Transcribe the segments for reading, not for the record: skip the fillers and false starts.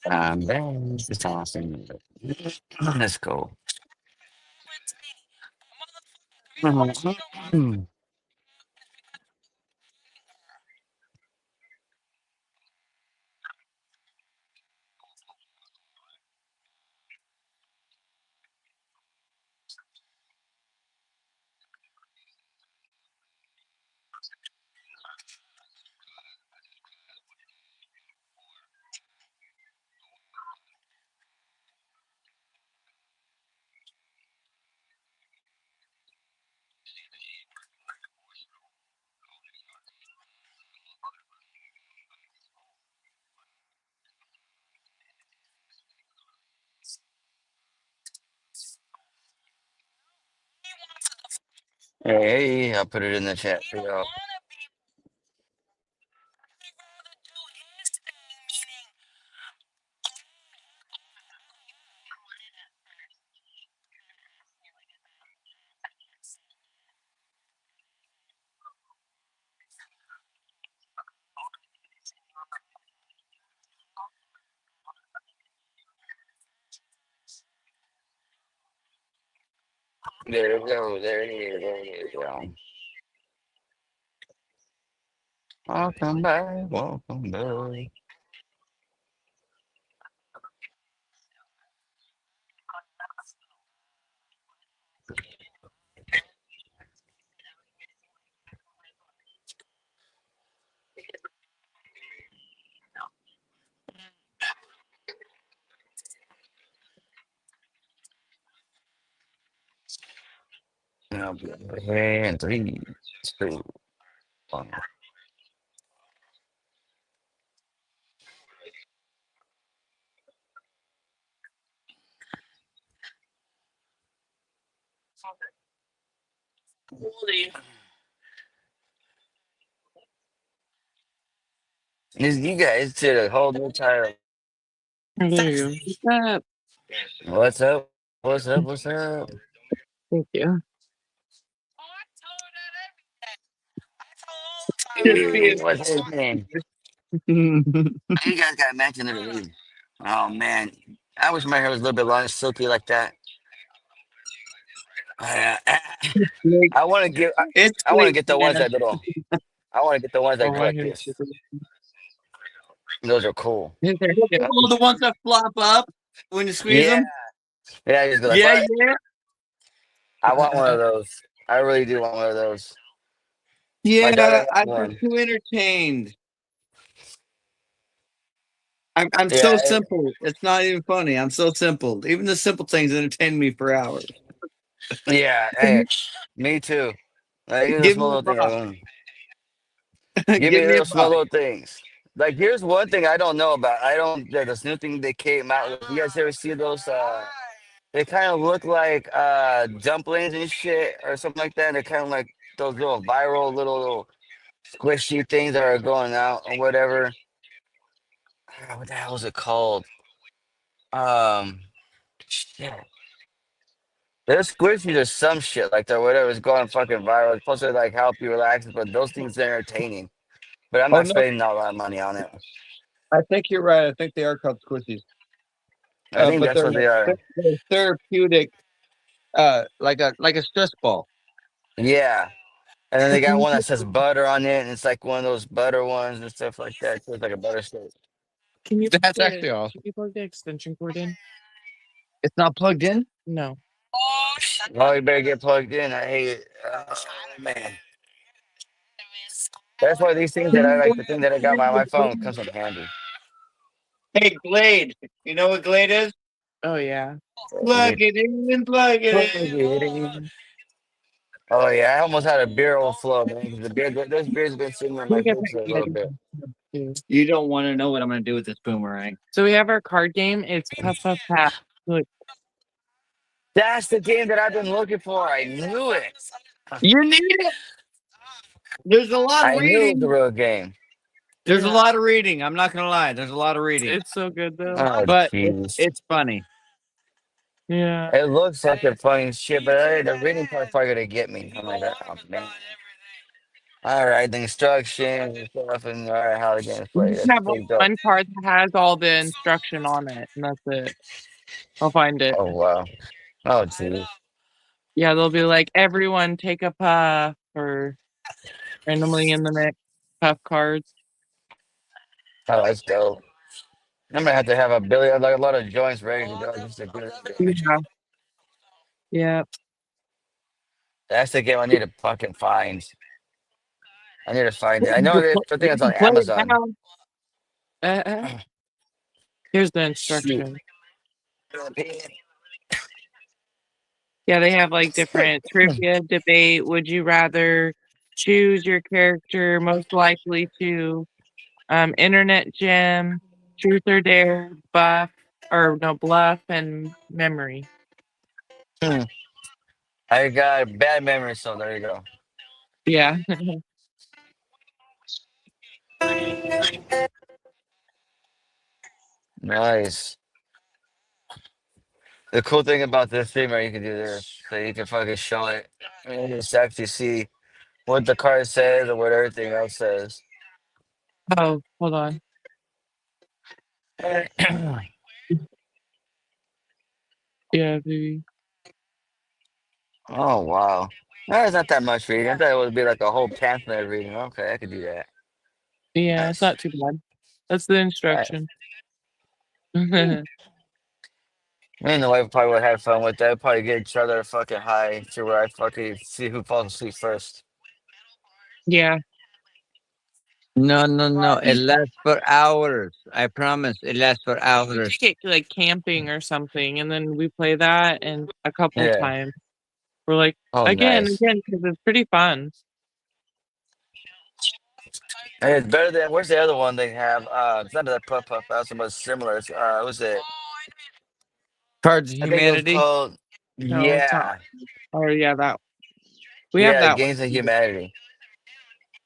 It's awesome. Let's go. Hey, I'll put it in the chat for y'all. There we go. There it is. There it is. Welcome back. Welcome back. And 3, 2, 1. You guys did a whole new title. There you go. What's up? What's up? What's up? What's up? Thank you. What's his name? You guys got to mention the release. Oh man, I wish my hair was a little bit long and silky like that. Uh, I want to get. It's I want to sweet, get the ones man. that little. I want to get the ones that Oh, go I like hear this. Those are cool. you. There you go. Oh, the ones that flop up when you squeeze Yeah, them. yeah. I just go like, Yeah, what? I want one yeah. of those. I really do want one of those. My daughter Yeah, has I'm just one. too entertained. I'm so Yeah, simple. It's not even funny. I'm so simple. Even the simple things entertain me for hours. yeah. Hey, me too. Like, even the Give small me a little thing. box. Give Give me me a little small box. little things. Like here's one thing I don't know about. I don't this new thing they came out with. You guys ever see those they kind of look like dumplings and shit or something like that. They're kind of like those little viral little squishy things that are going out or whatever. What the hell is it called? Um shit. They're squishies or some shit like that, whatever is going fucking viral. It's supposed to like help you relax, but those things are entertaining. But I'm Oh not no, spending a lot of money on it. I think you're right. I think they are called squishies. I think But that's what they are. they're therapeutic. Like a stress ball. Yeah. And then they got one that says butter on it, and it's like one of those butter ones and stuff like that. It feels like a butter steak. That's actually awesome. Can you plug the extension cord in? It's not plugged in. No. Oh, you better get plugged in. I hate it. Oh, man. That's why these things that I like, the thing that I got on my phone comes in handy. Hey, Glade. You know what Glade is? Oh yeah. Plug it in, plug it in. Oh, yeah. I almost had a beer overflow, man. 'Cause this beer's been sitting in my We got fridge for a little bit. too. You don't want to know what I'm going to do with this boomerang. So we have our card game. It's Puff Puff Pass. Look, That's the game that I've been looking for. I knew it. You need it. There's a lot of I knew it was the reading. real game. There's a Yeah. lot of reading. I'm not going to lie. There's a lot of reading. It's so good though. Oh, But jeez. it's funny. Yeah. It looks like they're funny as shit, but the reading part's probably gonna get me. I'm like, oh man. All right, the instructions and stuff, and all right, how the game's You played. just That's have pretty dope. one card that has all the instruction on it, and that's it. I'll find it. Oh wow. Oh geez. Yeah, they'll be like, everyone take a puff or randomly in the mix puff cards. Oh, that's dope. I'm gonna have to have a billion, like a lot of joints ready to go just to get it. Yeah. Yeah. That's the game I need to fucking find. I need to find it. I know that I You think it's on can play it Amazon. now. Here's the Shoot. instruction. Yeah, they have like different trivia, debate. Would you rather choose your character most likely to internet gem, truth or dare, buff, or no bluff and memory. I got bad memory, so there you go. Yeah. Nice. The cool thing about this streamer, you can do this, so you can fucking show it. And you just actually see what the card says or what everything else says. Oh, hold on. Yeah, maybe. Oh wow. That's not that much reading. I thought it would be like a whole pamphlet of reading. Okay, I could do that. Yeah, it's Nice. not too bad. That's the Nice. instruction. Me and the wife probably would have fun with that. Probably get each other fucking high to where I fucking see who falls asleep first. Yeah. No, no, no. It lasts for hours. I promise. It lasts for We hours. take it like camping or something, and then we play that and a couple Yeah. times. We're like, Oh, again, nice. again, because it's pretty fun. Hey, it's better than where's the other one they have? It's not that puff puff. That's something similar. It's what was it? Cards of I think it was Humanity. called. No, it's not. Yeah, Oh, yeah, that we have yeah. that one. Games of Humanity.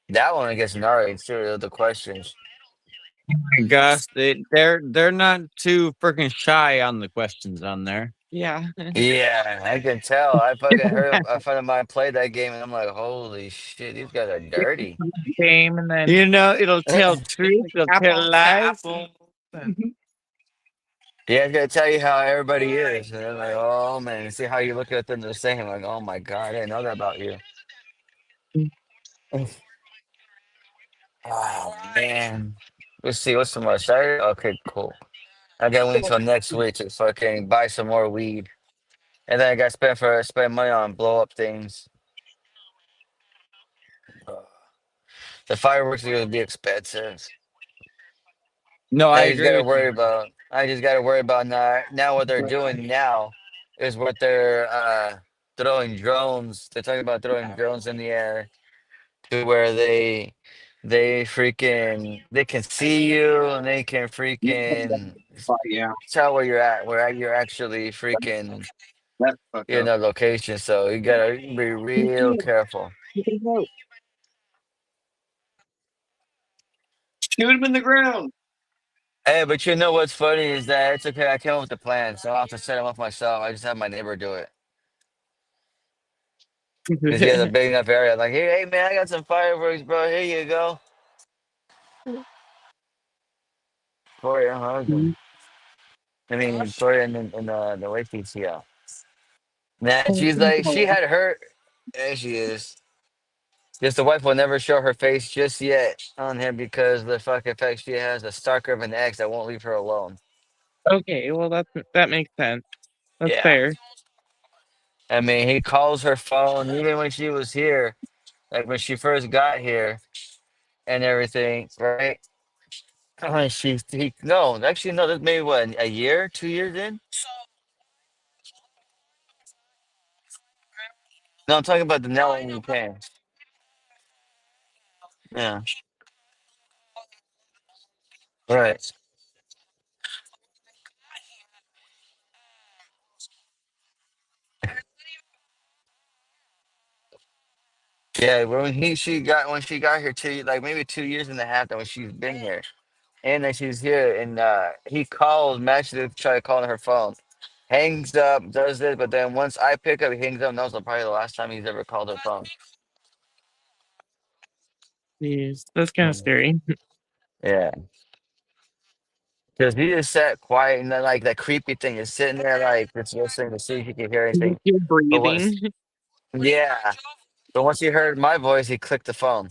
That one gets gnarly too. The questions. My gosh, they're not too freaking shy on the questions on there. Yeah. Yeah, I can tell. I fucking heard a friend of mine play that game, and I'm like, holy shit, these guys are dirty. Game and then You know, it'll tell it's truth, like it'll tell apple to lies. apple. And Yeah, it's gonna tell you how everybody is. And they're like, oh man, see how you look at them the same. Like, oh my god, I didn't know that about you. Oh man. Let's see, what's tomorrow? Saturday? Okay, cool. I gotta wait until next week to fucking buy some more weed. And then I gotta spend money on blow up things. The fireworks are gonna be expensive. No, I I just agree gotta with you. worry about now what they're doing now is what they're throwing drones. They're talking about throwing drones in the air to where they freaking they can see you and they can freaking Yeah, tell where you're at, where you're actually freaking that's fucked in up. a location. So you gotta be real careful. Shoot him in the ground. Hey, but you know what's funny is that it's okay. I came up with the plan, so I don't have to set them up myself. I just have my neighbor do it because he has a big enough area. Like, hey man, I got some fireworks, bro. Here you go. Tori, I mean, Tori and the wifey's here. Nah, she's like, she had her. There she is. Just the wife will never show her face just yet on him because the fucking fact she has a stalker of an ex that won't leave her alone. okay, well that makes sense. That's Yeah. fair. I mean, he calls her phone even when she was here, like when she first got here and everything, right? He no, actually no, that's maybe what a year, 2 years in. No, I'm talking about the now when you came. Yeah, right. Yeah, when she got here like maybe 2 years and a half that when she's been here. And then she's here and he calls Max to try to call on her phone. Hangs up, does this, but then once I pick up, he hangs up, and that was probably the last time he's ever called her phone. Jeez, that's kind of scary. Yeah. Because he just sat quiet and then like that creepy thing is sitting there like just listening to see if he can hear anything. You're But breathing. once yeah. But once he heard my voice, he clicked the phone.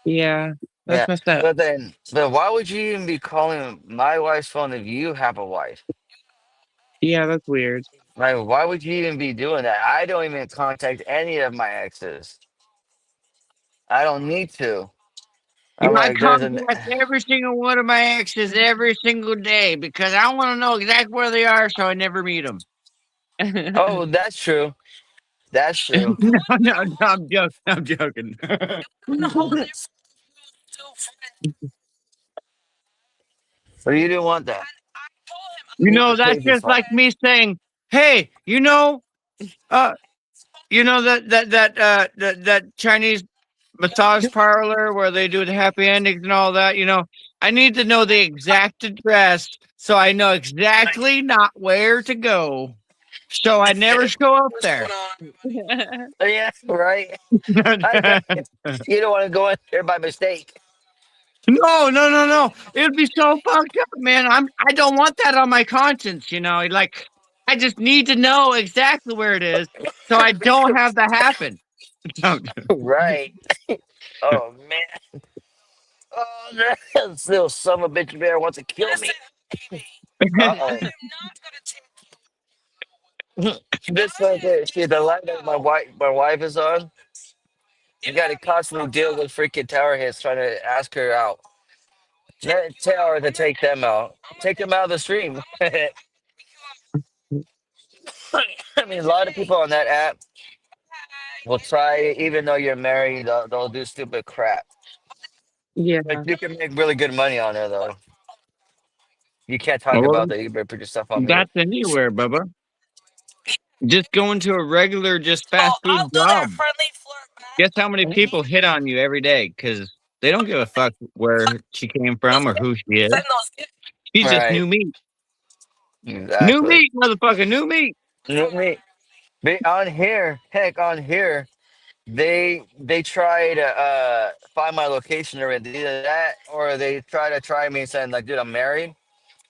Yeah, that's Yeah. messed up. But why would you even be calling my wife's phone if you have a wife? Yeah, that's weird. Like why would you even be doing that? I don't even contact any of my exes. I don't need to. I'm I like, there's an contact every single one of my exes every single day because I want to know exactly where they are so I never meet them. oh, that's true. That's true. No, I'm joking. I'm joking. But you didn't want that. That's Crazy just phone. like me saying, "Hey, uh, that Chinese massage parlor where they do the happy endings and all that. I need to know the exact address so I know exactly not where to go, so I never show up there." Yeah, right. I got it. You don't want to go in there by mistake. No, no, no, no. It would be so fucked up, man. I don't want that on my conscience. Like I just need to know exactly where it is so I don't have that happen. No, Right. Oh man. Oh, that little son of a bitch bear wants to kill me. Uh oh. This right there. See the light that my wife is on. You got to constantly deal with freaking tower hits trying to ask her out. Tell her to take them out. Take them out of the stream. I mean, a lot of people on that app will try, even though you're married, they'll do stupid crap. Like Yeah. you can make really good money on there though. You can't talk well, about that. You better put your stuff on mute. that's anywhere, Bubba. Just going to a regular, just fast food job. Guess how many people hit on you every day because they don't give a fuck where she came from or who she is. She's just Right. new meat. New Exactly. meat, motherfucker. New meat. You know what I mean? On here, heck, on here, they try to find my location or either that, or they try me saying like, dude, I'm married.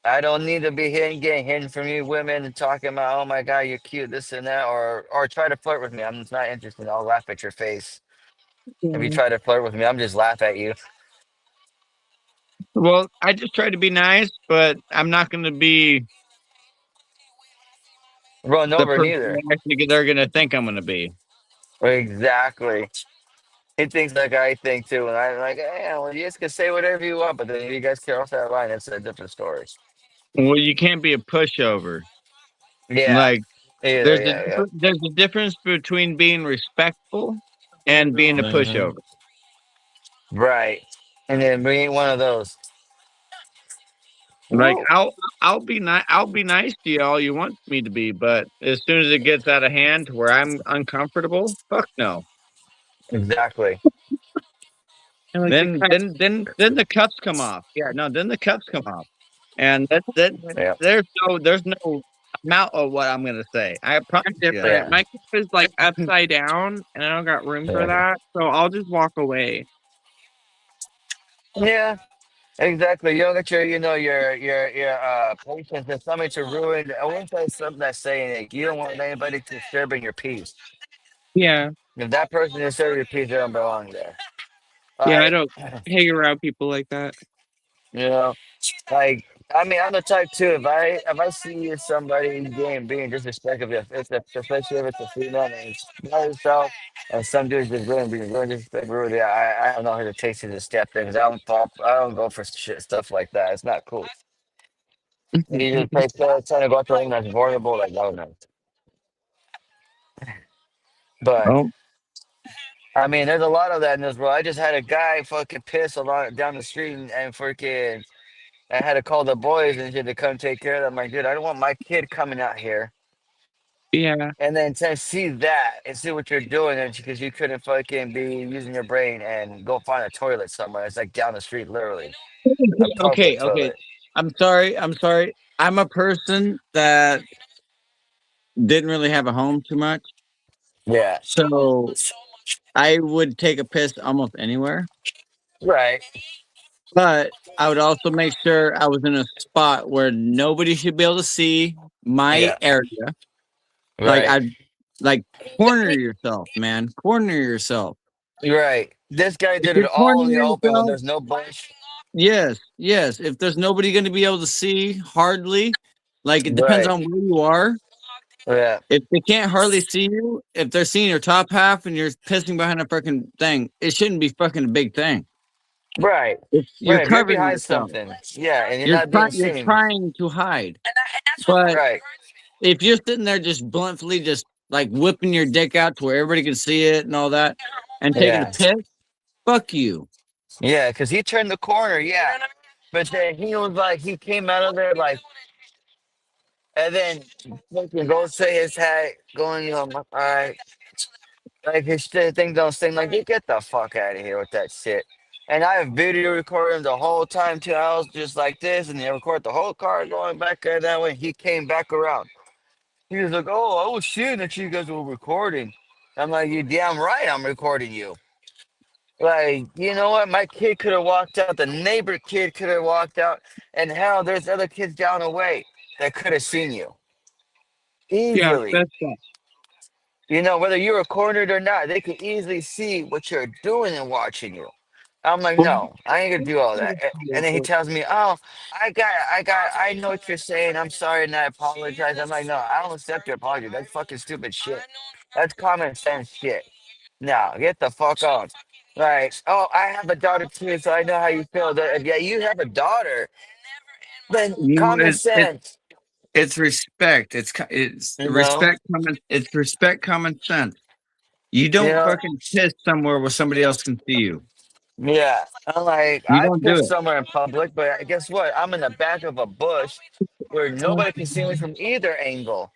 I don't need to be getting hidden from you women and talking about, oh my god, you're cute, this and that, or try to flirt with me. I'm just not interested. I'll laugh at your face if you Yeah. try to flirt with me. I'm just laugh at you. Well, I just try to be nice, but I'm not going to be Run the over person neither. they're going to think I'm going to be. Exactly. He thinks like I think too, and I'm like, yeah, well, you guys can say whatever you want, but then if you guys cross that line, it's a different story. Well, you can't be a pushover. Yeah. Like Either, yeah, there's a difference between being respectful and being a yeah. pushover. Right. And then we ain't one of those. Like Woo. I'll be nice to you all you want me to be, but as soon as it gets out of hand to where I'm uncomfortable, fuck no. Exactly. And like the Then the cuffs come off. Yeah, no, then the cuffs come off. And that Yeah. there's no amount of what I'm gonna say. I promise are you that. different. Yeah. My cup is like upside down, and I don't got room for Yeah. that, so I'll just walk away. Yeah. Exactly. You don't get your patience and something to ruin. I wouldn't say something that's saying like you don't want anybody disturbing your peace. Yeah, If that person disturbs your peace, they don't belong there. yeah, I Like, don't hang around people like that. you know, like I mean, I'm the type too. If I see somebody being disrespectful, especially if it's a female and it's by herself, and some dude's just being really disrespectful, really, I have no hesitation to step in because I don't go for shit stuff like that. It's not cool. You just take trying to go after something that's vulnerable, like no, no. But Oh, I mean, there's a lot of that in this world. I just had a guy fucking piss a lot down the street and freaking. I had to call the boys and shit to come take care of them. I'm like, dude, I don't want my kid coming out here Yeah, and then to see that and see what you're doing, and because you couldn't fucking be using your brain and go find a toilet somewhere. It's like down the street, literally a public okay, okay. toilet. I'm sorry. I'm sorry. I'm a person that didn't really have a home too much. Yeah, So I would take a piss almost anywhere, Right. but I would also make sure I was in a spot where nobody should be able to see my Yeah. area. Like Right. I'd like corner yourself, man. Corner yourself. Right. This guy If did it you're all in the cornering open when yourself, there's no bush. yes, yes. If there's nobody going to be able to see, hardly. Like it depends Right. on where you are. Yeah. If they can't hardly see you, if they're seeing your top half and you're pissing behind a freaking thing, it shouldn't be fucking a big thing. Right. You're Right. If you're covering behind yourself. something, yeah, and you're not being You're seen. trying to hide. But Right. if you're sitting there just bluntly just like whipping your dick out to where everybody can see it and all that and taking a Yeah. piss, fuck you. Yeah. Because he turned the corner. Yeah. But then he was like, he came out of there like, and then fucking goes to his hat, going, all right, like his shit thing don't sing. Like, you get the fuck out of here with that shit. And I have video recording the whole time too. I was just like this, and they record the whole car going back there that way. He came back around. He was like, "Oh, I was seeing that you guys were recording." I'm like, "You damn right, I'm recording you." Like, you know what? My kid could have walked out. The neighbor kid could have walked out, and hell, there's other kids down the way that could have seen you Yeah, easily. that's that. You know, whether you were cornered or not, they could easily see what you're doing and watching you. I'm like, no, I ain't gonna do all that. And then he tells me, "Oh, I know what you're saying. I'm sorry, and I apologize." I'm like, no, I don't accept your apology. That's fucking stupid shit. That's common sense shit. No, get the fuck on. Like, oh, I have a daughter too, so I know how you feel. Yeah, you have a daughter, then You know, common sense, it's respect. It's you know, respect it's respect common sense. You you don't know. fucking piss somewhere where somebody else can see you. Yeah, I'm like, You I don't do pissed it. somewhere in public, but guess what? I'm in the back of a bush where nobody can see me from either angle.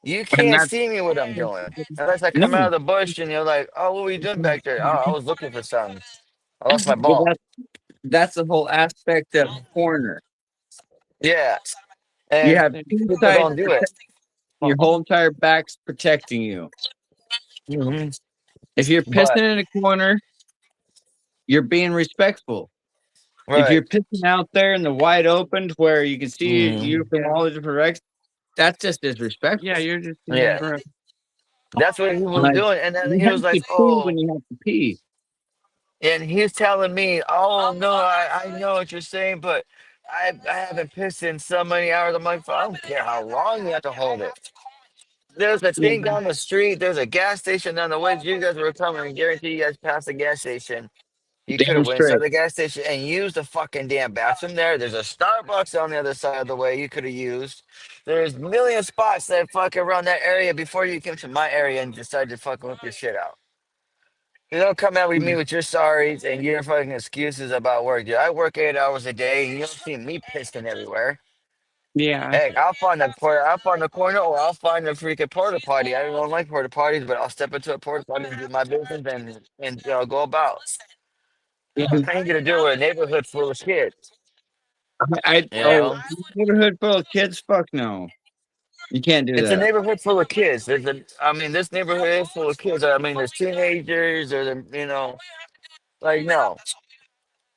You And can't that's see me what I'm doing. Unless I come out no. of the bush and you're like, oh, what were you doing back there? Oh, I was looking for something. I lost my But ball. that's the whole aspect of corner. Yeah, You and have two people sides don't do it. protect your whole entire back's protecting you. Hmm. If you're But, pissing in a corner, you're being respectful. If right. you're pissing out there in the wide open to where you can see Hmm. you from all the different directions, that's just Yeah, disrespectful. you're just being Yeah, gross. that's what he was Like doing. And then you he have was like, to pee oh, when you have to pee. and he's telling me, "Oh no, I know what you're saying, but I haven't pissed in so many hours." I'm like, "I don't care how long you have to hold it." There's a Yeah, thing down the street. There's a gas station down the way. You guys were coming. I guarantee you guys passed the gas station. You could damn have went inside straight. the gas station and used the fucking damn bathroom there. There's a Starbucks on the other side of the way you could have used. There's a million spots that fucking around that area before you came to my area and decided to fucking whip your shit out. You don't come out with me with your sorries and your fucking excuses about work, dude. I work 8 hours a day, and you don't see me pissing everywhere. Yeah. Heck, I'll find the corner, or I'll find a freaking porta potty. I don't like porta potties, but I'll step into a porta potty and do my business and go about. Yeah. I ain't gonna do it with a neighborhood full of kids. You Oh, know, neighborhood full of kids? Fuck no. You can't do it's a that. neighborhood full of kids. I mean, this neighborhood is full of kids. I mean, there's teenagers, or like no.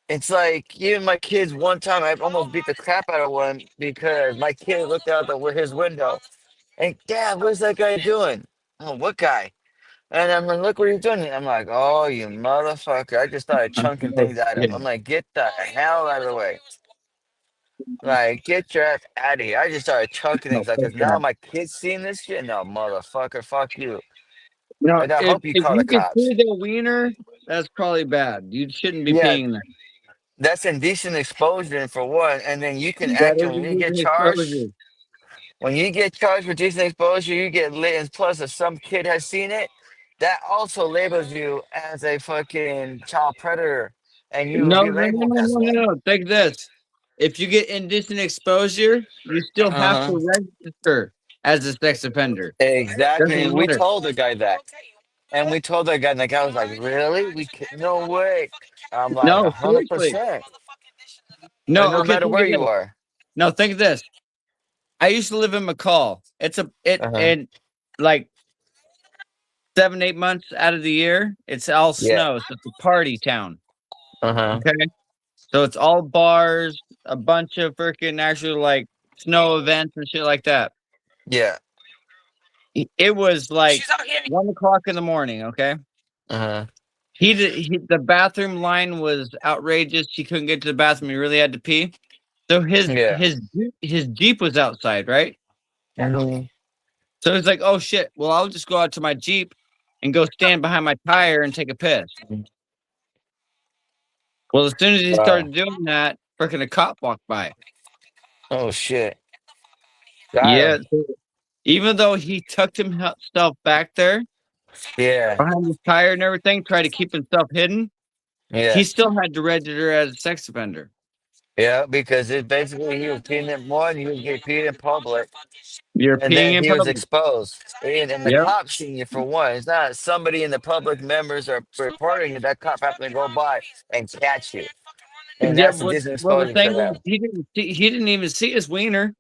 It's like even my kids. One time, I almost beat the crap out of one because my kid looked out his window and, "Dad, what's that guy doing?" "Oh, what guy?" And I'm like, "Look what he's doing." I'm like, "Oh, you motherfucker!" I just started chunking Oh, things at him. yeah. I'm like, "Get the hell out of the way!" Like, get your ass out of here. I just started chunking No, things like, fuck "Cause now that. my kids seeing this shit." No, motherfucker, fuck you. No, And I hope you if call the you can cops. see the wiener, that's probably bad. You shouldn't be Yeah, peeing there. that's indecent exposure for one, and then you can That act is when you get illegal charged. exposure. When you get charged with decent exposure, you get lit. And plus, if some kid has seen it, that also labels you as a fucking child predator, and you will No, be no, no, labeled no, as no, no, one. no. Take this. If you get indecent exposure, you still have Uh to huh. register as a sex offender. Exactly. Doesn't And we matter. told the guy that, and we told that guy, and the guy was like, "Really? No way." I'm like, "A No, hundred seriously. percent." Like, No, no okay, matter think where of you this. are. No, think of this. I used to live in McCall. It's a it Uh huh. and like 7, 8 months out of the year, it's all Yeah. snow. So it's a party town. Uh-huh. Okay. So it's all bars, a bunch of freaking actual like snow events and shit like that. Yeah. It was like 1 o'clock in the morning. Okay. Uh-huh. The bathroom line was outrageous. He couldn't get to the bathroom. He really had to pee. So Yeah. his Jeep was outside, right? Mhm. So he's like, "Oh shit! Well, I'll just go out to my Jeep and go stand behind my tire and take a piss." Well, as soon as he Wow. started doing that, freaking a cop walked by. Oh shit. Got Yeah. him. So even though he tucked himself back there Yeah. behind his tire and everything, tried to keep himself hidden, he Yeah. still had to register as a sex offender. Yeah, because it basically he was peeing in one, he was getting peed in public, You're and peeing then in he was public. exposed. And the Yep. cops seen you for one. It's not somebody in the public members are reporting it. That cop happened to go by and catch you. And Yeah. that's a Well, decent the exposure for thing is, them. he didn't even see his wiener.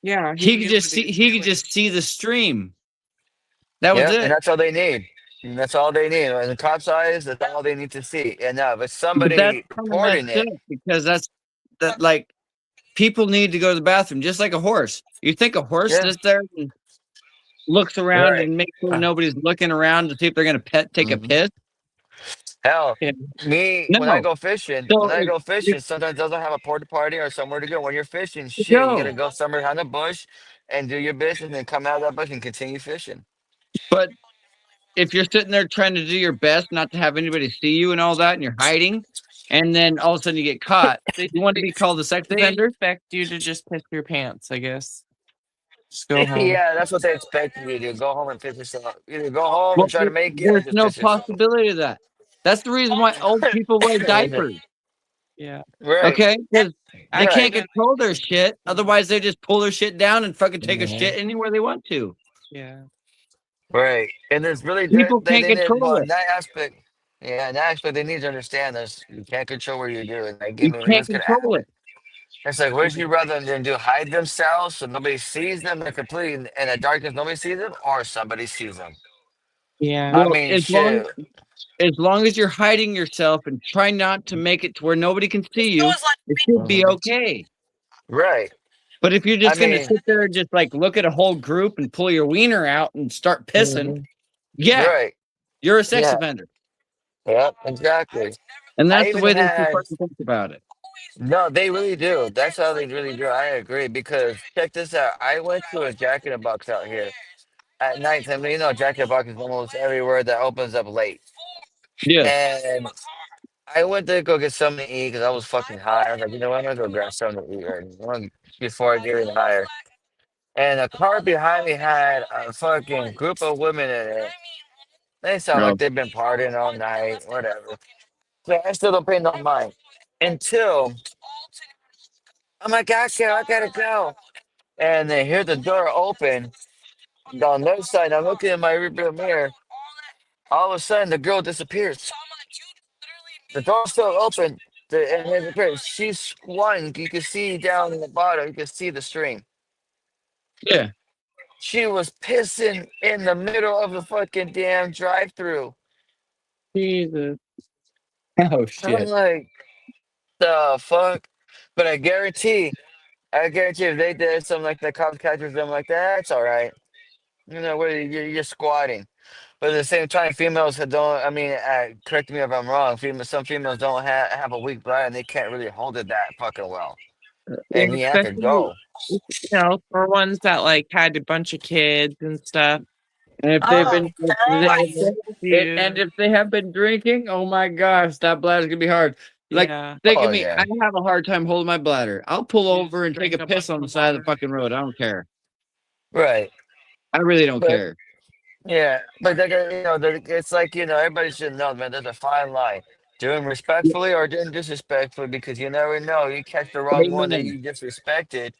Yeah, he He could knew just what he see was he could doing. just see the stream. That was Yeah, and it. that's all they need. And that's all they need. In the cops' eyes, that's all they need to see. And now, if it's But that's somebody kind of messed reporting up it, because that like people need to go to the bathroom just like a horse. You think a horse yeah, sits there and looks around right. and makes sure Uh, nobody's looking around to see if they're gonna take a mhm. piss? Hell, Yeah. me when I No. go fishing, So if sometimes it doesn't have a porta potty or somewhere to go. When you're fishing, you shit, you gotta go, go somewhere behind the bush and do your business, and then come out of that bush and continue fishing. but if you're sitting there trying to do your best not to have anybody see you and all that, and you're hiding, and then all of a sudden you get caught, They you want to they be called a sex they offender? expect you to just piss your pants, I guess. Just go home. Yeah, that's what they expect you to do. Go home and piss yourself. Either go home Well, and try to make it, or there's just no piss yourself. possibility of that. That's the reason why old people wear diapers. Yeah. Right, Okay, because they can't right, Accidentally. control their shit. Otherwise, they just pull their shit down and fucking take a mhm, shit anywhere they want to. Yeah. right. And there's really People can't they need control well it. in that aspect. Yeah, in that aspect, they need to understand this. You can't control what you're doing. Like, I You mean, can't what's gonna control happen? it. It's like, would you rather than do hide themselves so nobody sees them? They're completely in the darkness, nobody sees them, or somebody sees them. Yeah. I Well, mean, shit. as long as you're hiding yourself and try not to make it to where nobody can see you, it should be Mhm. okay. Right. But if you're I just gonna mean, sit there and just like look at a whole group and pull your wiener out and start pissing, mhm, yeah, right. you're a sex Yeah. offender. Yep. Exactly. And I that's the even way they should had fucking think about it. no. They really do. That's how they really do. I agree because check this out. I went to a Jack in the Box out here at night. I mean, you know, Jack in the Box is almost everywhere that opens up late. Yes. And I went to go get something to eat because I was fucking high. I was like, you know what? I'm gonna go grab something to eat right now before I get even higher. And a car behind me had a fucking group of women in it. They sound like No. they've been partying all night, whatever. So I still don't pay no mind until I'm like, I gotta go. And they hear the door open on the other side. I'm looking in my rearview mirror. All of a sudden, the girl disappears. The door's still open. And it disappears. She's squatting. You can see down in the bottom. You can see the stream. Yeah. She was pissing in the middle of the fucking damn drive-through. Jesus. Oh I'm shit. like, the fuck? But I guarantee if they did something like the cops catchers, them like that, it's all right. You know, where you're squatting. But at the same time, females that don't. I mean, correct me if I'm wrong. Some females don't have a weak bladder and they can't really hold it that fucking well. Yeah, And you have to especially, go. for ones that like had a bunch of kids and stuff. And if they've Oh, been You. and if they have been drinking, oh my gosh, that bladder's gonna be hard. Like Yeah. think oh of me, yeah. I have a hard time holding my bladder. I'll pull You just over and take drink a a piss bunch on the of side of the water. fucking road. I don't care. Right. I really don't But care. yeah, but it's like everybody should know, man. There's a fine line. Doing Yeah, respectfully or doing disrespectfully, because you never know. You catch the wrong one that amen. you disrespected,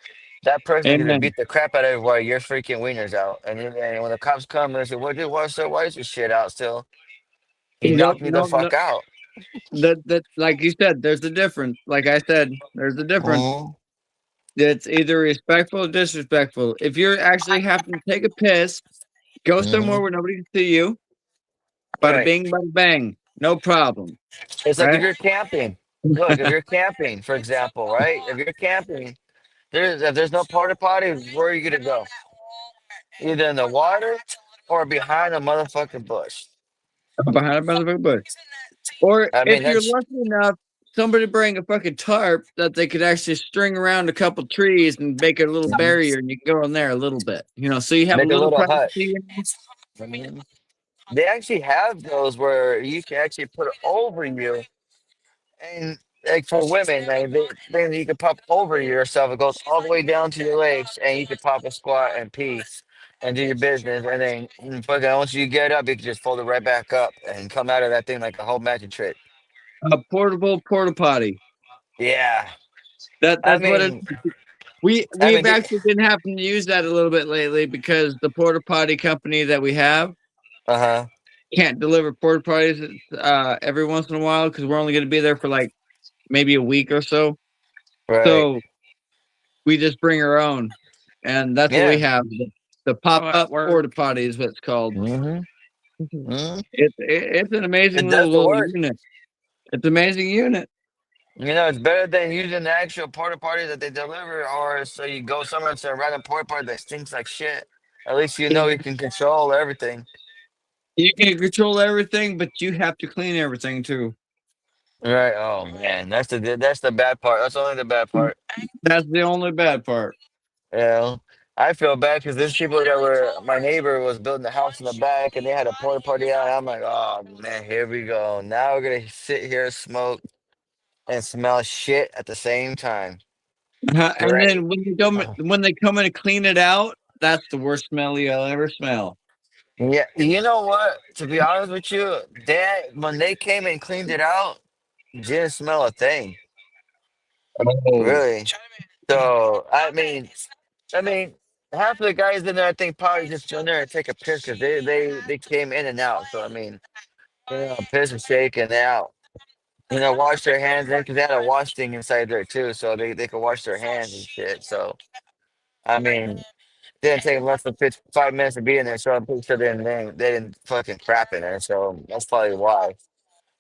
that person's gonna Amen. beat the crap out of you while your freaking wiener's out. And when the cops come and say, "What did why sir? Why is your shit out still?" He No, knocked me the no, no. fuck out. That like you said, there's a difference. Like I said, there's a difference. Mhm. It's either respectful or disrespectful. If you're actually having to take a piss Go somewhere Hmm. where nobody can see you. Bada Right. bing, bada bang. No problem. It's like if Right? you're camping. Look, if you're camping, for example, right? If you're camping, if there's no porta potty, where are you gonna go? Either in the water or behind a motherfucking bush. Behind a motherfucking bush. Or I mean, if you're that's lucky enough, somebody bring a fucking tarp that they could actually string around a couple trees and make a little barrier, and you can go in there a little bit. So you have a make a little little privacy. hut. I mean, they actually have those where you can actually put it over you, and like for women, like then you can pop over yourself. It goes all the way down to your legs, and you can pop a squat and pee, and do your business. And then fucking once you get up, you can just fold it right back up and come out of that thing like a whole magic trick. A portable porta potty. Yeah, That I that's what it. mean, I We've mean, actually been having to use that a little bit lately because the porta potty company that we have uh huh, can't deliver porta potties every once in a while because we're only going to be there for like maybe a week or so. right, So we just bring our own, and that's what we yeah, have. The pop Oh, at up work. porta potty is what it's called. mm-hmm. Mhm. Hmm. It's an amazing It does the little work. unit. It's an amazing unit. It's better than using the actual porta potty that they deliver, or so you go somewhere to a random porta potty that stinks like shit. At least you know you can control everything. You can control everything, but you have to clean everything too. Right. Oh man, that's the bad part. That's only the bad part. That's the only bad part. You know, I feel bad because there's people that were my neighbor was building a house in the back and they had a porta potty out. And I'm like, oh man, here we go. Now we're gonna sit here, smoke, and smell shit at the same time. And Great. then when they come in and clean it out, that's the worst smell you'll ever smell. Yeah, you know what? To be honest with you, when they came and cleaned it out, didn't smell a thing, Oh, really. So I mean, half of the guys in there, I think, probably just in there and take a piss because they came in and out. So I mean, piss and shake and out. Wash their hands in because they had a wash thing inside there too, so they could wash their hands and shit. So I mean, didn't take them less than 5 minutes to be in there, so I'm pretty sure they didn't fucking crap in there. So that's probably why.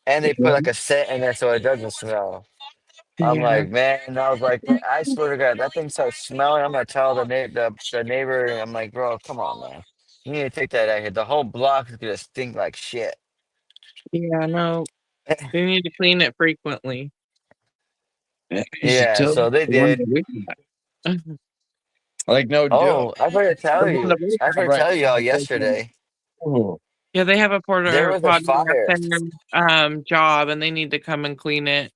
And they put like a scent in there so it doesn't smell. I'm Yeah. like, man, I was like, I swear to God, that thing starts smelling. I'm gonna tell the neighbor. I'm like, bro, come on, man, you need to take that out here. The whole block is gonna stink like shit. Yeah, no, they need to clean it frequently. yeah, you should Yeah, tell so the they one did. that we got. Like no joke. Oh, I better tell The one you. that we I have better right tell now y'all is like, yesterday. oh, Yeah, they have a There porta was a potty at fire. their job, and they need to come and clean it.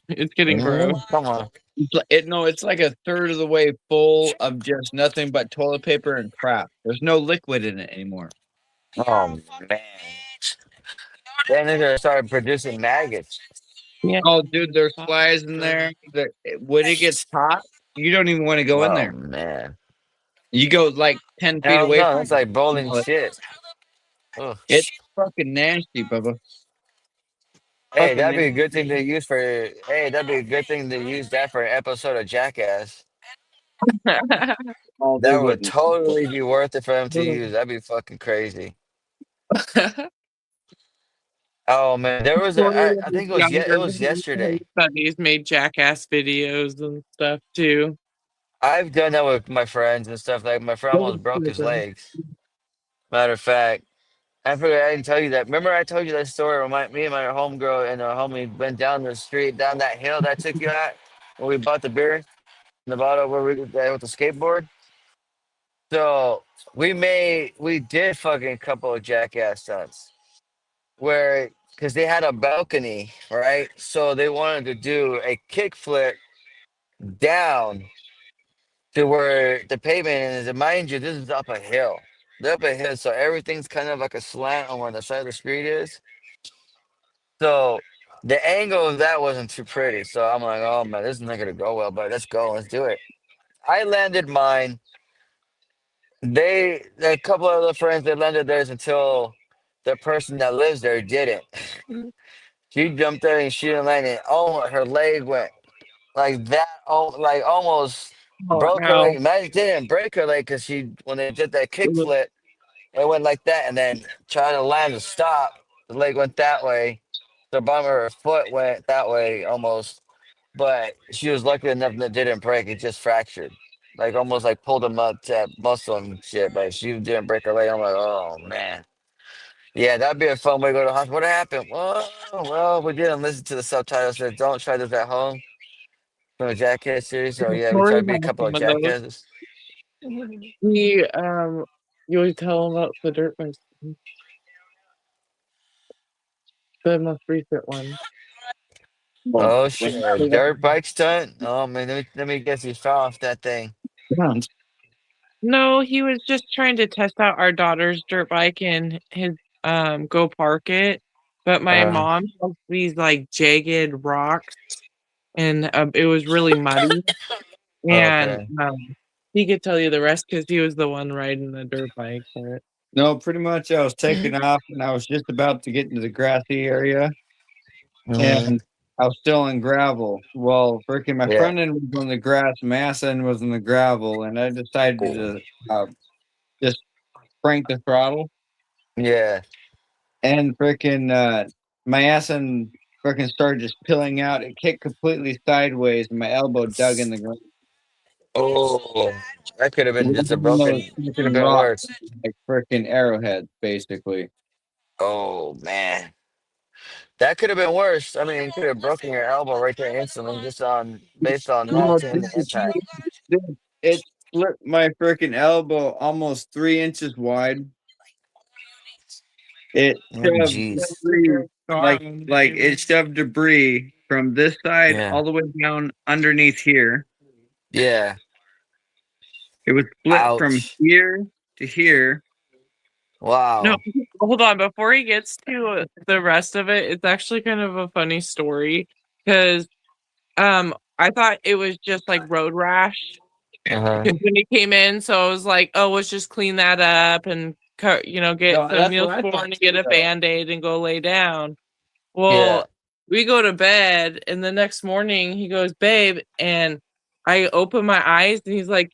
It's getting gross. Come on. it's like a third of the way full of just nothing but toilet paper and crap. There's no liquid in it anymore. Oh man. Then they're gonna start producing maggots. Yeah. Oh, dude, there's flies in there. When it gets hot, you don't even want to go in Oh there. man. You go like 10 feet Hell away no, from that's it. like boiling Smell it. shit. Ugh. It's fucking nasty, Bubba. Hey, Fucking that'd be a nasty. good thing to use for. Hey, that'd be a good thing to use that for an episode of Jackass. Oh, they That would wouldn't. totally be worth it for them to use. That'd be fucking crazy. Oh man, there was a. Corey, I when think he was it younger, was yesterday. studies made jackass videos and stuff too. I've done that with my friends and stuff. Like my friend almost broke his legs. Matter of fact, I forgot I didn't tell you that. Remember I told you that story where me and my homegirl and our homie went down the street, down that hill that I took you at when we bought the beer in the bottle where we with the skateboard. So we did fucking couple of jackass stunts where because they had a balcony, right? So they wanted to do a kickflip down to where the pavement is. And mind you, this is up a hill. They're up a hill, so everything's kind of like a slant on where the side of the street is. So the angle of that wasn't too pretty. So I'm like, oh man, this is not gonna go well, but let's go, let's do it. I landed mine. A couple of other friends, they landed theirs until the person that lives there didn't. She jumped there and she didn't land it. Oh, her leg went like that. Oh, like almost Oh, broke her leg. ow. Imagine didn't break her leg because she when they did that kickflip. It went like that, and then trying to land to stop. The leg went that way. The bottom of her foot went that way almost, but she was lucky enough that it didn't break. It just fractured, like almost like pulled him up to muscle and shit. But she didn't break her leg. I'm like, oh man, yeah, that'd be a fun way to go to the hospital. What happened? Well, we didn't listen to the subtitles. Said don't try this at home from a Jackass series. So yeah, we tried Corey to be a has couple of some of those. jackasses. He you always tell him about the dirt bike, the most recent one. Well, Oh when shit, a dirt bike stunt. Oh man, let me guess, he fell off that thing. No, he was just trying to test out our daughter's dirt bike and his go park it. But my Uh, mom has these like jagged rocks and it was really muddy. And okay. he could tell you the rest because he was the one riding the dirt bike. But No, pretty much I was taking off and I was just about to get into the grassy area Hmm. and I was still in gravel. Well, freaking my Yeah. front end was on the grass, my ass end was in the gravel, and I decided Oh. to just crank the throttle Yeah. and freaking my ass end freaking started just pilling out. It kicked completely sideways and my elbow dug in the ground. Oh, that could have It been was just a one of those broken. Could have freaking been rocks, worse. like freaking arrowheads, basically. Oh man, that could have been worse. I mean, you could have broken your elbow right there instantly, just on based on No, hitting the impact. dude, it split my freaking elbow almost 3 inches wide. It Oh shoved jeez. debris like it shoved debris from this side Yeah. all the way down underneath here. Yeah. It was split from Ouch. here to here. no, Wow. hold on. Before he gets to the rest of it, it's actually kind of a funny story because I thought it was just like road rash Uh huh. because when he came in, so I was like, oh, let's just clean that up and get No, some that's what I Neosporin thought and too, get a though. Band-Aid and go lay down. Yeah. Well, we go to bed, and the next morning he goes, babe, and I open my eyes, and he's like,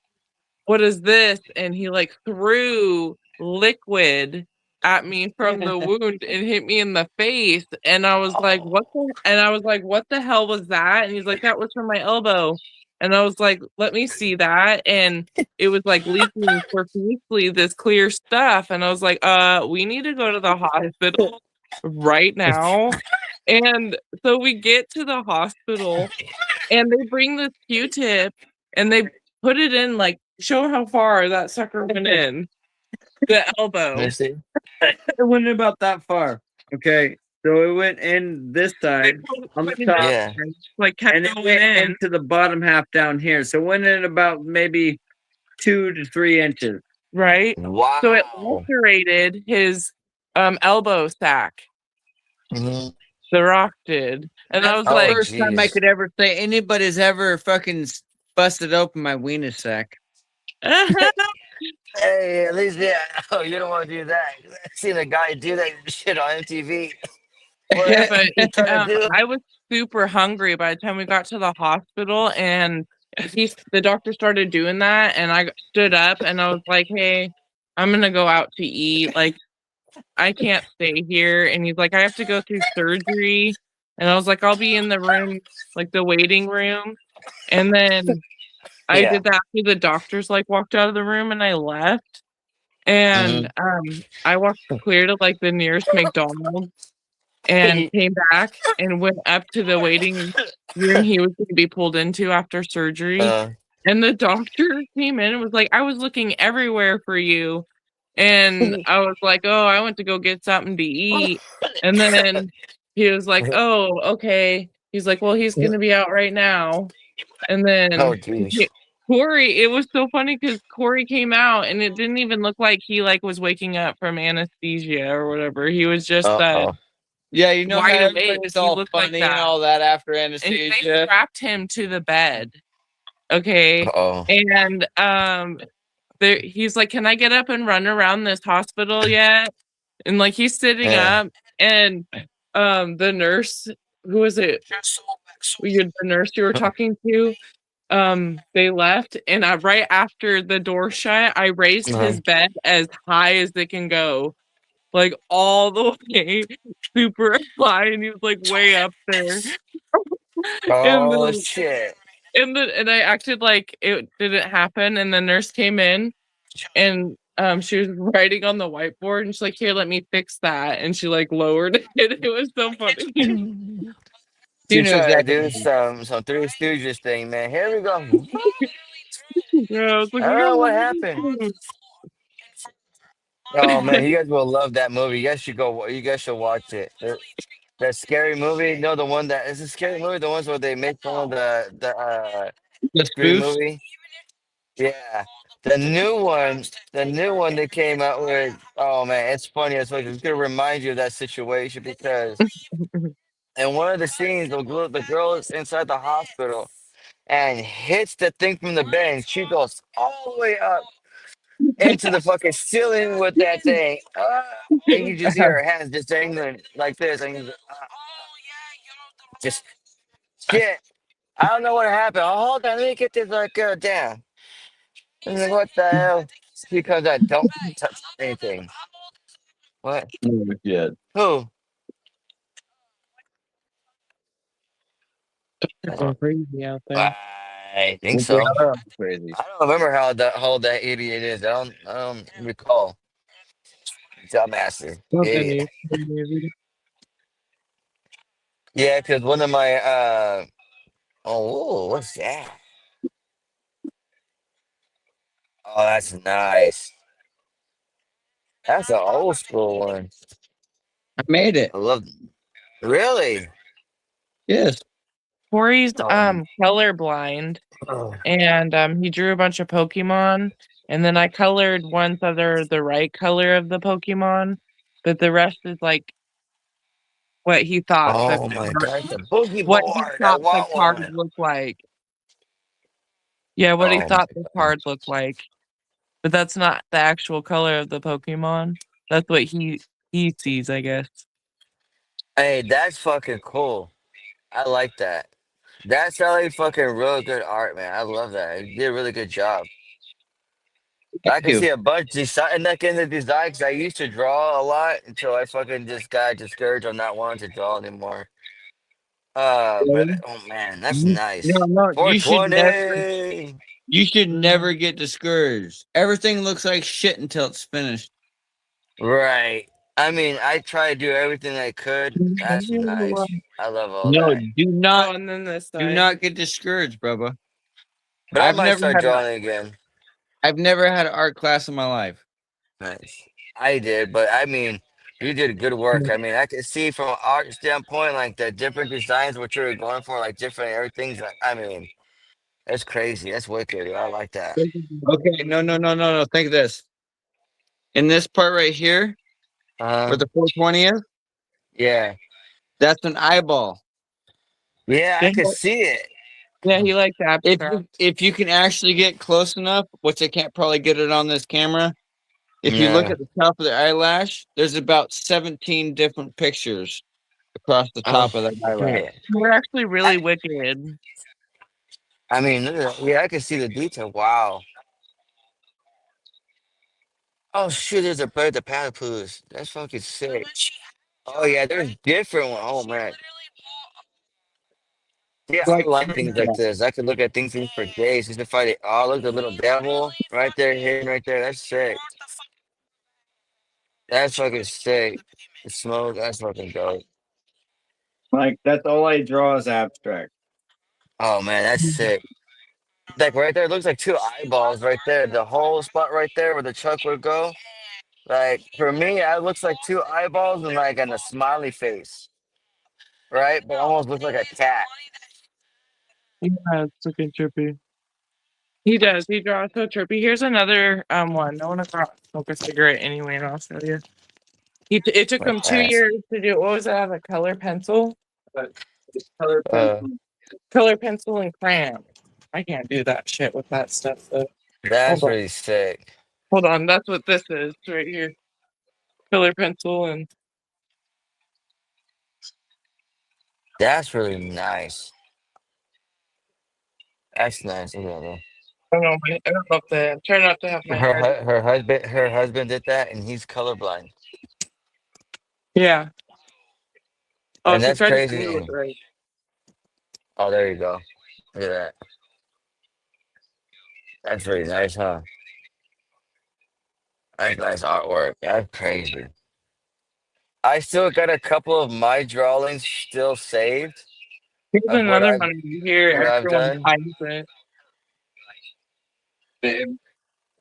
what is this? And he like threw liquid at me from the wound and hit me in the face. And I was like, Oh. what the hell was that? And he's like, that was from my elbow. And I was like, let me see that. And it was like leaking profusely this clear stuff. And I was like, we need to go to the hospital right now. And so we get to the hospital and they bring this Q-tip and they put it in, like, show how far that sucker went in the Let me elbow. see. It went about that far. Okay, so it went in this They side put on the it in top, Yeah. there, like kept and it going went in, into the bottom half down here. So it went in about maybe 2 to 3 inches. right? So it Wow. lacerated his elbow sac. Hmm. The Rock did, and I That's was the Oh like, first time I jeez. could ever say anybody's ever fucking busted open my wiener sack. Hey, at least yeah. Oh, you don't want to do that. I seen a guy do that shit on MTV. yeah, What but he trying to do? I was super hungry by the time we got to the hospital, and the doctor started doing that, and I stood up and I was like, "Hey, I'm gonna go out to eat. Like, I can't stay here." And he's like, "I have to go through surgery," and I was like, "I'll be in the room, like the waiting room." And then I Yeah. did that after the doctors like walked out of the room, and I left, Hmm. and I walked clear to like the nearest McDonald's and came back and went up to the waiting room he was gonna be pulled into after surgery, uh, and the doctor came in and was like, "I was looking everywhere for you." And I was like, "Oh, I went to go get something to eat." And then he was like, "Oh, okay." He's like, "Well, he's gonna be out right now." And oh then jeez. he Corey, it was so funny because Corey came out and it didn't even look like he, like, was waking up from anesthesia or whatever. He was just, Uh-oh. Yeah, you know how wide awake. everybody's He all looked like funny and that. all that after And they anesthesia. strapped him to the bed, okay? Uh-oh. And, he's like, "Can I get up and run around this hospital yet?" And, like, he's sitting Yeah. up, and, the nurse who was it? The nurse you were talking to? they left, and right after the door shut, I raised Uh-huh. his bed as high as it can go, like all the way super high, and he was like way up there. And Oh then shit. and I acted like it didn't happen, and the nurse came in, and she was writing on the whiteboard, and she's like, "Here, let me fix that," and she like lowered it. It was so funny. You She know tried to exactly. do some Three Stooges thing, man. Here we go. Yeah, I was like, I don't know what happened. Oh man, you guys will love that movie. You guys should go. You guys should watch it. That scary movie. No, the one that is a scary movie. The ones where they make fun of the The Scream spoofs. movie. Yeah, the new one that came out with. Oh man, it's funny. It's gonna remind you of that situation because in one of the scenes, the girl is inside the hospital and hits the thing from the bed, and she goes all the way up into the fucking ceiling with that thing. And you just hear her hands just dangling like this, and just shit. I don't know what happened. Oh, hold on, let me get this girl down. I'm like, what the hell? She comes out, don't touch anything. What? Oh, shit. Who? They're going crazy out there. I think They so. are crazy. I don't remember how that idiot is. I don't recall. Dumbasser. Something Idiot. new. Maybe. Yeah, because one of my oh, what's that? Oh, that's nice. That's an old school one. I made it. I love. Really? Yes. Corey's Oh, colorblind, oh, and he drew a bunch of Pokemon, and then I colored ones that are the right color of the Pokemon, but the rest is like what he thought oh my God! The boogie what he board. I thought the want card one. looked like. Yeah, what he Oh my thought the God. card looked like. But that's not the actual color of the Pokemon. That's what he sees, I guess. Hey, that's fucking cool. I like that. That's really fucking real good art, man. I love that. You did a really good job. Thank I can you. see a bunch design and like in the design because I used to draw a lot until I fucking just got discouraged on not wanting to draw anymore. But Really? oh man, that's nice. No, no. You 420. should never get discouraged. Everything looks like shit until it's finished. Right. I mean, I try to do everything I could. That's nice. I love all No, that. do Oh, not and then this do side. not get discouraged, Bubba. But I I've might never start had an drawing again. I've never had an art class in my life. Nice. I did, but I mean, you did good work. I mean, I could see from an art standpoint, like the different designs, what you were going for, like different everything's. Like, I mean, that's crazy. That's wicked. I like that. Okay, no. Think of this. In this part right here, Uh, where the 420 is, yeah, that's an eyeball. yeah, I Yeah, could see it. yeah, he liked If abstract. you can actually get close enough, which I can't probably get it on this camera, if you look Yeah. at the top of the eyelash, there's about 17 different pictures across the Oh top of that eyelash. shit. We're actually I, really wicked. I mean, look at that. Yeah, I can see the detail. Wow. Oh shit, there's a bird, the platypus. That's fucking sick. Oh yeah, there's different one. Oh man. Yeah, I Like, like things like this. I could look at things for days just to find it. Oh, look, the little devil right there, hidden right there. That's sick. That's fucking sick. The smoke, that's fucking dope. that's all I draw is abstract. Oh man, that's sick. Like right there, it looks like two eyeballs right there. The whole spot right there where the truck would go. Like for me, it looks like two eyeballs and like and a smiley face, right? But almost looks like a cat. Yeah, it's looking trippy. He does. He draws so trippy. Here's another one. No one ever smoke a cigarette anyway in Australia. It took Like him 2 that. years to do. What was that? A color pencil, color Uh, pencil, color pencil and crayon. I can't do that shit with that stuff. Though. that's Hold on. really sick. Hold on. That's what this is right here. Color pencil and That's really nice. That's nice. Look at that. I don't know. I don't know if the try not to have my head. Her husband did that, and he's colorblind, Yeah. Oh, and she that's tried to do it crazy. right. Oh, there you go. Look at that. That's really nice, huh? That's nice artwork. That's crazy. I still got a couple of my drawings still saved Here's of another one here. what I've Everyone done. finds it. Babe. Can you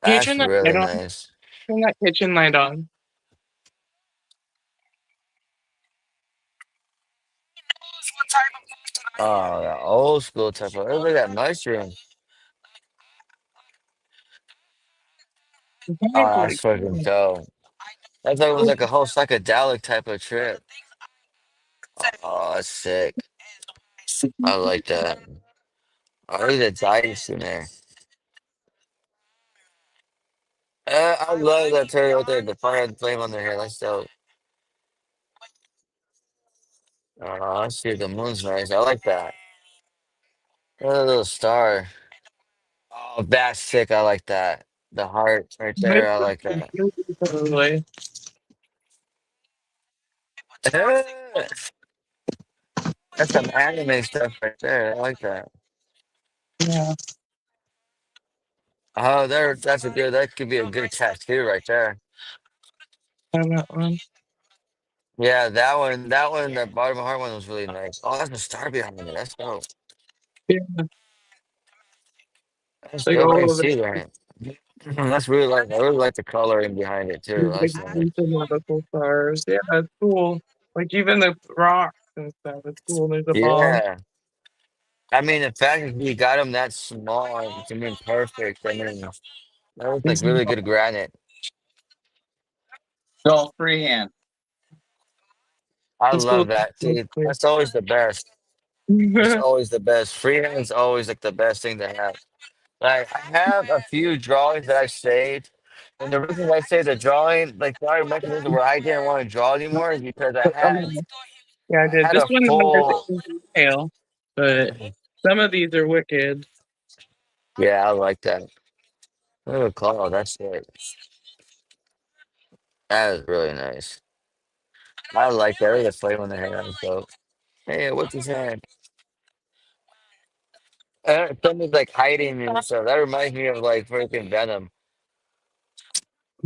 That's turn that light really on? nice. Turn that kitchen light on. Oh, the old school type of. Look at that mushroom. It's Oh, like, that's fucking dope. That's like it was like a whole psychedelic type of trip. Oh, that's sick. I like that. I like the dice in there. I love that turtle right there. The fire and flame on their hair. That's dope. Oh, I see the moon's nice. I like that. Look at the little star. Oh, that's sick. I like that. The heart right there. I like that. totally. That's some anime stuff right there. I like that. Yeah, Oh, there. That's a good. That could be a good tattoo right there. I that one. Yeah, that one. That one. That bottom heart one was really nice. Oh, that's a star behind it. That's dope. Yeah, That's like dope. I can all of see it. that. That's really like. I really like the coloring behind it too. Like That's nice. medical stars. Yeah, that's cool. Like even the rocks and stuff. It's cool. There's a bomb. Yeah. I mean, the fact that you got them that small, to me, perfect. I mean, that was like It's really good granite. All freehand. I cool. love that. See, that's always the best. It's always the best. Freehand is always like the best thing to have. Like I have a few drawings that I've saved, and the reason I say the drawing, like the mechanism where I didn't want to draw anymore, is because Yeah, I I did. had This a one has full. everything in detail, but some of these are wicked. Yeah, I like that. Oh, call that's it. That is really nice. I like that. Look at the flame on the hand. So, hey, what's his hand? Something's like hiding and stuff. That reminds me of like freaking Venom.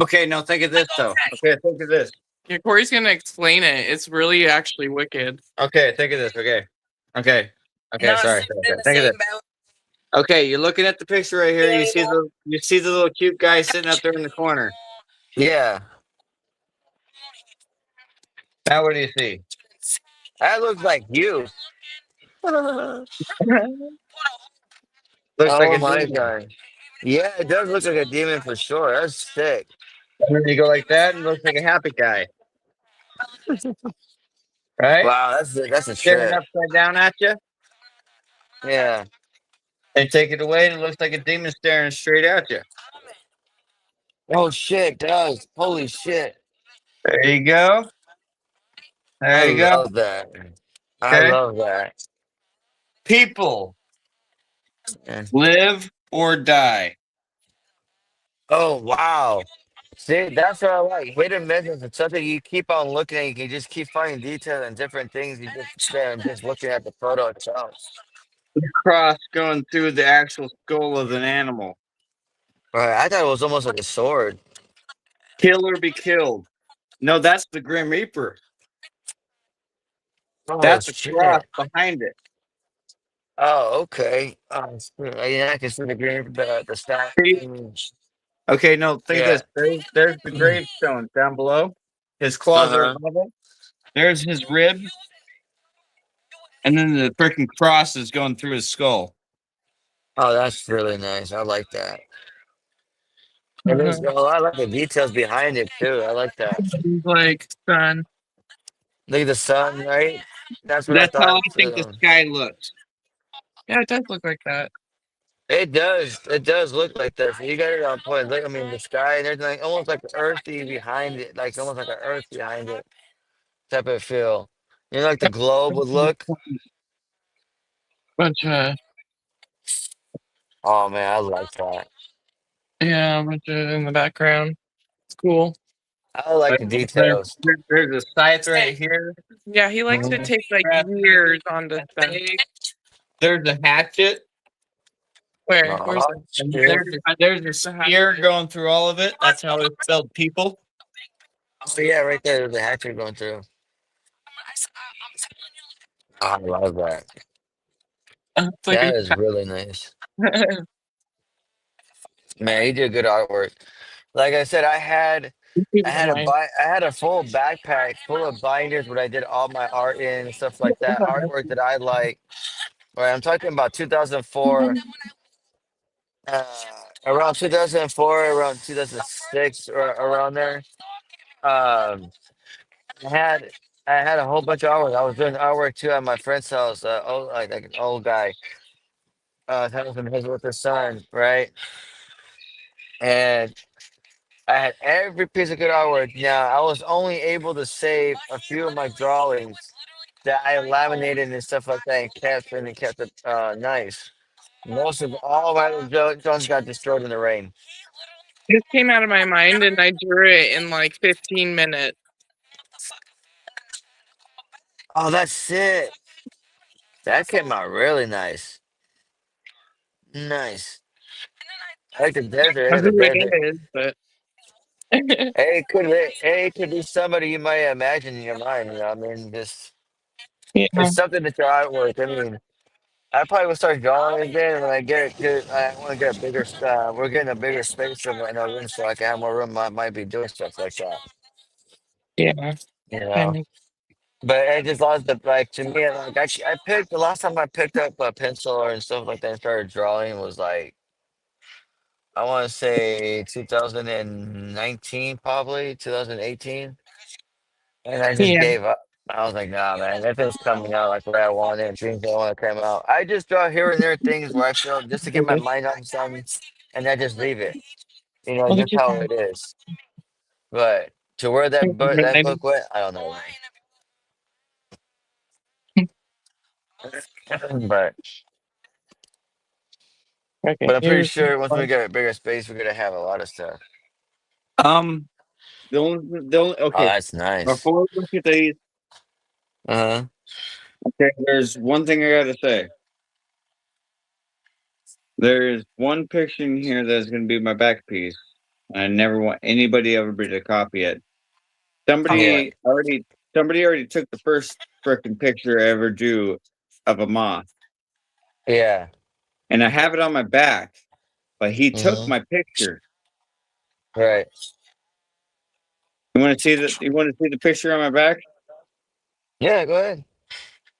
Okay, no, think of this though. Okay, think of this. Yeah, Corey's gonna explain it. It's really actually wicked. Okay, think of this. Okay, sorry. Think of this. Okay, you're looking at the picture right here. You see the little cute guy sitting up there in the corner. Yeah, Now what do you see? that looks like you. Oh Looks like a my demon. god. Yeah, it does look like a demon for sure. That's sick. And then you go like that, and it looks like a happy guy, right? Wow, that's a Staring trip. upside down at you. Yeah. They take it away, and it looks like a demon staring straight at you. Oh shit, it does. Holy shit. There you go. I There you go. love that. I Okay. love that. People Yeah. live or die. Oh wow. See, that's what I like. Hidden missions. It's something you keep on looking at. You can just keep finding details and different things. You just stare and just looking at the photo itself. Cross going through the actual skull of an animal. Right. I thought it was almost like a sword. Kill or be killed. No, that's the Grim Reaper. Oh That's a cross shit. behind it. Oh, okay. Oh, shit. Yeah, I can see the green, the staff. See? Okay, no, think of Yeah. this. There's the gravestone down below. His claws are Uh-huh. above it. There's his rib, and then the freaking cross is going through his skull. Oh, that's really nice. I like that. And there's I like the details behind it too. I like that. Like sun. Look at the sun, right? That's what I That's how I thought think the too. sky looks. Yeah, it does look like that. It does. It does look like that. So you got it on point. Look, I mean, the sky and everything, like, almost like earthy behind it, like almost like an earth behind it type of feel. You know, like the globe would look. Bunch of Oh man, I like that. Yeah, a bunch of in the background. It's cool. I like But the details. there's a scythe right here. Yeah, he likes to Mhm. take like years on this stuff. There's a hatchet. Where? Where's Oh it? And shit! there's a spear going through all of it. That's how it's spelled people. Oh yeah, right there. There's a hatchet going through. I love that. It's like That is really nice. Man, he did good artwork. Like I said, I had a full backpack full of binders where I did all my art in and stuff like that. Artwork that I like. Right, I'm talking about 2004, uh, around 2004, around 2006, or around there. Um, I had I had a whole bunch of artwork. I was doing artwork too at my friend's house. Like an old guy. Having him his with his son, right? And I had every piece of good artwork. Now I was only able to save a few of my drawings that I laminated and stuff like that and kept it nice. Most of all my other drawings got destroyed in the rain. This came out of my mind and I drew it in like 15 minutes. Oh, that's it. That came out really nice. Nice. I like the desert. Of Hey, the who it desert. is, but It could be somebody you might imagine in your mind. You know, I mean, just yeah, it's something that your artwork. I mean, I probably will start drawing again when I I want to get a bigger. We're getting a bigger space in our room so I can have more room. I might be doing stuff like that. yeah. You know, And but I just lost the like to me. Like I picked the last time I picked up a pencil or and stuff like that and started drawing was like I want to say 2019, probably 2018, and I just yeah, gave up. I was like, nah, man, nothing's coming out like where I want it. Things don't want to come out. I just draw here and there things where I feel just to get my mind off something, and I just leave it. You know, look at just how it is. But to where that you. book went, I don't know. But Okay, but I'm pretty here's sure once we get a bigger space, we're gonna have a lot of stuff. Um, the only Oh, okay. that's nice. Before we look at these, Uh-huh. okay, there's one thing I gotta say. There's one picture in here that's gonna be my back piece. I never want anybody ever to copy it. Yeah. Somebody already somebody already took the first freaking picture I ever drew of a moth, Yeah. and I have it on my back. But he took Hmm. my picture. Right. You want to see the? You want to see the picture on my back? Yeah. Go ahead.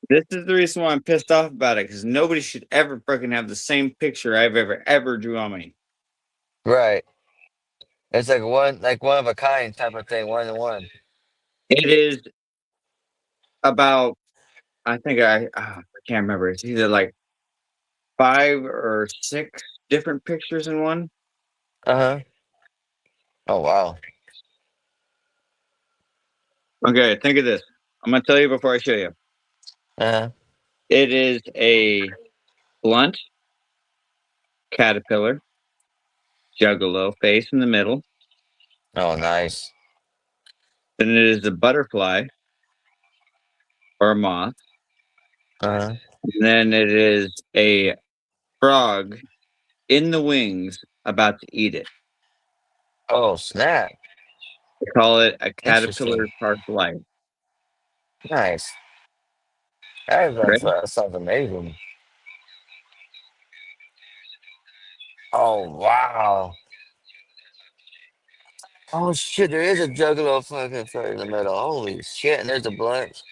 This is the reason why I'm pissed off about it because nobody should ever freaking have the same picture I've ever drew on me. Right. It's like one of a kind type of thing. One in one. It is about I think I can't remember. It's either like 5 or 6 different pictures in one. Uh huh. Oh wow. Okay, think of this. I'm gonna tell you before I show you. Uh huh. It is a blunt caterpillar, juggalo face in the middle. Oh nice. Then it is a butterfly or a moth. Uh huh. And then it is a frog in the wings about to eat it. Oh snap. They call it a Interesting. caterpillar park life. Nice. Right? That sounds amazing. Oh wow. Oh shit. There is a juggalo fucking foot in the middle. Holy shit. And there's a blunt.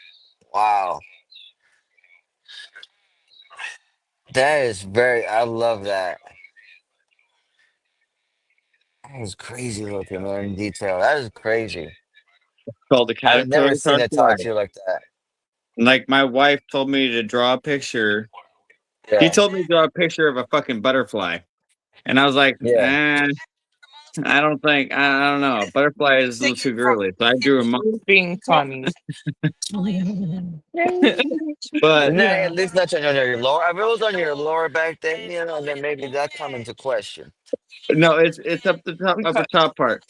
Wow. That is very. I love that. That is crazy looking, man. In detail. That is crazy. Called the I've caterpillar never seen park it talk life. to you like that. Like my wife told me to draw a picture. She Yeah. told me to draw a picture of a fucking butterfly. And I was like, Yeah. eh. I don't think. I don't know. Butterfly is a little too girly, so I drew a monkey. You're being funny. But Nah, Yeah. at least not on your lower. If it was on your lower back, then then maybe that come into question. no, it's up the top, upper top part.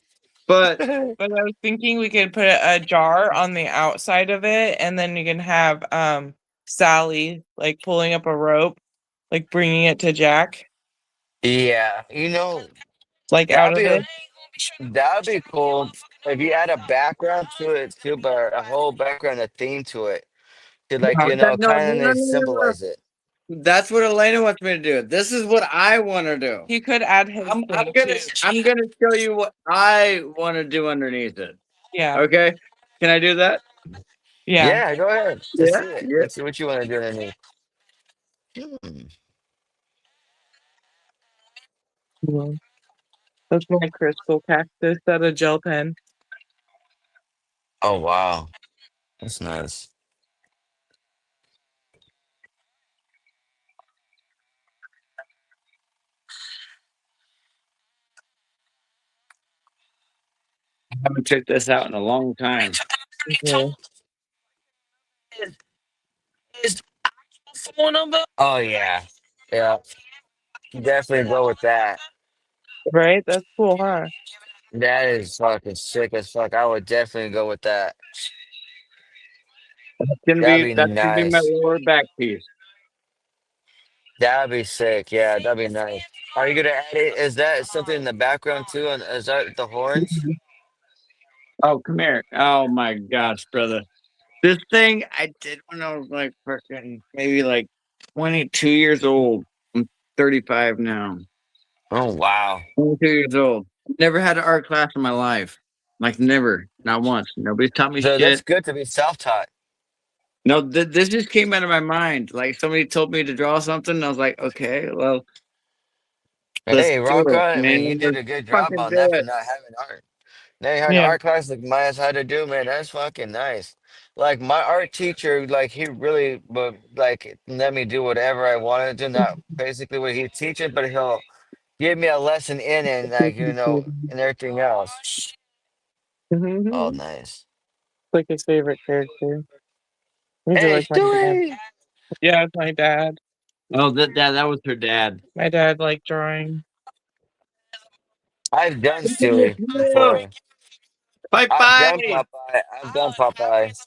But But I was thinking we could put a jar on the outside of it, and then you can have Sally like pulling up a rope, like bringing it to Jack, Yeah, like out that'd of be it. that'd be cool if you add a background to it too, but a whole background, a theme to it, to like no, that, no, no, kind no, of no, no, no. symbolize it. That's what Elena wants me to do. This is what I want to do. He could add his I'm thing gonna too. I'm gonna show you what I want to do underneath it. Yeah. Okay, can I do that? Yeah. Yeah, go ahead. Let's Yeah, see it. yeah. Let's see what you want to do underneath. Hmm. Mhm. That's my crystal cactus at a gel pen. Oh wow, that's nice. I haven't checked this out in a long time. Mhm. Oh yeah, yeah. Definitely go with that. Right? That's cool, huh? That is fucking sick as fuck. I would definitely go with that. That'd be That's gonna be my nice. lower back piece. That'd be sick. Yeah, that'd be nice. Are you gonna add it? Is that something in the background too? And is that the horns? Oh, come here. Oh my gosh, brother. This thing I did when I was like freaking maybe like 22 years old. I'm 35 now. Oh wow. 22 years old. Never had an art class in my life. Like never, not once. Nobody's taught me So that's shit. good to be self-taught. No, this just came out of my mind. Like somebody told me to draw something. And I was like, okay, well, let's Hey, do rock it, on. I mean, you man. did Let's a good job fucking on do that for it. not having art. Now you had an Yeah. art class like my ass had to do, man. That's fucking nice. Like my art teacher, like he really would like let me do whatever I wanted to. Not basically what he's teaching, but he'll give me a lesson in it, and like and everything else. Oh, Mhm. nice. Like his favorite character. These are Hey, like my dad. Stewie! Yeah, it's my dad. Oh, that was her dad. My dad liked drawing. I've done Stewie before. Bye I've bye. done Popeye. I've done Popeye.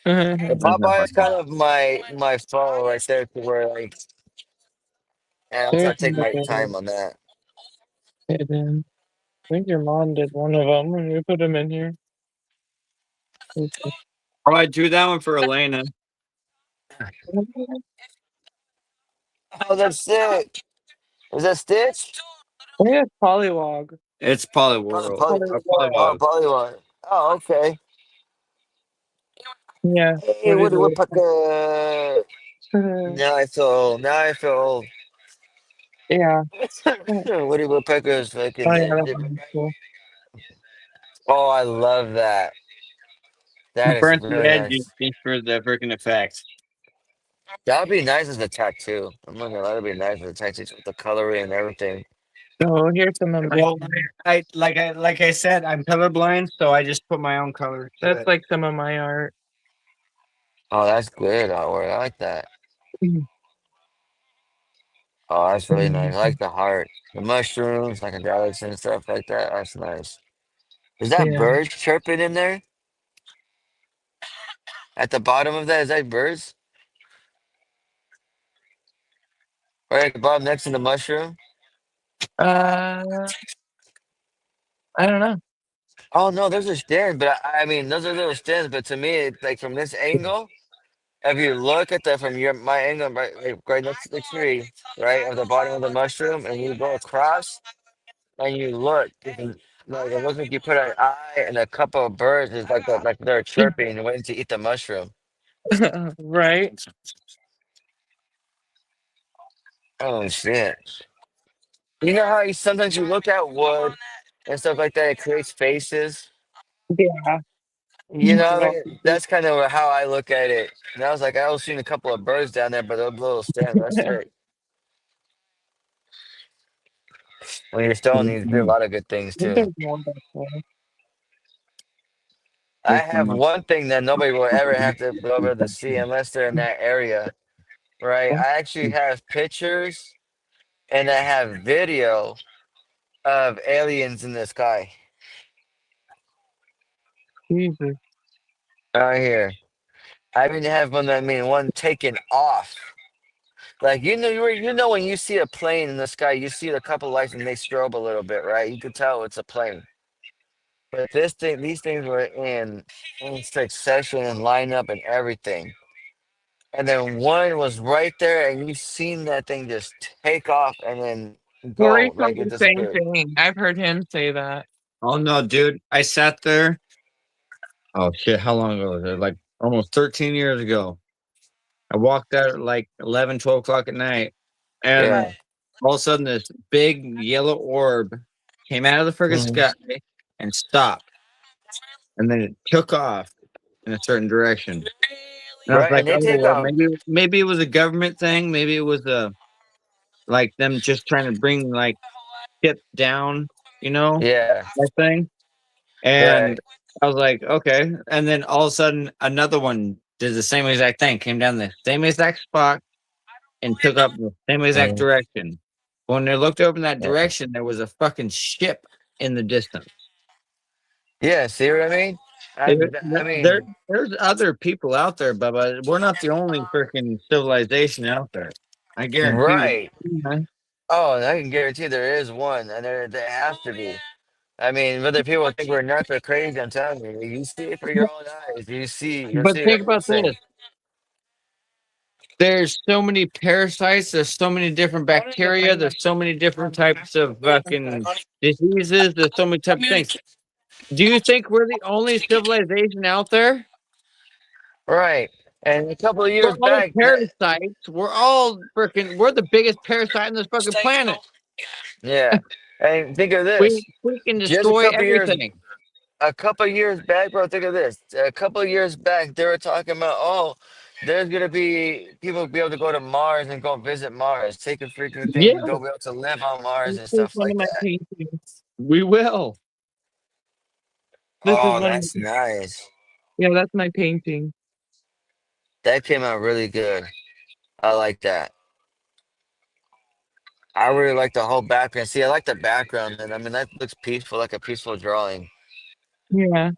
Mhm. But Popeye is kind of my foe right there, to where like, and I'm There's trying to take my my dad. time on that. Hidden. I think your mom did one of them when you put them in here. Oh, I drew that one for Elena. Oh, that's sick. Is that Stitch? I think it's Polywog. It's Oh, Polyworld. Oh, Polywog. Pollywood. Oh, okay. Yeah. Hey, What is Woody it? Woodpecker. Now I feel old. Now I feel old. Yeah. Oh Woody Woodpecker is fucking. yeah, that one's cool. Oh, I love that. That is Burnt the really edges nice. just for the freaking effect. That'd be nice as a tattoo. I'm not gonna lie, that'd be nice as a tattoo with the coloring and everything. So here's some of my. Well, I said, I'm colorblind, so I just put my own color to That's it. like some of my art. Oh, that's good artwork. I like that. Oh, that's really nice. I like the heart, the mushrooms, like a galaxy and stuff like that. That's nice. Is that Yeah. birds chirping in there at the bottom of that? Is that birds? Right at the bottom next to the mushroom? Uh, I don't know. Oh no, those are stems, but I mean those are little stems. But to me, it's like from this angle, if you look at that from my angle, right next to the tree, right at the bottom of the mushroom, and you go across and you look, like it looks like you put an eye and a couple of birds is like they're chirping and waiting to eat the mushroom. Right. Oh shit! You know how sometimes you look at wood and stuff like that, it creates faces. Yeah. You know what I Right. mean? That's kind of how I look at it. And I was like, I was seeing a couple of birds down there, but those little stems, that's it. When you're stoned, you do a Mhm. lot of good things I think too. there's one back there. I There's have some, one thing that nobody will ever have to go over to see unless they're in that area, right? I actually have pictures and I have video of aliens in the sky Jesus. right here. I even have one. I mean, one taken off. Like you know when you see a plane in the sky, you see a couple lights and they strobe a little bit, right? You could tell it's a plane. But these things were in succession and line up and everything. And then one was right there, and you seen that thing just take off and then go, Corey told like it the same disappeared. thing. I've heard him say that. oh no, dude. I sat there. Oh shit, how long ago was it? Like almost 13 years ago. I walked out at like 11, 12 o'clock at night, and Yeah. all of a sudden this big yellow orb came out of the friggin' Mhm. sky and stopped. And then it took off in a certain direction. And I was Right, like, and they oh take well, off. maybe it was a government thing. Maybe it was a like them just trying to bring like shit down, Yeah. that thing. Right. And I was like, okay. And then all of a sudden another one did the same exact thing, came down the same exact spot and took up the same exact Mhm. direction. When they looked over in that Yeah. direction, there was a fucking ship in the distance. Yeah. See what I mean? I There, I there, mean, there's other people out there, Bubba. We're not the only freaking civilization out there. I guarantee you. right. Oh, and I can guarantee there is one, and there has to be. I mean, whether people think we're nuts or crazy, I'm telling you, you see it for your own eyes. You'll But see think what I'm about saying. this. There's so many parasites. There's so many different bacteria. There's so many different types of fucking diseases. There's so many types of things. Do you think we're the only civilization out there? Right. And a couple of We're years all back, parasites. We're the biggest parasite on this fucking planet. yeah. And think of We this. can Just destroy everything. a couple of years back, bro. Think of this. A couple of years back, they were talking about, oh, there's gonna be people be able to go to Mars and go visit Mars, take a freaking thing Yeah, and go be able to live on Mars This and is stuff one of like my that. paintings. we will. This is Oh, one of that's my, nice. yeah, that's my painting. That came out really good. I like that. I really like the whole background. See, I like the background, and I mean that looks peaceful, like a peaceful drawing. Yeah.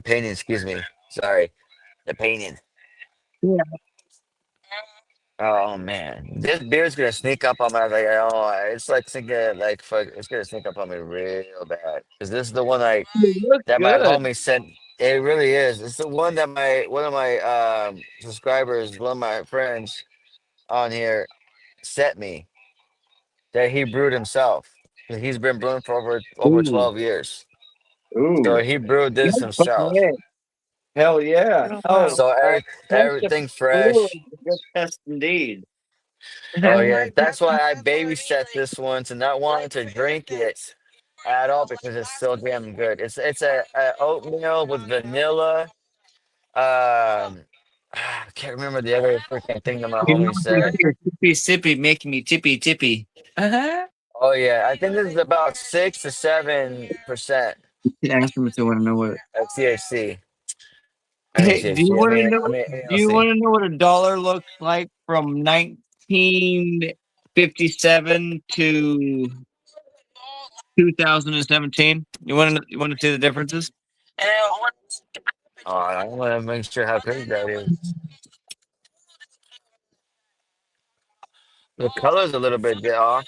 Painting, excuse me. Sorry, the painting. Yeah. Oh man, this beard's gonna sneak up on me. I was like, oh, it's like thinking like fuck, it's gonna sneak up on me real bad. Cause this is the one It looks that my good. homie sent. It really is. It's the one that my one of my subscribers, one of my friends on here, sent me that he brewed himself. He's been brewing for over Ooh, 12 years. So ooh. he brewed No this himself. way. Hell yeah. Oh, wow. Oh, So test the everything brewer fresh. is a good test indeed. Oh yeah, that's why I babysat this one to not wanting to drink it at all because it's so damn good. It's a oatmeal with vanilla. I can't remember the other freaking thing that my You know, homie you said. hear sippy sippy making me tippy tippy. Uh-huh. Oh yeah, I think this is about 6 to 7% Ask them if they want to know what. of THC. I mean Hey, do you THC. I want to mean know? I mean Do you ALC. want to know what a dollar looks like from 1957 to 2017? You want to see the differences? Oh, I want to make sure how good that is. The color's a little bit off,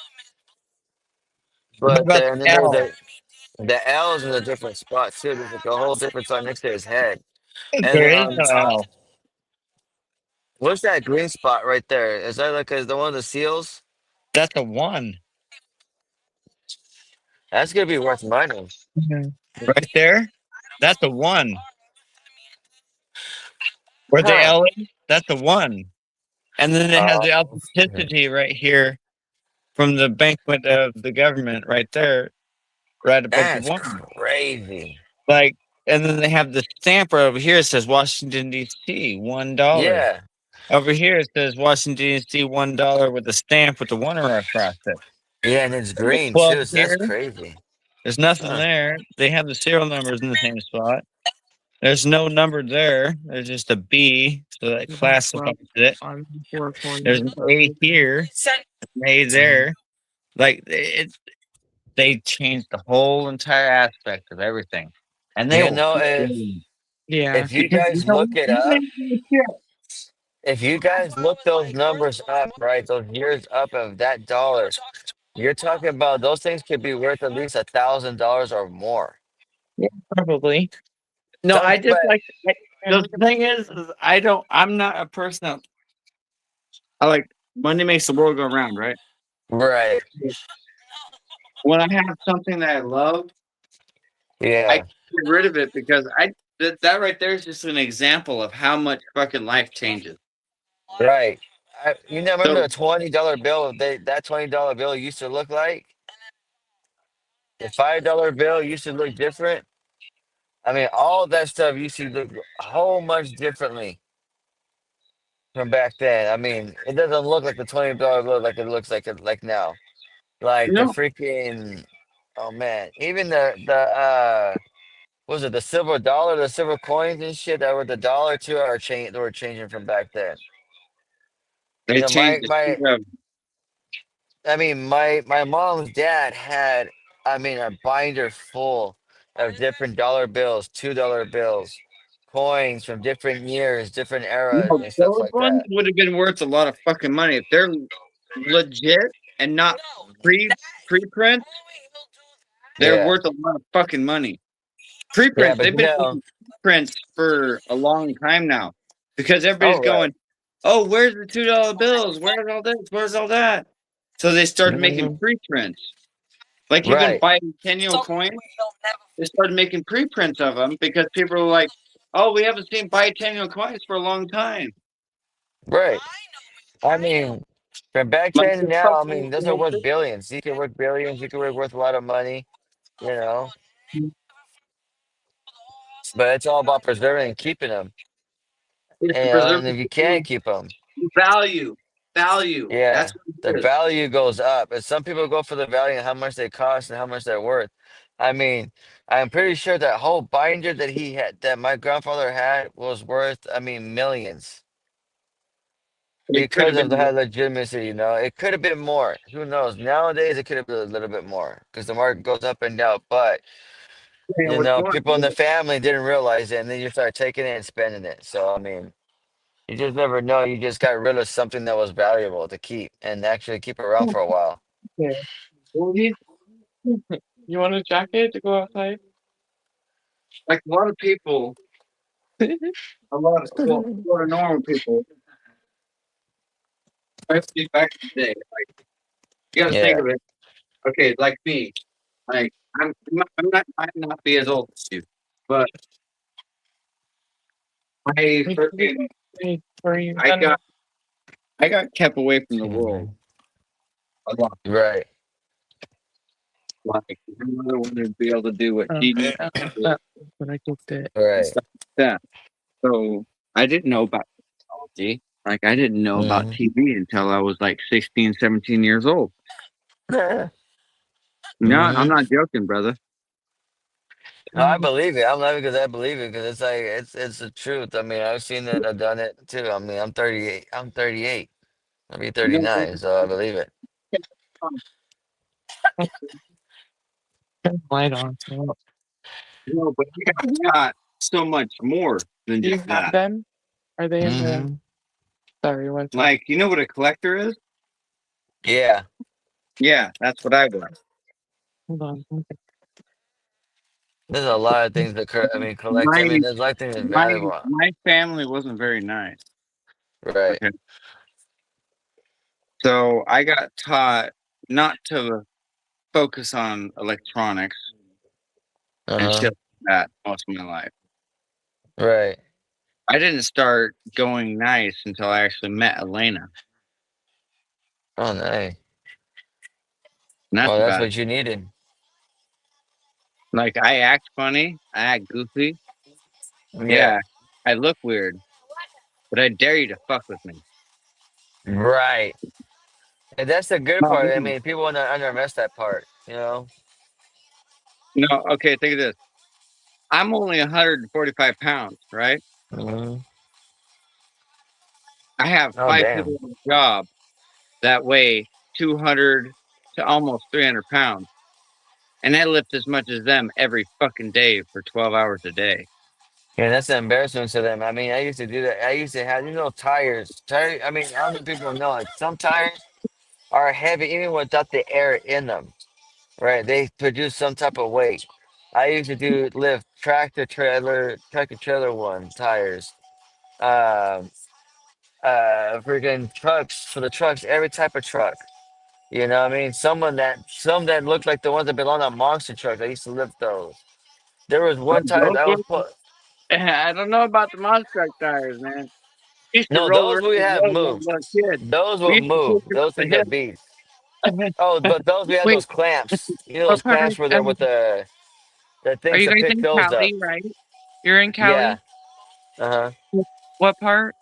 What but about then the there's L? the L's in a different spot too. There's like a whole different spot next to his head. And There then is on no top, L. what's that green spot right there? Is that like the one of the seals? That's a one That's gonna be worth money. Mhm. right there. That's a one. Where the Huh. L is, that's a one. And then it has the Okay. authenticity right here from the banquet of the government right there, right above the That's one. crazy. Like, and then they have the stamp right over here. It says Washington D.C. $1. Yeah. Over here it says Washington D.C. $1 with a stamp with the one across it. Yeah, and it's green 12 too, so that's here. crazy. There's nothing Huh. there. They have the serial numbers in the same spot. There's no number there. There's just a B, so that You have classifies 12 it. on 4 There's corners. an A here, an A Mhm. there. Like they changed the whole entire aspect of everything, and they You will know, keep doing it Yeah. if you because you guys know look it you up, ain't doing shit. if you guys look those numbers up, right, those years up of that dollar, you're talking about those things could be worth at least $1,000 or more. Yeah, probably. No, Some, I just but like the thing is I don't. I'm not a person that I like. Money makes the world go round, right? right, When I have something that I love, I yeah, can't get rid of it because that right there is just an example of how much fucking life changes. right. You know, remember So the $20 bill? That $20 bill used to look like the $5 bill used to look different. I mean, all that stuff used to look a whole much differently from back then. I mean, it doesn't look like the $20 bill like it looks like now. Like the no, freaking, oh man, even what was it, the silver dollar, the silver coins and shit that were the dollar too are change they were changing from back then. You they know, changed the shit up. I mean, my mom's dad had, I mean, a binder full of different dollar bills, $2 bills, coins from different years, different eras, No, and stuff those like ones that. would have been worth a lot of fucking money if they're legit and not pre-print. They're Yeah, worth a lot of fucking money. yeah, Preprints, but they've you been know, making prints for a long time now because everybody's oh right, going, "Oh, where's the $2 bills? Where's all this? Where's all that?" So they started making hmm preprints. Like even right, bicentennial coins, they started making preprints of them because people were like, "Oh, we haven't seen bicentennial coins for a long time." right. I mean, from back Like then to the now, I fucking mean, those are worth billions. You can worth billions. You can worth a lot of money. You know, but it's all about preserving and keeping them. it's to preserve And if you can't keep them, value. Value. yeah, That's what the it is. value goes up. And some people go for the value and how much they cost and how much they're worth. I mean, I'm pretty sure that whole binder that he had, that my grandfather had, was worth, I mean, millions It could because have of been. the legitimacy. You know, it could have been more. Who knows? Nowadays, it could have been a little bit more because the market goes up and down. But Depending on you which know, one. people in the family didn't realize it, and then you start taking it and spending it. So I mean. You just never know. You just got rid of something that was valuable to keep and actually keep around for a while. Okay. Well, you want a jacket to go outside? Like a lot of people, a lot of normal people, especially back in the day. You got to think Yeah. of it. Okay, like me, like I'm not, I might not be as old as you, but I Wait, freaking, where are you I done? got, I got kept away from the world Mhm. a lot. Right. Like my mother wanted to be able to do what Oh, she needed to do that's what I just did. and Right. stuff like that. So I didn't know about technology. Like I didn't know about hmm TV until I was like 16, 17 years old. No, I'm hmm not joking, brother. No, I believe it. I'm laughing because I believe it because it's like it's the truth. I mean, I've seen it. I've done it too. I mean, I'm 38. I'm 38. I'll be No, 39, so I believe it. Turn the light on. So. no, but got so much more than Do you just have that. them? Are they in the? hmm Sorry, one second. Like, you know what a collector is? Yeah. Yeah, that's what I was. Hold on. Okay. There's a lot of things that I mean, collect. I My mean, there's a lot of things that's my valuable. my family wasn't very nice. Right. Okay. So I got taught not to focus on electronics Uh and huh. shit like that most of my life. Right. I didn't start going nice until I actually met Elena. Oh, nice. And that's Well, that's about it. what you needed. Like I act funny, I act goofy. Yeah. Yeah, I look weird, but I dare you to fuck with me. Right. And that's the good No, part. I mean, people want to undermiss that part. no. Okay, think of this. I'm only 145 pounds, right? Hmm. I have Oh 5 people damn. on the job that weigh 200 to almost 300 pounds, and I lift as much as them every fucking day for 12 hours a day. Yeah, that's an embarrassment to them. I mean, I used to do that. I used to have, tires. Tire. I mean, I don't think people know it. Some tires are heavy even without the air in them. Right? They produce some type of weight. I used to do lift tractor trailer one tires. Um, Freaking trucks for the trucks, every type of truck. You know what I mean? Some that looked like the ones that belong on monster trucks. I used to lift those. There was one tire Those that I were, would put. I don't know about the monster truck tires, man. We used to No, roll those around we the have road when moved. we were a kid. Those We will used to move. push Those around things are beats. Oh, but those we had Wait, those clamps. You know what those part clamps were there with the are things you to guys pick in those up. Cali, right? You're in Yeah. Cali? Uh huh. What part?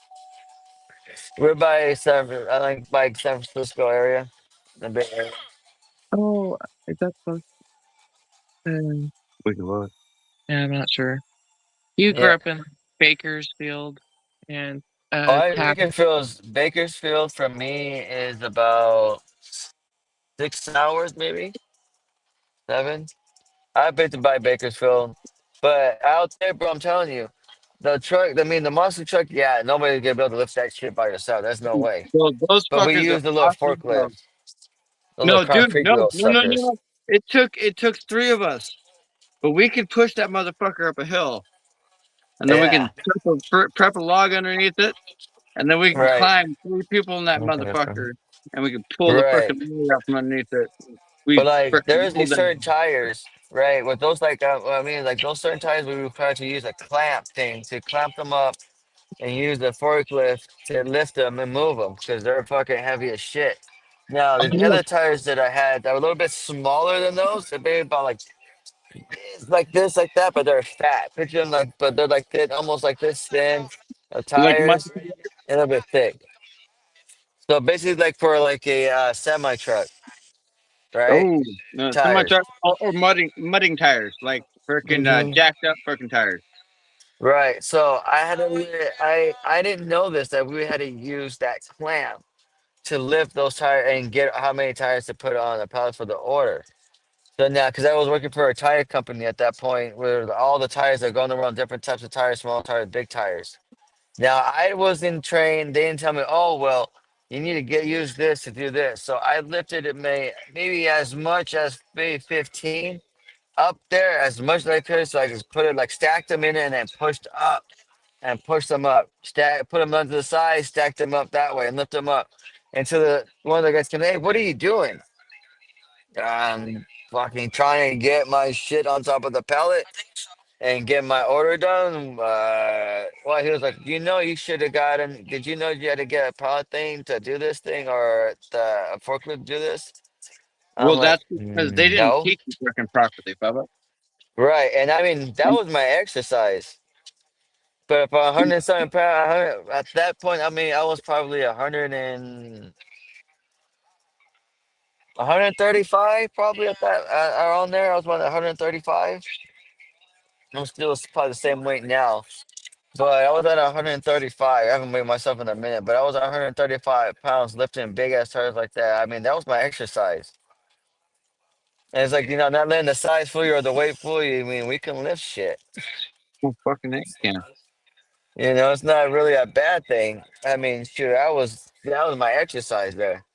We're I think by San Francisco area, the Bay Area. Oh, is that close? Um, We could look. yeah, I'm not sure. You grew Yeah. up in Bakersfield and Oh, I Tab. Bakersfield from me is about 6 hours, maybe 7. I've been to by Bakersfield, but out there, bro, I'm telling you, the truck. I mean, the monster truck. Yeah, nobody's gonna be able to lift that shit by yourself. There's no way. Those But we fuckers are use the little awesome, bro. forklift, the little No, dude, concrete no, wheel no, no, no, suckers. no. It took three of us, but we could push that motherfucker up a hill, and then we Yeah. can prep a log underneath it, and then we can Right. climb 3 people in that Okay. motherfucker, and we can pull the Right. fucking log out from underneath it. But We like, freaking there's roll these certain down. tires, right? With those, like, I mean, like those certain tires, we require to use a clamp thing to clamp them up and use the forklift to lift them and move them because they're fucking heavy as shit. Now, the Oh, other tires that I had that were a little bit smaller than those, they're maybe about like this, like that, but they're fat. Picture them like, but they're like thin, almost like this thin like my tires, and a little bit thick. So basically, like for like a semi truck, right? oh no, semi Tires. truck or mudding tires, like freaking Hmm. jacked up freaking tires. Right. So I had to, I didn't know this that we had to use that clamp to lift those tires and get how many tires to put on the pallet for the order. So now, because I was working for a tire company at that point, where all the tires are going around different types of tires, small tires, big tires. Now I wasn't trained. They didn't tell me, oh well, you need to use this to do this. So I lifted it maybe as much as maybe 15 up there as much as I could. So I just put it like stacked them in it and then pushed up and pushed them up. Put them onto the side, stacked them up that way and lift them up. And so the one of the guys came, hey, what are you doing? Fucking trying to get my shit on top of the pallet and get my order done. Well, he was like, you should have gotten. Did you know you had to get a pallet thing to do this thing or the forklift to do this? I'm Well, like, that's because they didn't no. teach you working properly, Bubba. Right. And I mean, that was my exercise. But for 107 pounds, at that point, I mean, I was probably 135, probably at that, around there. I was about 135. I'm still probably the same weight now. But I was at 135. I haven't weighed myself in a minute, but I was at 135 pounds lifting big ass tires like that. I mean, that was my exercise. And it's like, not letting the size fool you or the weight fool you. I mean, we can lift shit. Oh, fucking A, yeah. It's not really a bad thing. I mean, shoot, that was my exercise there.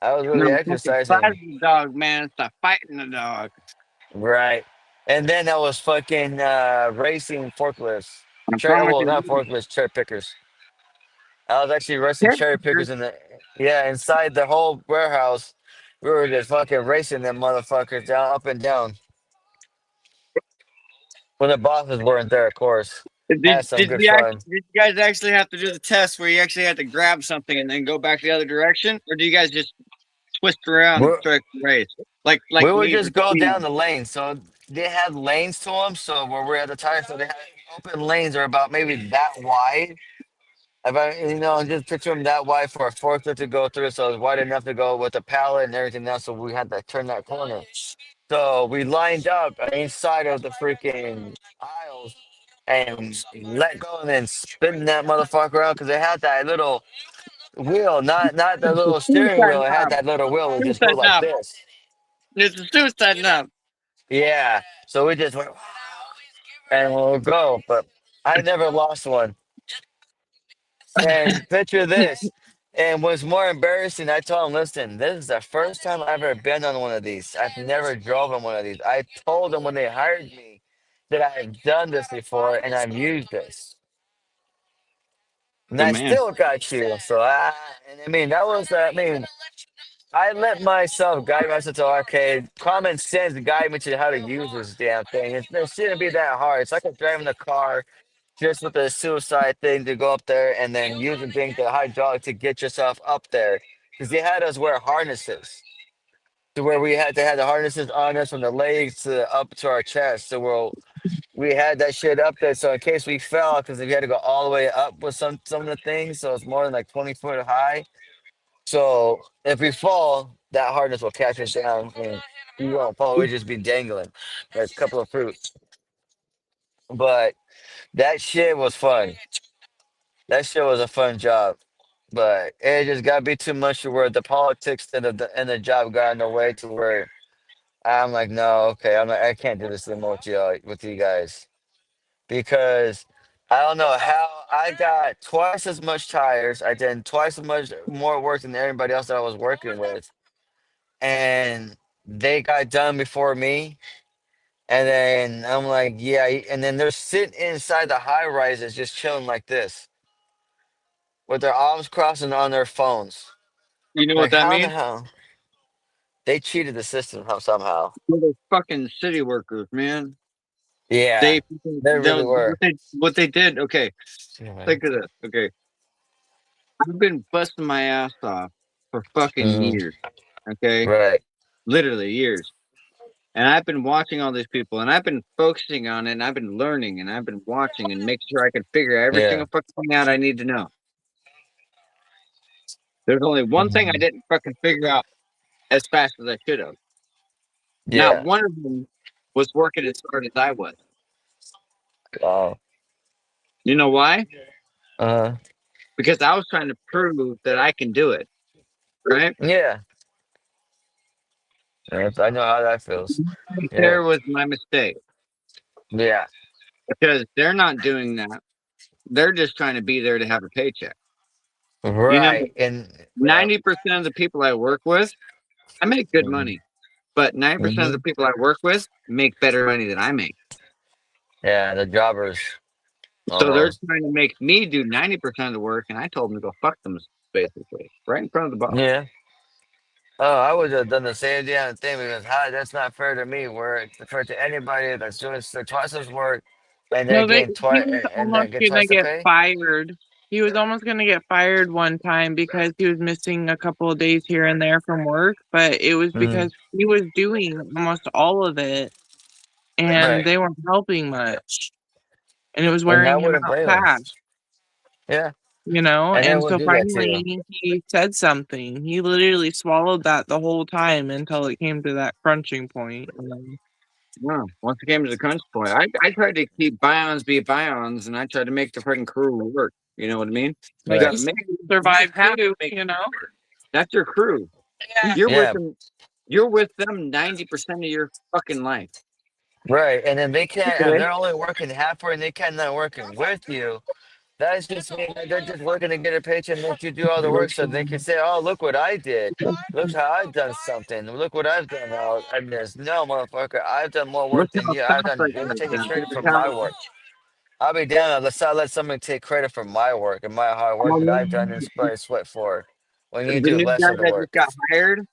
I was No, really fucking size exercising. of the dog, man. Stop fighting the dog. Right. And then I was fucking racing forklifts. I promise Well, not you, forklifts, cherry pickers. I was actually racing cherry characters. pickers inside the whole warehouse. We were just fucking racing them motherfuckers down, up and down. When the bosses weren't there, of course. Had some good fun. Did you guys actually have to do the test where you actually had to grab something and then go back the other direction, or do you guys just twist around We and start the race like we would Need for just go Speed? down the lane. So they had lanes to them. So where we're at the tire, so they had open lanes are about maybe that wide. If I, just picture him that wide for a forklift to go through, so it's wide enough to go with the pallet and everything else. So we had to turn that corner. So we lined up inside of the freaking aisles and let go and then spin that motherfucker around because it had that little wheel, not the little steering Suicide wheel. It had knob. that little wheel that just go Suicide like knob. this. It's a suicide knob. Yeah. So we just went and we'll go. But I never lost one. And picture this. And what's more embarrassing, I told him, listen, this is the first time I've ever been on one of these. I've never drove on one of these. I told them when they hired me that I've done this before and I've used this. And Good I man. still got you. So and I mean that was I let myself guide myself to arcade. Common sense guide me to how to use this damn thing. It shouldn't be that hard. It's like I'm driving a car just with the suicide thing to go up there and then using things the hydraulic to get yourself up there. Because they had us wear harnesses to where we had to have the harnesses on us from the legs to up to our chest. So we had that shit up there. So in case we fell, because we had to go all the way up with some of the things, so it's more than like 20 foot high. So if we fall, that harness will catch us down and we won't fall. We'll just be dangling like a couple of fruits. But that shit was fun. That shit was a fun job. But it just got to be too much to where the politics and the job got in the way to where I'm like, no, okay, I'm like, I can't do this anymore with you guys because I don't know how I got twice as much tires. I did twice as much more work than everybody else that I was working with, and they got done before me. And then I'm like, yeah, and then they're sitting inside the high rises, just chilling like this, with their arms crossed and on their phones. You know what Like, that how the means? hell they cheated the system somehow? Well, they're fucking city workers, man. Yeah, They they really were. what they did. Okay, Yeah, man. think of this. Okay, I've been busting my ass off for fucking Mhm. years. Okay, Right. literally years. And I've been watching all these people, and I've been focusing on it, and I've been learning, and I've been watching, and making sure I can figure every Yeah. single fucking thing out I need to know. There's only one thing I Mhm. didn't fucking figure out as fast as I should have. Not Yeah. one of them was working as hard as I was. Wow. You know why? Uh. Because I was trying to prove that I can do it, right? Yeah. Yes, I know how that feels. Right Yeah. there was my mistake Yeah. because they're not doing that. They're just trying to be there to have a paycheck. You know, Right. And yeah. 90% of the people I work with, I make good Hmm. money, but 90% of the Hmm. people I work with make better money than I make. Yeah. The jobbers So they're almost. trying to make me do 90% of the work, and I told them to go fuck them, basically, right in front of the boss. Yeah. Oh, I would have done the same damn thing because how that's not fair to me. Where it's fair to anybody that's doing twice as work and they're No, getting he twice was and almost then get gonna twice the get pay. fired. He was almost gonna get fired one time because he was missing a couple of days here and there from work, but it was Hmm. because he was doing almost all of it and Right. they weren't helping much. And it was And I wearing him wouldn't out blame them. fast, Yeah. and And they would so do that to you. finally he said something. He literally swallowed that the whole time until it came to that crunching point. And then, Well, once it came to the crunch point, I tried to keep Bions be Bions, and I tried to make the freaking crew work. You know what I mean? You but got Right. to he make still you just survived have to too, make you know? it work. That's your crew. You're with Yeah. them. You're with them 90% of your fucking life. Right. And then they can't. If Okay. they're only working halfway and they cannot working with you. That's just mean that they're just working to get a paycheck and let you do all the work so they can say, oh, look what I did. Look how I've done something. Look what I've done. Oh, I missed. No, motherfucker, I've done more Look work than how you. I've fast I done, you're got it taking done. credit Look for how my work. I'll be down. Let's not let somebody take credit for my work and my hard work that I've done and sweat for when you the do new less guy of the that just work. got hired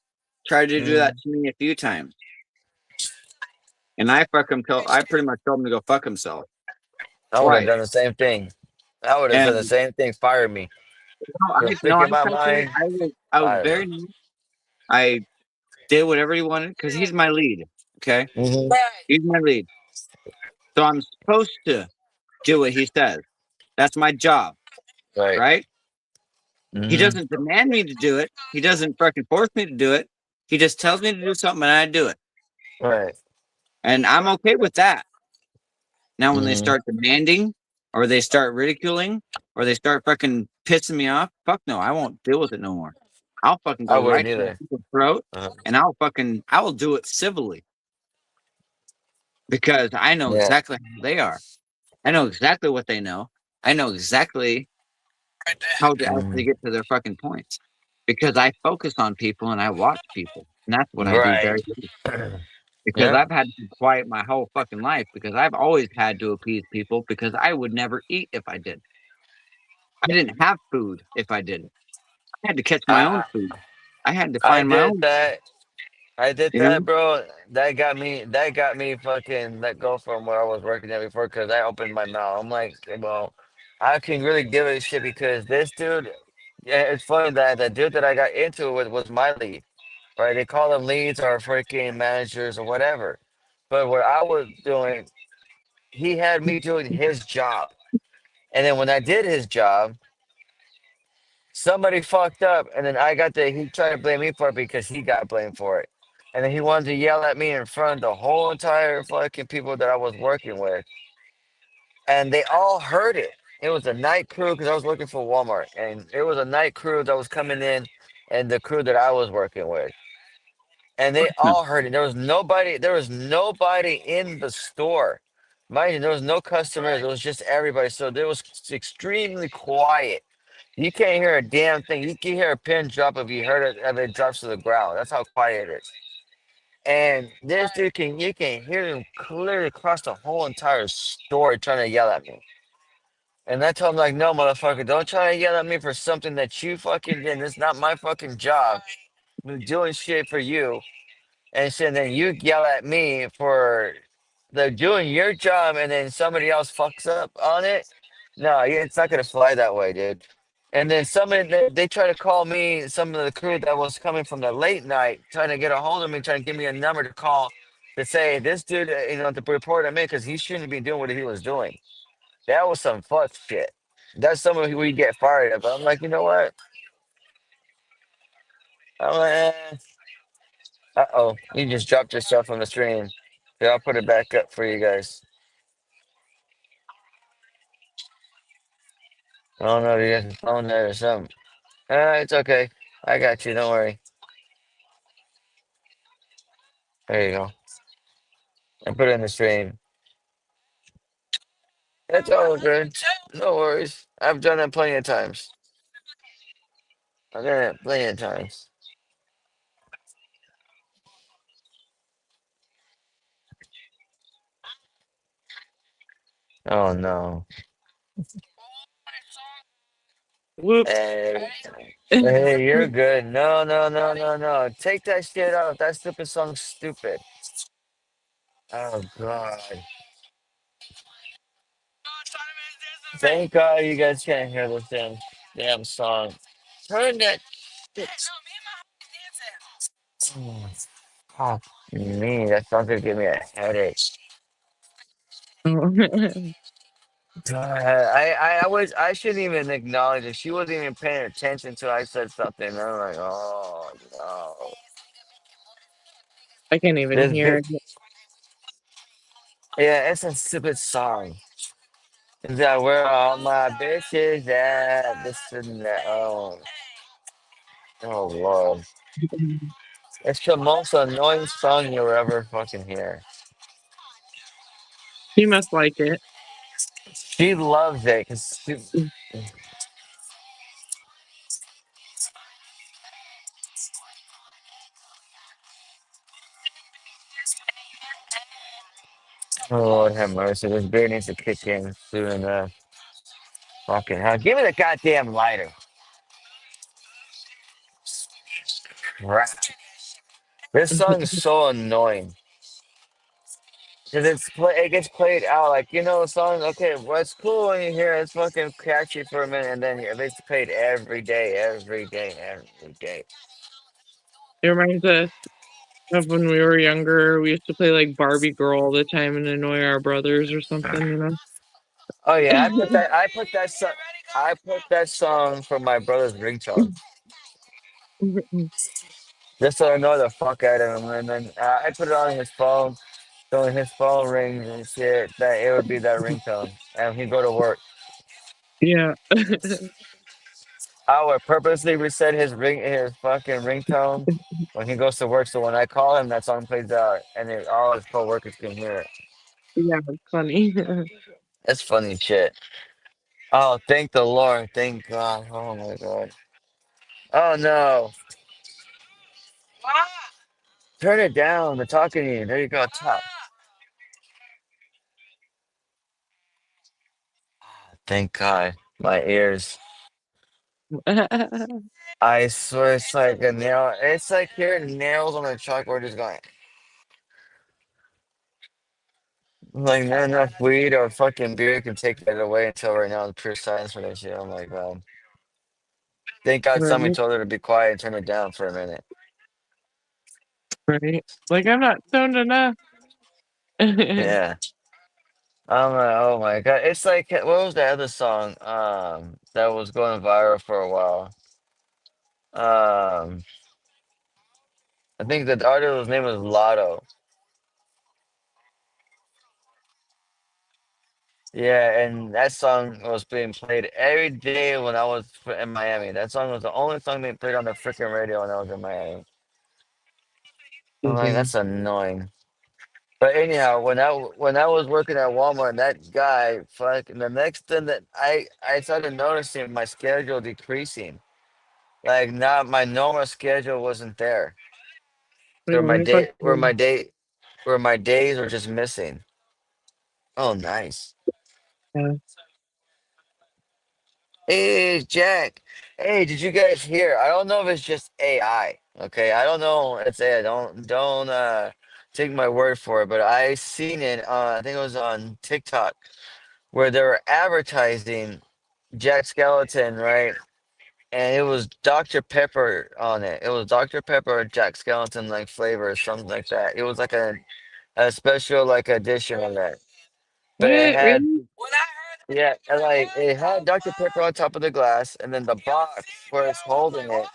tried to do that Mm, to me a few times, and I pretty much told him to go fuck himself I would have twice. done the same thing. I would have said the And same thing. Fire me. You're no, I speaking my tried to. mind. I was Fire very me. nice. I did whatever he wanted because he's my lead. Okay, Hmm. he's my lead, so I'm supposed to do what he says. That's my job. Right. right? He Hmm. doesn't demand me to do it. He doesn't fucking force me to do it. He just tells me to do something and I do it. Right. And I'm okay with that. Now, when they Hmm. start demanding or they start ridiculing or they start fucking pissing me off, fuck no, I won't deal with it no more. I'll fucking I go wouldn't right to the either. people's throat Uh, and I will do it civilly because I know yeah. exactly how they are. I know exactly what they know. I know exactly how to Mm. actually get to their fucking points because I focus on people and I watch people. And that's what I do Right. very well because Yep. I've had to be quiet my whole fucking life because I've always had to appease people because I would never eat if I did. I didn't have food if I didn't. I had to catch my own I food. I had to I find my did own, that. I did you that, know? bro. That got me. That got me fucking let go from where I was working at before because I opened my mouth. I'm like, well, I can really give it a shit because this dude. Yeah, it's funny that the dude that I got into it with was my lead, right? They call them leads or freaking managers or whatever. But what I was doing, he had me doing his job, and then when I did his job, somebody fucked up, and then I got the. He tried to blame me for it because he got blamed for it, and then he wanted to yell at me in front of the whole entire fucking people that I was working with, and they all heard it. It was a night crew because I was working for Walmart, and it was a night crew that was coming in, and the crew that I was working with, and they No. all heard it. There was nobody. There was nobody in the store. Mind you, there was no customers. It was just everybody. So there was extremely quiet. You can't hear a damn thing. You can hear a pin drop if you heard it if it drops to the ground. That's how quiet it is. And this dude can you can hear him clearly across the whole entire store trying to yell at me. And I told him like, no, motherfucker, don't try to yell at me for something that you fucking did. It's not my fucking job. I'm doing shit for you. And so then you yell at me for the doing your job and then somebody else fucks up on it. No, it's not gonna fly that way, dude. And then somebody they try to call me, some of the crew that was coming from the late night, trying to get a hold of me, trying to give me a number to call to say this dude, to report him in because he shouldn't be doing what he was doing. That was some fuck shit. That's someone who we get fired at. But I'm like, you know what? I'm like, uh-oh, you just dropped yourself on the stream. Yeah, I'll put it back up for you guys. I don't know if you guys phone that or something. It's okay. I got you. Don't worry. There you go. I put it in the stream. It's all good. No worries. I've done it plenty of times. I've done it plenty of times. Oh no. Whoops. Hey, hey, you're good. No, no, no, no, no. Take that shit off. That stupid song's stupid. Oh god. Thank God you guys can't hear this damn song. Turn that shit. Oh, fuck me. That song's gonna give me a headache. God, I shouldn't even acknowledge it. She wasn't even paying attention until I said something. And I'm like, oh no. I can't even This hear bit, it. yeah, it's a stupid song. Is that where all my bitches at? This and that. Oh Lord. It's the most annoying song you'll ever fucking hear. She must like it. She loves it because oh Lord have mercy. This beer needs to kick in soon enough. Fucking hell. Give me the goddamn lighter. Crap. This song is so annoying. Because it gets played out like, the song, okay, well, it's cool when you hear it, it's fucking catchy for a minute, and then it's played every day, every day, every day. It reminds us of when we were younger. We used to play like Barbie Girl all the time and annoy our brothers or something, you know? Oh yeah, I put that song. I put that song for my brother's ringtone, just so I know the fuck out of him. And then I put it on his phone, so when his phone rings and shit, that it would be that ringtone, and he'd go to work. Yeah. I would purposely reset his fucking ringtone when he goes to work, so when I call him, that song plays out, and all his coworkers can hear it. Yeah, it's funny. That's funny shit. Oh, thank the Lord, thank God. Oh my God. Oh no, turn it down. They're talking to you. There you go, top. Thank God. My ears. I swear it's like a nail. It's like hearing nails on a chalkboard just going. Like not enough weed or fucking beer can take that away until right now. The pure science for that shit. I'm like, thank God somebody Right, told her to be quiet and turn it down for a minute. right. Like, I'm not stoned enough. Yeah. I'm like, oh my God. It's like what was that other song that was going viral for a while? Um I think the artist's name was Lotto. Yeah, and that song was being played every day when I was in Miami. That song was the only song being played on the freaking radio when I was in Miami. I'm like, Yeah. that's annoying. But anyhow, when I was working at Walmart, that guy, fucking the next thing that I started noticing my schedule decreasing. Like now my normal schedule wasn't there. Wait, Where let my me put day where my days were just missing. Oh nice. yeah. Hey, Jack. Hey, did you guys hear? I don't know if it's just AI. Okay, I don't know. It's AI. Don't take my word for it. But I seen it. I think it was on TikTok where they were advertising Jack Skeleton, right? And it was Dr. Pepper on it. It was Dr. Pepper or Jack Skeleton like flavor or something like that. It was like a special like edition of that. But it What? had Really? yeah, and like it had Dr. Pepper on top of the glass, and then the box where it's holding it,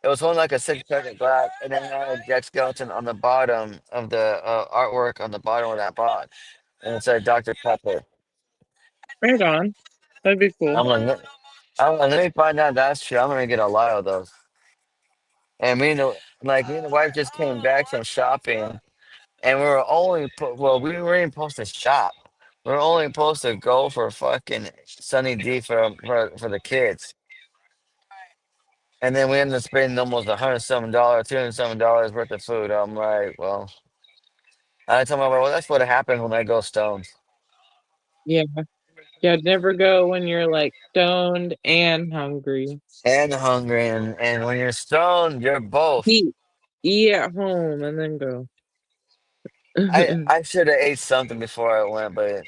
it was holding like a 6 pack of glass, and then it had Jack Skeleton on the bottom of the artwork on the bottom of that box, and it said Dr. Pepper. Right on. That'd be cool. I'm like, let me find out that's true. I'm gonna get a lot of those. And me and the wife just came back from shopping, and we were only well, we weren't even supposed to shop. We were only supposed to go for fucking Sunny D for the kids. And then we ended up spending almost $100 some, $200 some worth of food. I'm like, well, I told my wife, well, that's what happens when I go stoned Yeah. Yeah, never go when you're like stoned and hungry. and hungry. And when you're stoned, you're both. Eat. Eat at home and then go. I should have ate something before I went, but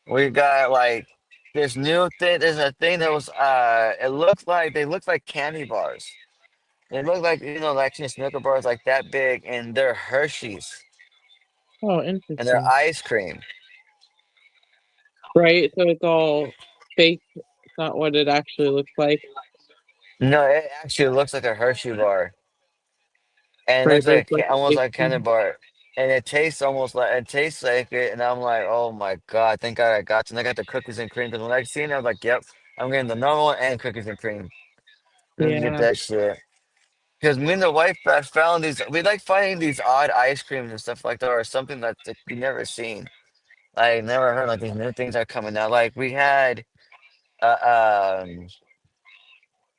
we got like this new thing. There's a thing that was, it looked like, they looked like candy bars. They look like, like Snicker bars like that big, and they're Hershey's, Oh, and they're interesting. ice cream. Right? So it's all fake. It's not what it actually looks like. No, it actually looks like a Hershey bar. And it Right, looks but like it's like almost fake. like candy bar, and it tastes like it, and I'm like, oh my God, thank God I got to. And I got the cookies and cream because when I seen it, I was like, yep, I'm getting the normal one and cookies and cream. Let me get Yeah. that shit. Because me and the wife found these, we like finding these odd ice creams and stuff like that, or something that we never seen. Like never heard like these new things are coming out. Like we had an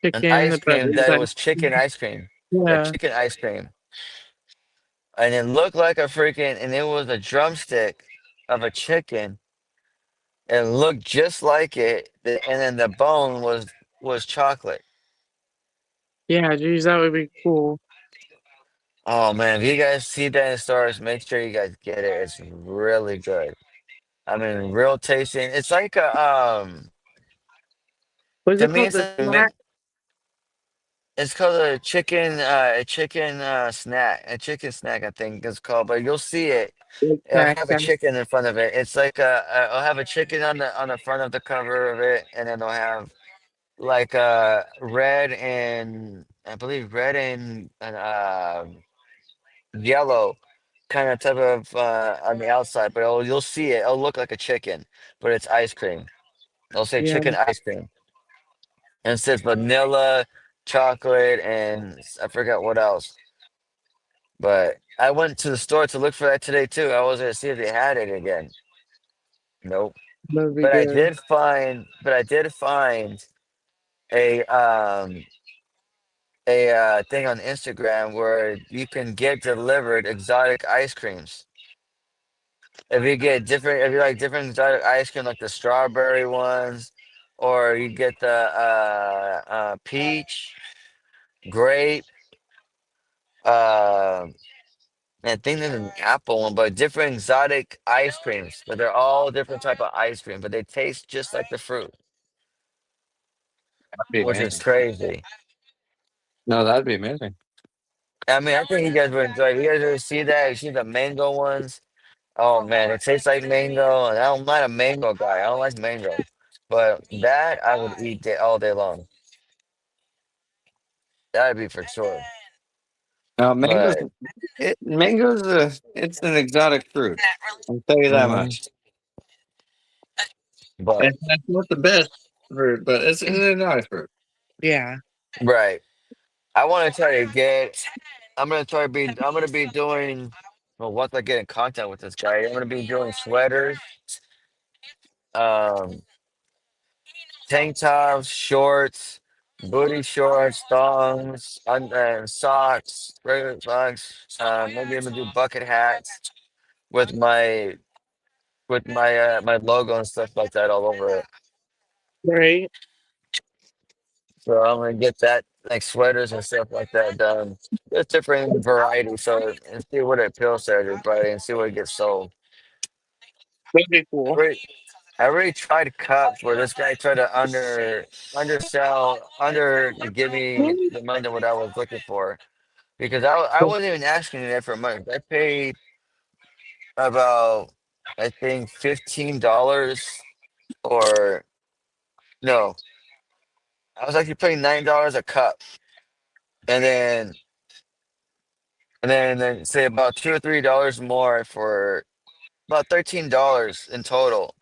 Chicken, ice the cream butter's that ice was chicken cream. ice cream, yeah, Yeah. chicken ice cream. And it looked like a freaking, and it was a drumstick of a chicken. It looked just like it, and then the bone was chocolate. Yeah, geez, that would be cool. Oh man, if you guys see that in stores, make sure you guys get it. It's really good. I mean, real tasting. It's like a Was to it me, called it's the like snack? It's called a chicken snack. A chicken snack, I think it's called. But you'll see it. Big It'll snack have a time. chicken in front of it. It's like it'll have a chicken on the front of the cover of it, and then it'll have like red and I believe red and yellow kind of type of on the outside. But you'll see it. It'll look like a chicken, but it's ice cream. It'll say Yeah, chicken ice cream, and it says vanilla, chocolate, and I forgot what else. But I went to the store to look for that today too. I was gonna see if they had it again. Nope. that'd be good. But I did find a thing on Instagram where you can get delivered exotic ice creams. If you like different exotic ice cream, like the strawberry ones, or you get the peach, grape, uh, I think there's an apple one, but different exotic ice creams. But they're all different type of ice cream, but they taste just like the fruit, That'd be which is amazing. crazy. No, that'd be amazing. I mean, I think you guys would enjoy it. You guys ever see that? You see the mango ones? Oh man, it tastes like mango, and I'm not a mango guy. I don't like mango, but that I would eat all day long. That'd be for sure. Mango's But it's an exotic fruit. I'll tell you that mhm, much. but And that's not the best fruit, but it's an exotic fruit. Yeah. right, I want to try to get. I'm gonna try to be. I'm gonna be doing. Well, once I get in contact with this guy, I'm gonna be doing sweaters, um, tank tops, shorts, booty shorts, thongs, socks, regular socks. Maybe I'm gonna do bucket hats with my logo and stuff like that all over it. Right. So I'm gonna get that like sweaters and stuff like that done. There's different varieties, so and see what appeals to everybody and see what gets sold. That'd be I cool. already, I already tried cups where this guy tried to undersell under to give me the money that what I was looking for because I wasn't even asking that for money. I paid about I think $15 or no, I was actually paying $9 a cup, and then say about $2 or $3 more for about $13 in total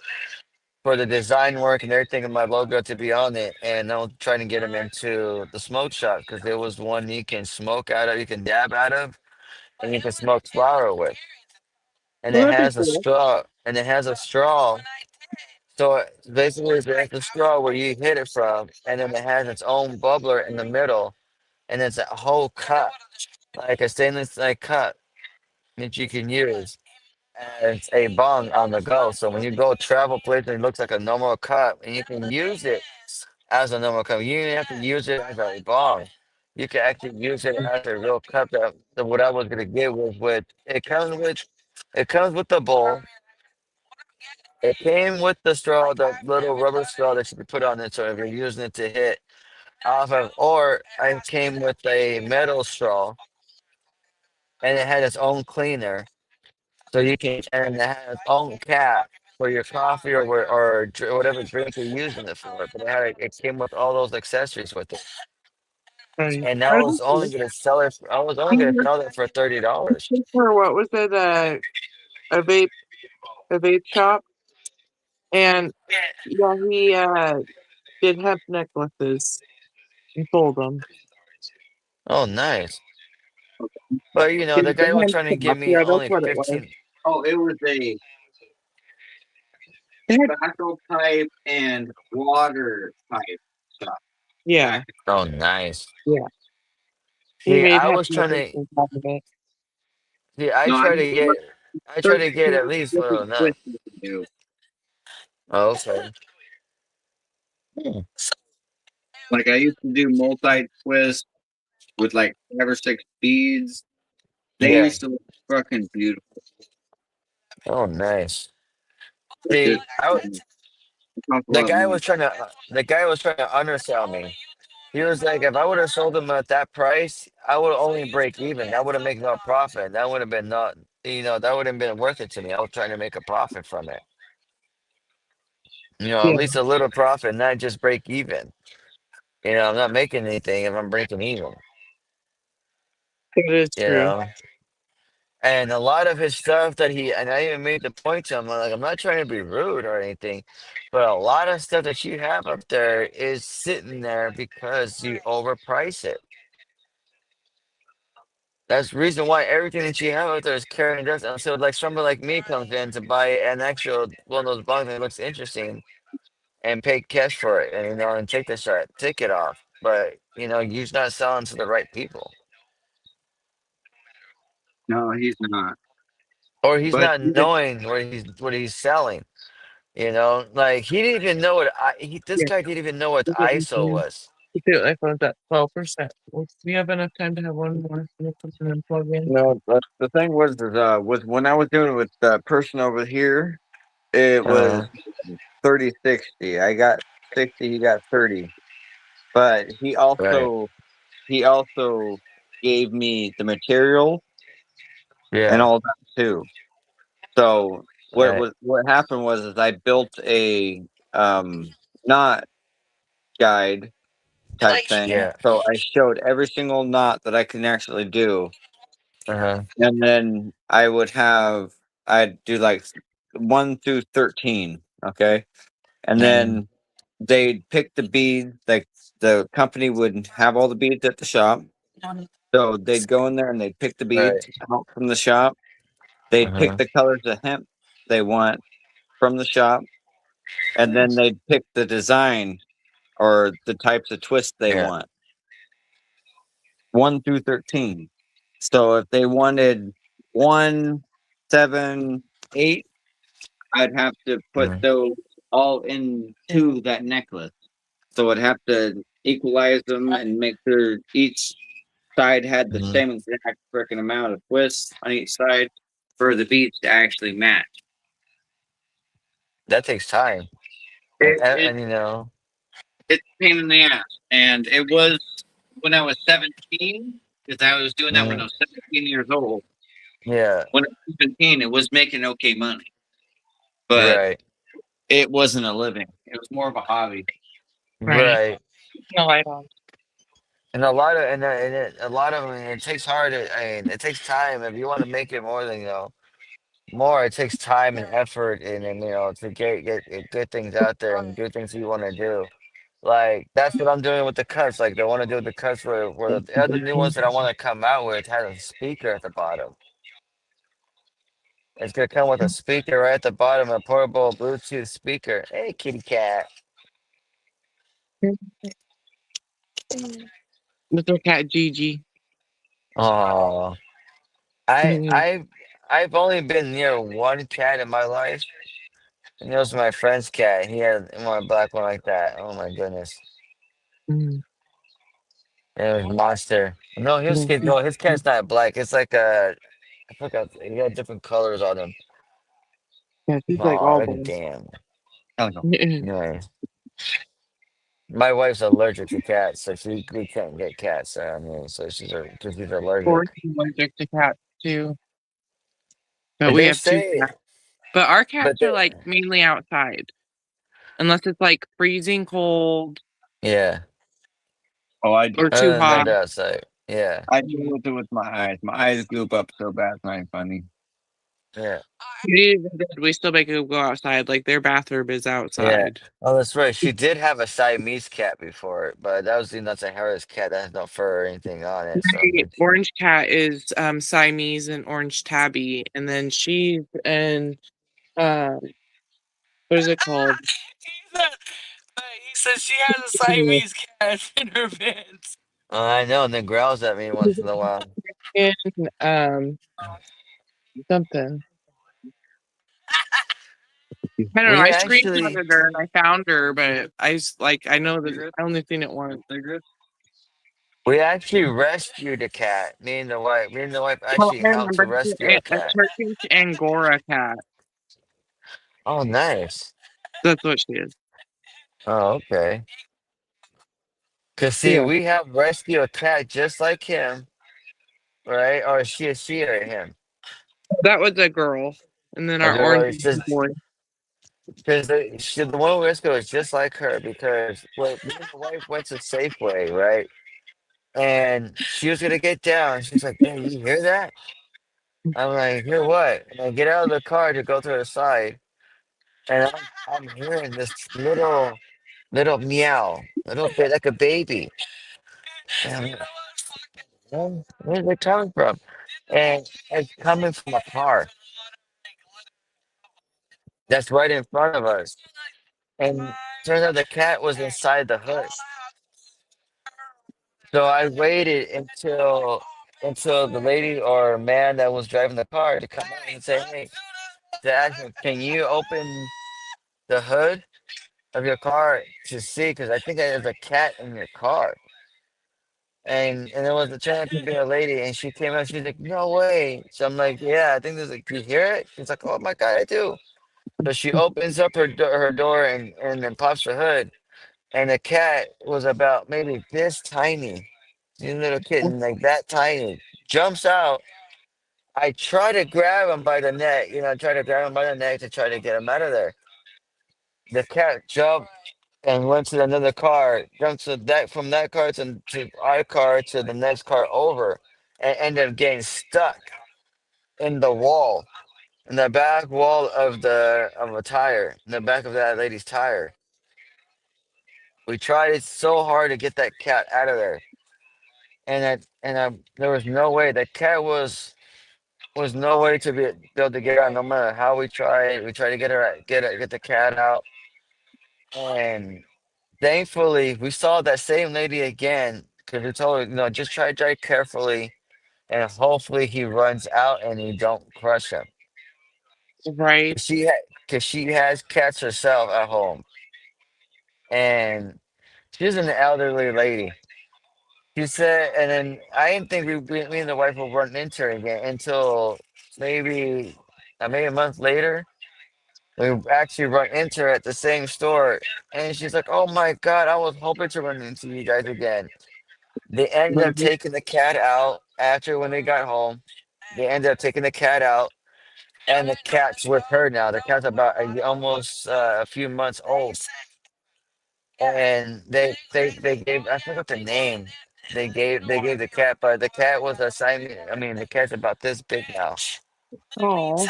for the design work and everything and my logo to be on it. And I'm trying to get him into the smoke shop because there was one you can smoke out of, you can dab out of, and you can smoke flower with. And Well, it that'd be has a cool. straw, and it has a straw. So basically, it's the straw where you hit it from, and then it has its own bubbler in the middle, and it's a whole cup, like a stainless like cup that you can use as a bong on the go. So when you go travel places, it looks like a normal cup, and you can use it as a normal cup. You don't have to use it as a bong. You can actually use it as a real cup. That what I was gonna get was with it comes with the bowl. It came with the straw, the little rubber straw that you can put on it. So if you're using it to hit off of, or it came with a metal straw, and it had its own cleaner. So you can, and it has its own cap for your coffee or whatever drink you're using it for. But it came with all those accessories with it. Right. And I That'd was be only cool. gonna sell it. I was only You gonna were sell it for $30. looking for what was it? A vape, a vape shop, and yeah, he did hemp necklaces and sold them. Oh, nice. But Yeah, the the guy was hemp trying to give shop. me Yeah, that's only what it was. 15. Oh, it was a They had- tobacco pipe and water pipe shop. yeah, Back. Oh, nice. yeah. He See, made I hemp was trying to. necklaces out of it. See, No, I I try to get 13 at least different no. twists you can do. Oh, okay. Hmm. like I used to do multi twist with like 5 or 6 beads. They Yeah. used to look fucking beautiful. Oh, nice. But See, it costs a the lot of guy money. was trying to undersell me. He was like, if I would have sold him at that price, I would only break even. That would have made no profit. That would have been not, that would have been worth it to me. I was trying to make a profit from it. At Yeah, least a little profit, not just break even. I'm not making anything if I'm breaking even. that is You true. know. And a lot of his stuff and I even made the point to him, like, I'm not trying to be rude or anything, but a lot of stuff that you have up there is sitting there because you overprice it. That's the reason why everything that you have out there is carrying dust. And so, like, somebody like me comes in to buy an actual one of those bongs that looks interesting and pay cash for it, and and take the shot, take it off. But you're not selling to the right people, No, he's not. or he's But not knowing what he's selling. Like he didn't even know this Yeah, guy didn't even know what we ISO was. feel like phone's at 12%. We have enough time to have one more something and plug in. no, the thing was when I was doing it with the person over here, it Uh, was 30-60. I got 60, he got 30. But right. he also gave me the material and Yeah. all that too. So Right. what happened was is I built a knot guide type thing. Yeah. So I showed every single knot that I can actually do. Uh-huh. And then I'd do like 1 through 13. Okay. And Hmm. then they'd pick the beads, like the company would have all the beads at the shop. So they'd go in there and they'd pick the Right. beads out from the shop. They'd pick Uh-huh. the colors of hemp they want from the shop, and then they'd pick the design or the types of twists they Yeah. want. 1 through 13. So if they wanted 1, 7, 8, I'd have to put Hmm. those all into that necklace. So I'd have to equalize them and make sure each side had the Hmm. same exact freaking amount of twists on each side for the beats to actually match. That takes time. And, It, and it and, it's a pain in the ass, and it was when I was 17 because I was doing that when I mhm. was 17 years old. Yeah. When I was 17, it was making okay money, but Right. it wasn't a living. It was more of a hobby. Right. Right. No light on. And a lot of a lot of it takes hard. It takes time if you want to make it more than more. It takes time and effort, and to get good things out there and good things you want to do. Like that's what I'm doing with the cuts. Like I want to do the cuts where the other new ones that I want to come out with has a speaker at the bottom. It's gonna come with a speaker right at the bottom, a portable Bluetooth speaker. Hey, kitty cat. Little cat Gigi. Oh, I Mhm. I I've only been near one cat in my life, and it was my friend's cat. He had one black one like that. Oh my goodness, Mhm. and it was monster. No, No, his cat's not black. It's like I forgot. He had different colors on him. yeah, she's like Oh, all like blue. damn. Oh no. Anyway, my wife's allergic to cats, so we can't get cats. So because she's Or allergic. she's allergic to cats too. But But we they have two say, cats. But our but cats are they, like mainly outside. Unless it's like freezing cold yeah. Oh, I do. or too Other than that, hot. they're outside. Yeah, I deal with it with my eyes. My eyes goop up so bad. It's not even funny. yeah, We still make them go outside. Like their bathroom is yeah. outside. Oh, that's right. She did have a Siamese cat before, but that was that's a Harris cat that has no fur or anything on it. So My good. orange cat is Siamese and orange tabby, and then she's in um what is it called? He said she has a Siamese cat in her pants. I know, and then growls at me once in a while. In something. I don't know. We I actually, screenshotted her and I found her, but I know that I only seen it once. we actually rescued a cat. Me and the wife Oh, actually I helped to remember. rescue a A cat. Turkish Angora cat. Oh, nice. That's what she is. Oh, okay. Cause see, Yeah. we have rescue a cat just like him, right? Or is she a she or him? That was a girl. And then A our girl. orange It's is a just boy. because the one we rescued is just like her. Because well, me and the wife went to Safeway, right? And she was gonna get down. She's like, "Man, you hear that?" I'm like, "Hear what?" And I get out of the car to go to the side, and I'm hearing this little meow, little bit like a baby. And I'm like, where's it coming from? And it's coming from a car that's right in front of us. And turns out the cat was inside the hood. So I waited until the lady or man that was driving the car to come out and say, "Hey," to ask him, "Can you open the hood of your car to see? Because I think there's a cat in your car." And it was a turned out to be a lady, and she came out. She's like, "No way!" So I'm like, "Yeah, I think there's like, you hear it?" She's like, "Oh my god, I do." So she opens up her door and then pops the hood, and the cat was about maybe this tiny, this little kitten, like that tiny, jumps out. I try to grab him by the neck, try to grab him by the neck to try to get him out of there. The cat jumped and went to another car, jumped to that from that car to our car to the next car over, and ended up getting stuck in the wall, in the back wall of a tire, in the back of that lady's tire. We tried it so hard to get that cat out of there, there was no way. The cat was no way to be able to get out. No matter how we tried, we tried to get the cat out, and thankfully we saw that same lady again because we told her, just try to drive carefully, and hopefully he runs out and you don't crush him. Right. Because she has cats herself at home, and she's an elderly lady. She said, and then I didn't think me and the wife would run into her again until maybe maybe a month later. We actually run into her at the same store, and she's like, "Oh my god, I was hoping to run into you guys again." They ended up Right. taking the cat out after when they got home. They ended up taking the cat out, and the cat's with her now. The cat's about almost a few months old, and they gave I forgot the name. They gave the cat, but the cat was a Siamese. I mean, the cat's about this big now. Oh.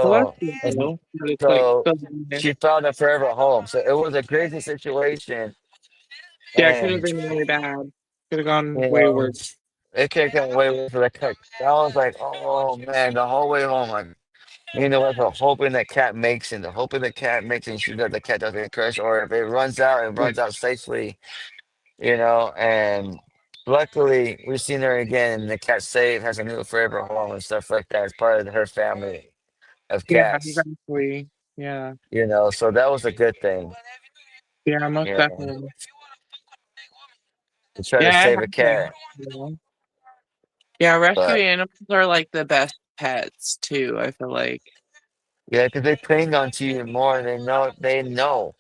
Well, that's So good and though. But it's like so so nice. she found a forever home. So it was a crazy situation, Yeah, it could have and been really bad. Could have gone you way know worse. it can't come away with the cat. I was like, oh man, the whole way home, like, what? The hoping that cat makes it, the hoping the cat makes it, sure that the cat doesn't crash, or if it runs out, it Yeah. runs out safely, And luckily, we've seen her again, and the cat's safe, has a new forever home and stuff like that. As part of her family of Yeah, cats, exactly. Yeah. So that was a good thing, Yeah, most you know, definitely. to try to Yeah, I save have a that. cat. You know? Yeah, rescue But animals are like the best pets too, I feel like. yeah, because they cling on to you more, and they know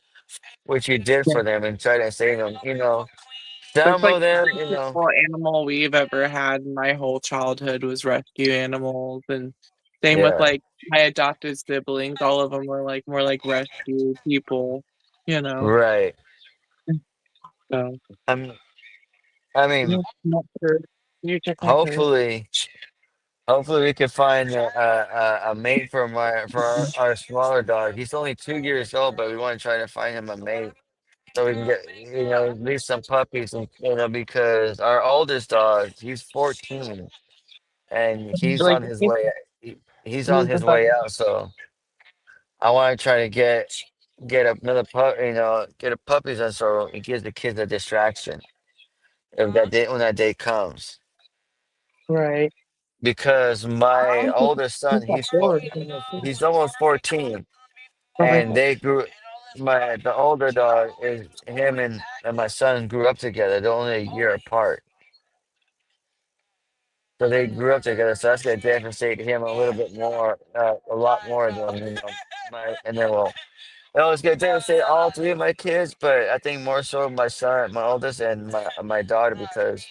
what you did Yeah. for them and try to save them. That's Some like of the them, first single animal we've ever had in my whole childhood was rescue animals, and same with yeah, like my adopted siblings. All of them were like more like rescue people, you know. right. So I'm, I yeah, mean, not sure. You check my purse. hopefully. Hopefully, we can find a mate for our smaller dog. He's only 2 years old, but we want to try to find him a mate so we can get at least some puppies, and because our oldest dog, he's 14, and he's Like on his way. He's on he's his about way out, so I want to try to get another get a puppies, and so it gives the kids a distraction if that day when that day comes. right. Because my older He's son, about four. Isn't he? he's almost 14, Okay. and they grew. The older dog is him and my son grew up together. They're only a year apart, so they grew up together. So that's gonna differentiate him a little bit more, a lot more than my. And then It was good to say all three of my kids, but I think more so my son, my oldest, and my daughter because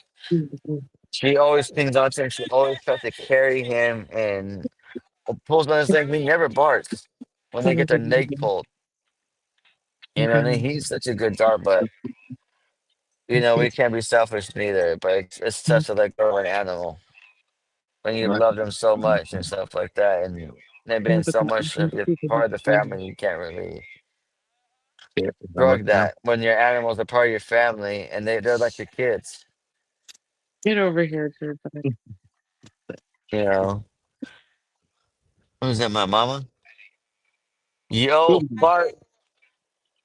she always clings on to him. She always tries to carry him and pulls on his leg. He never barks when they get their leg pulled. You know, and he's such a good dog, but we can't be selfish neither. But it's tough to let go of an animal when you love them so much and stuff like that, and they've been so much of your part of the family. You can't really drug that when your animals are part of your family and they're like your kids. Get over here, Jerry. You know, who's that? My mama. Yo, Bart,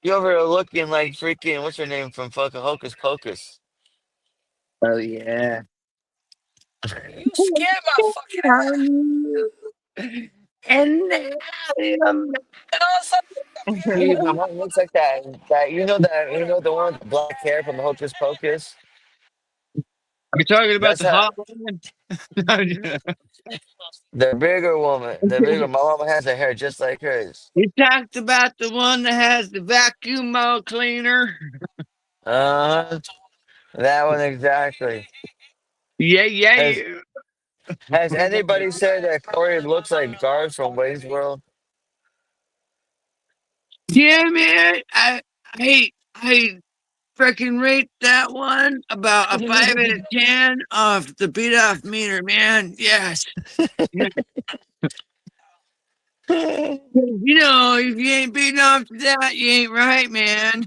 you over there looking like freaking what's her name from fucking Hocus Pocus? Oh yeah. You scared my fucking And now I'm ass. He, my mom looks like that. The one with the black hair from Hocus Pocus. Are you talking about That's the how hot one? the bigger woman. The bigger my mama has her hair just like hers. You talked about the one that has the vacuum cleaner. Uh, that one exactly. Yeah, yeah, Has yeah. Has anybody said that Corey looks like Garth from Wayne's World? Yeah, man. I freaking rate that one about a 5 out of 10 off the beat off meter, man. Yes. You know, if you ain't beating off to that, you ain't right, man.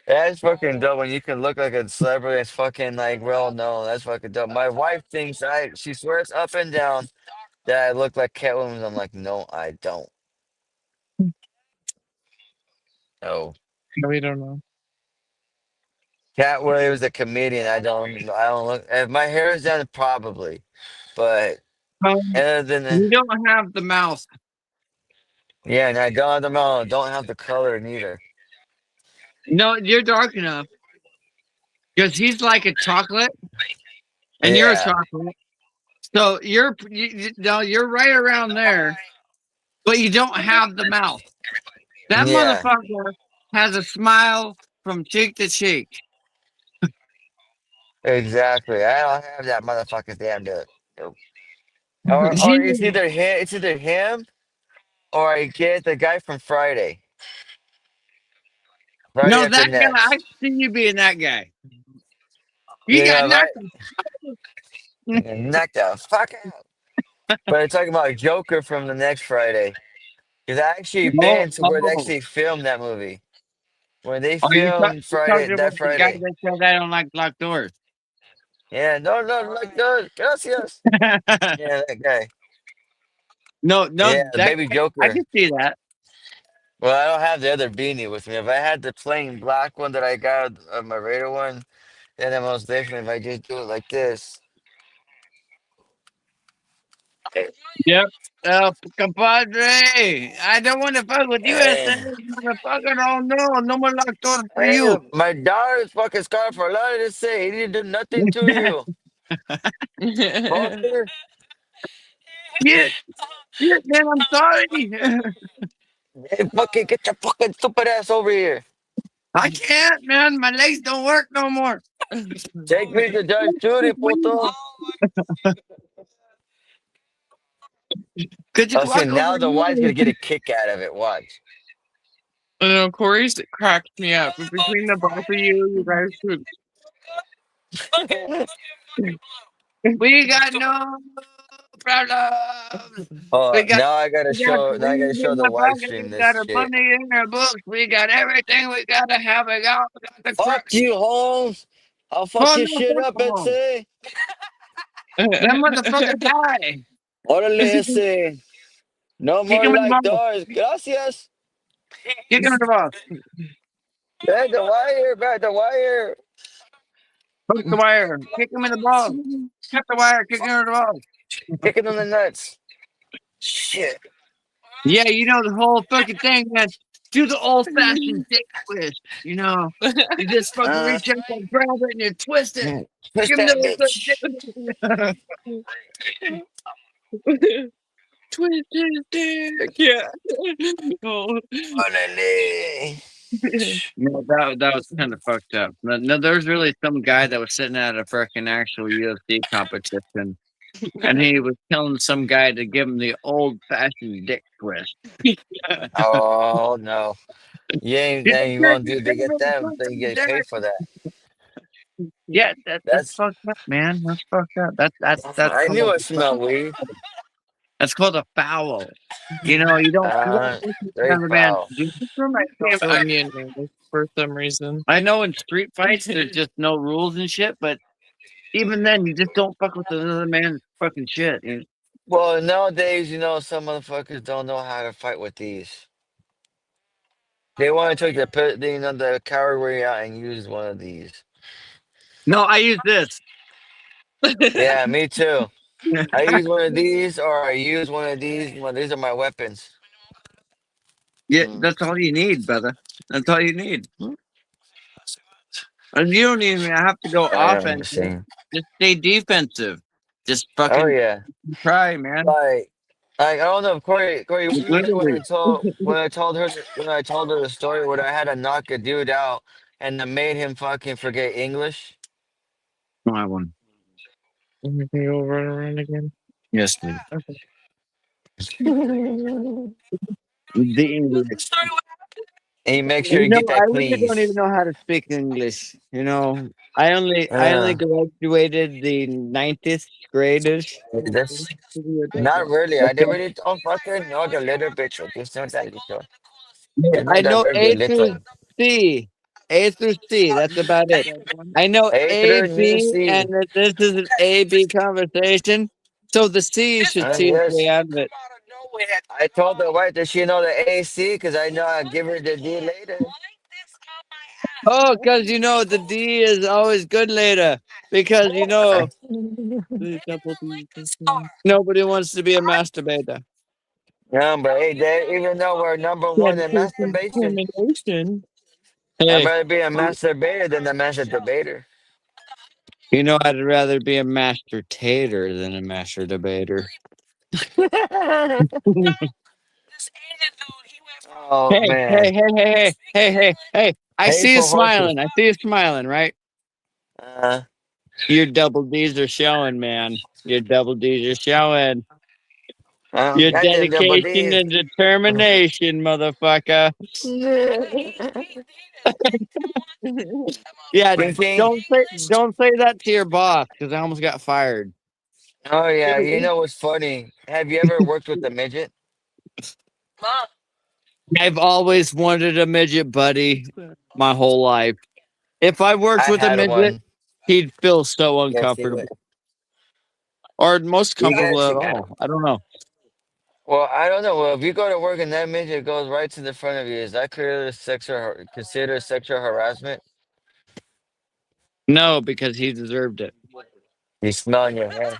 That's fucking dope when you can look like a celebrity that's fucking like well known. That's fucking dope. My wife thinks she swears up and down that I look like Catwoman. I'm like, no, I don't. No. We don't know. Cat Williams, a comedian. I don't look. If my hair is done, probably. But other than You don't have the mouth. yeah, and I don't have the color neither. No, you're dark enough because he's like a chocolate and you're a Yeah, chocolate. So no, you're right around there, but you don't have the mouth. That yeah, motherfucker has a smile from cheek to cheek. exactly. I don't have that motherfucker's damn dude. Nope. Or Yeah. it's either him or I get the guy from Friday. Friday No, after that guy, I next. see you being that guy. You You got know, if I nothing. knock the fuck out. But I'm talking about Joker from the next Friday. Because I actually Oh, been to where they oh. actually filmed that movie. When they Are filmed you talking That about the guy Friday. that said I don't like locked doors? Yeah, no, no, like those. Gracias. Yeah, that guy. No, no, Yeah, the that baby I Joker. can see that. Well, I don't have the other beanie with me. If I had the plain black one that I got, my Raider one, then I most definitely if I just do it like this. Yep. Compadre, I don't want to fuck with you, Eh, motherfucker. Oh no, no more locked doors for hey, you. my daughter's fucking scarred for a lot to say. He didn't do nothing to you. Fucker. Shit, shit, man, I'm sorry. Hey, fucking get your fucking stupid ass over here. I can't, man. My legs don't work no more. Take me to Judge Judy, puto. Could you Oh, see, walk over now the wife's here? gonna get a kick out of it. Watch. I know Corey's cracked me up. Between the both of you, you guys should. We got no problems. We got Now I gotta we got show. the Now I gotta weed show in the the wife pocket. stream We this got our shit. money in our books. We got everything we gotta have. We got the Fuck crooks. you, Holmes. I'll fuck Oh your no, shit fuck up, them. Etsy. That motherfucker died. Órale, ese. No Kick more him in the like balls. doors. Gracias. Kick him in the balls. Back the wire. Back the wire. Hook the wire. Kick him in the balls. Cut the wire. Kick him in the balls. Kicking on the nuts. Shit. Yeah, you know the whole fucking thing, man. Do the old fashioned dick twist. You know, you just fucking Uh, reach out and grab it and you twist it. Push Give him that the bitch. old twist his dick. Yeah. Oh. Finally. No, that was kind of fucked up. No, there was really some guy that was sitting at a freaking actual UFC competition, and he was telling some guy to give him the old fashioned dick twist. Oh no. You ain't You then don't you care won't if do they get them, then you get paid for that. yeah, that's That's fucked up, man. That's fucked up. That's I knew called I smelled weed. a foul. You don't listen to Very another man. foul. Dude, this reminds me Spelled of onion rings for some reason. I know in street fights there's just no rules and shit, but even then you just don't fuck with another man's fucking shit. Well, nowadays, some motherfuckers don't know how to fight with these. They want to take the cowardly out and use one of these. No, I use this. Yeah, me too. I use one of these, or I use one of these. Well, these are my weapons. Yeah, Mm. that's all you need, brother. That's all you need. And you don't even have to go Oh yeah, I'm offensive. saying. Just stay defensive. Just Oh fucking yeah. try, man. Like I don't know, Corey, what do you think when Literally. I told her the story where I had to knock a dude out and I made him fucking forget English? My one. Can you run around again? Yes, please. Okay. And The English. you make sure you get I that really don't even please. know how to speak English. I only Uh, graduated the 90th gradish. that's Give you a not different. really. I Okay. didn't really don't fucking know the little bit. Just not that little. Yeah, It's I not that know very A through little. C. A through C. That's about it. Red one. I know A A, through Z B, and C. that this is an A B conversation. So the C should see its way Yes. out of it. I told the wife that she know the AC because I know I'll give her the D later. Oh, because the D is always good later. Because The double D. Something. nobody wants to be a masturbator. Yeah, but hey, Dave, even though we're number Yeah, one in there's some masturbation, discrimination. I'd Hey, rather be a masturbator than a master debater. I'd rather be a master tater than a master debater. Oh Hey, hey, man, hey, hey, hey, hey, hey, hey. I see you hateful horses. smiling. I see you smiling, right? Uh, Your double D's are showing, man. Your double D's are showing. Your got them double dedication D's. and determination, motherfucker. Yeah, King King. don't say that to your boss because I almost got fired. Oh yeah, you know what's funny? Have you ever worked with a midget? I've always wanted a midget buddy my whole life. If I worked I with a had midget, one. he'd feel so Yes, he would. uncomfortable. Or most You comfortable guys, at all. I don't know. well, I don't know. Well, if you go to work and that midget goes right to the front of you, is that considered sexual harassment? No, because he deserved it. You smell in your hair.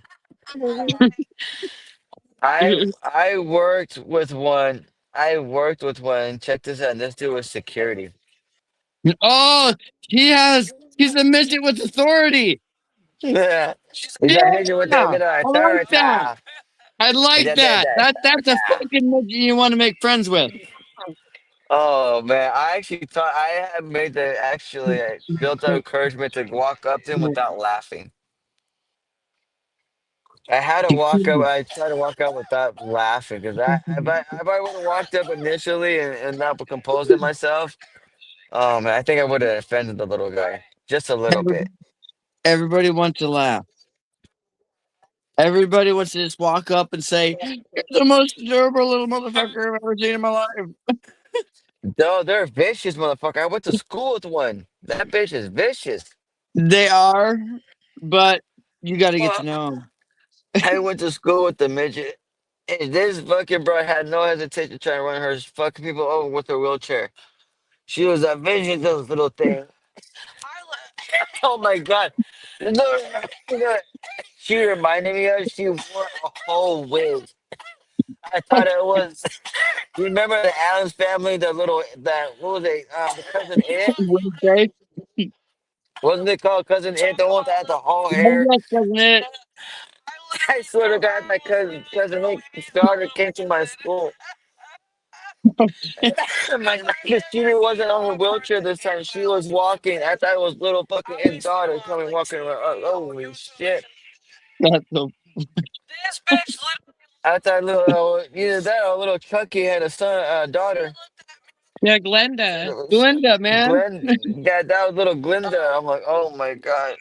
I worked with one. I worked with one. Check this out. This dude was security. Oh, he's a midget with authority. Yeah. He's Yeah, a midget with a bit of I like authority. that. I He's like a bit that. of That's a fucking midget you want to make friends with. Oh man, I actually thought I had made the actually I built up encouragement to walk up to him without laughing. I had to walk up. I tried to walk up without laughing because if I would have walked up initially and not composing myself, man, I think I would have offended the little guy just a little bit. Everybody wants to laugh. Everybody wants to just walk up and say, "You're the most adorable little motherfucker I've ever seen in my life." No, they're vicious, motherfucker. I went to school with one. That bitch is vicious. They are, but you got to get to Well, know them. I went to school with the midget. And this fucking bro had no hesitation trying to run her fucking people over with her wheelchair. She was a vicious little thing. Oh my god. No, she reminded me of she wore a whole wig. I thought it was. You remember the Adams family, that what was it? The cousin Ant. Wednesday. Wasn't it called cousin Ant? The one that had the whole Oh, hair. yes, doesn't it? I swear to God, my cousin Nick's daughter came to my school. Because she wasn't on her wheelchair this time. She was walking. I thought it was little fucking Ed's daughter coming walking around. Holy shit. That's so I thought little either that or little Chucky had a son, daughter. Yeah, Glenda. Glenda, man. Glenn, yeah, that was little Glinda. I'm like, oh my god.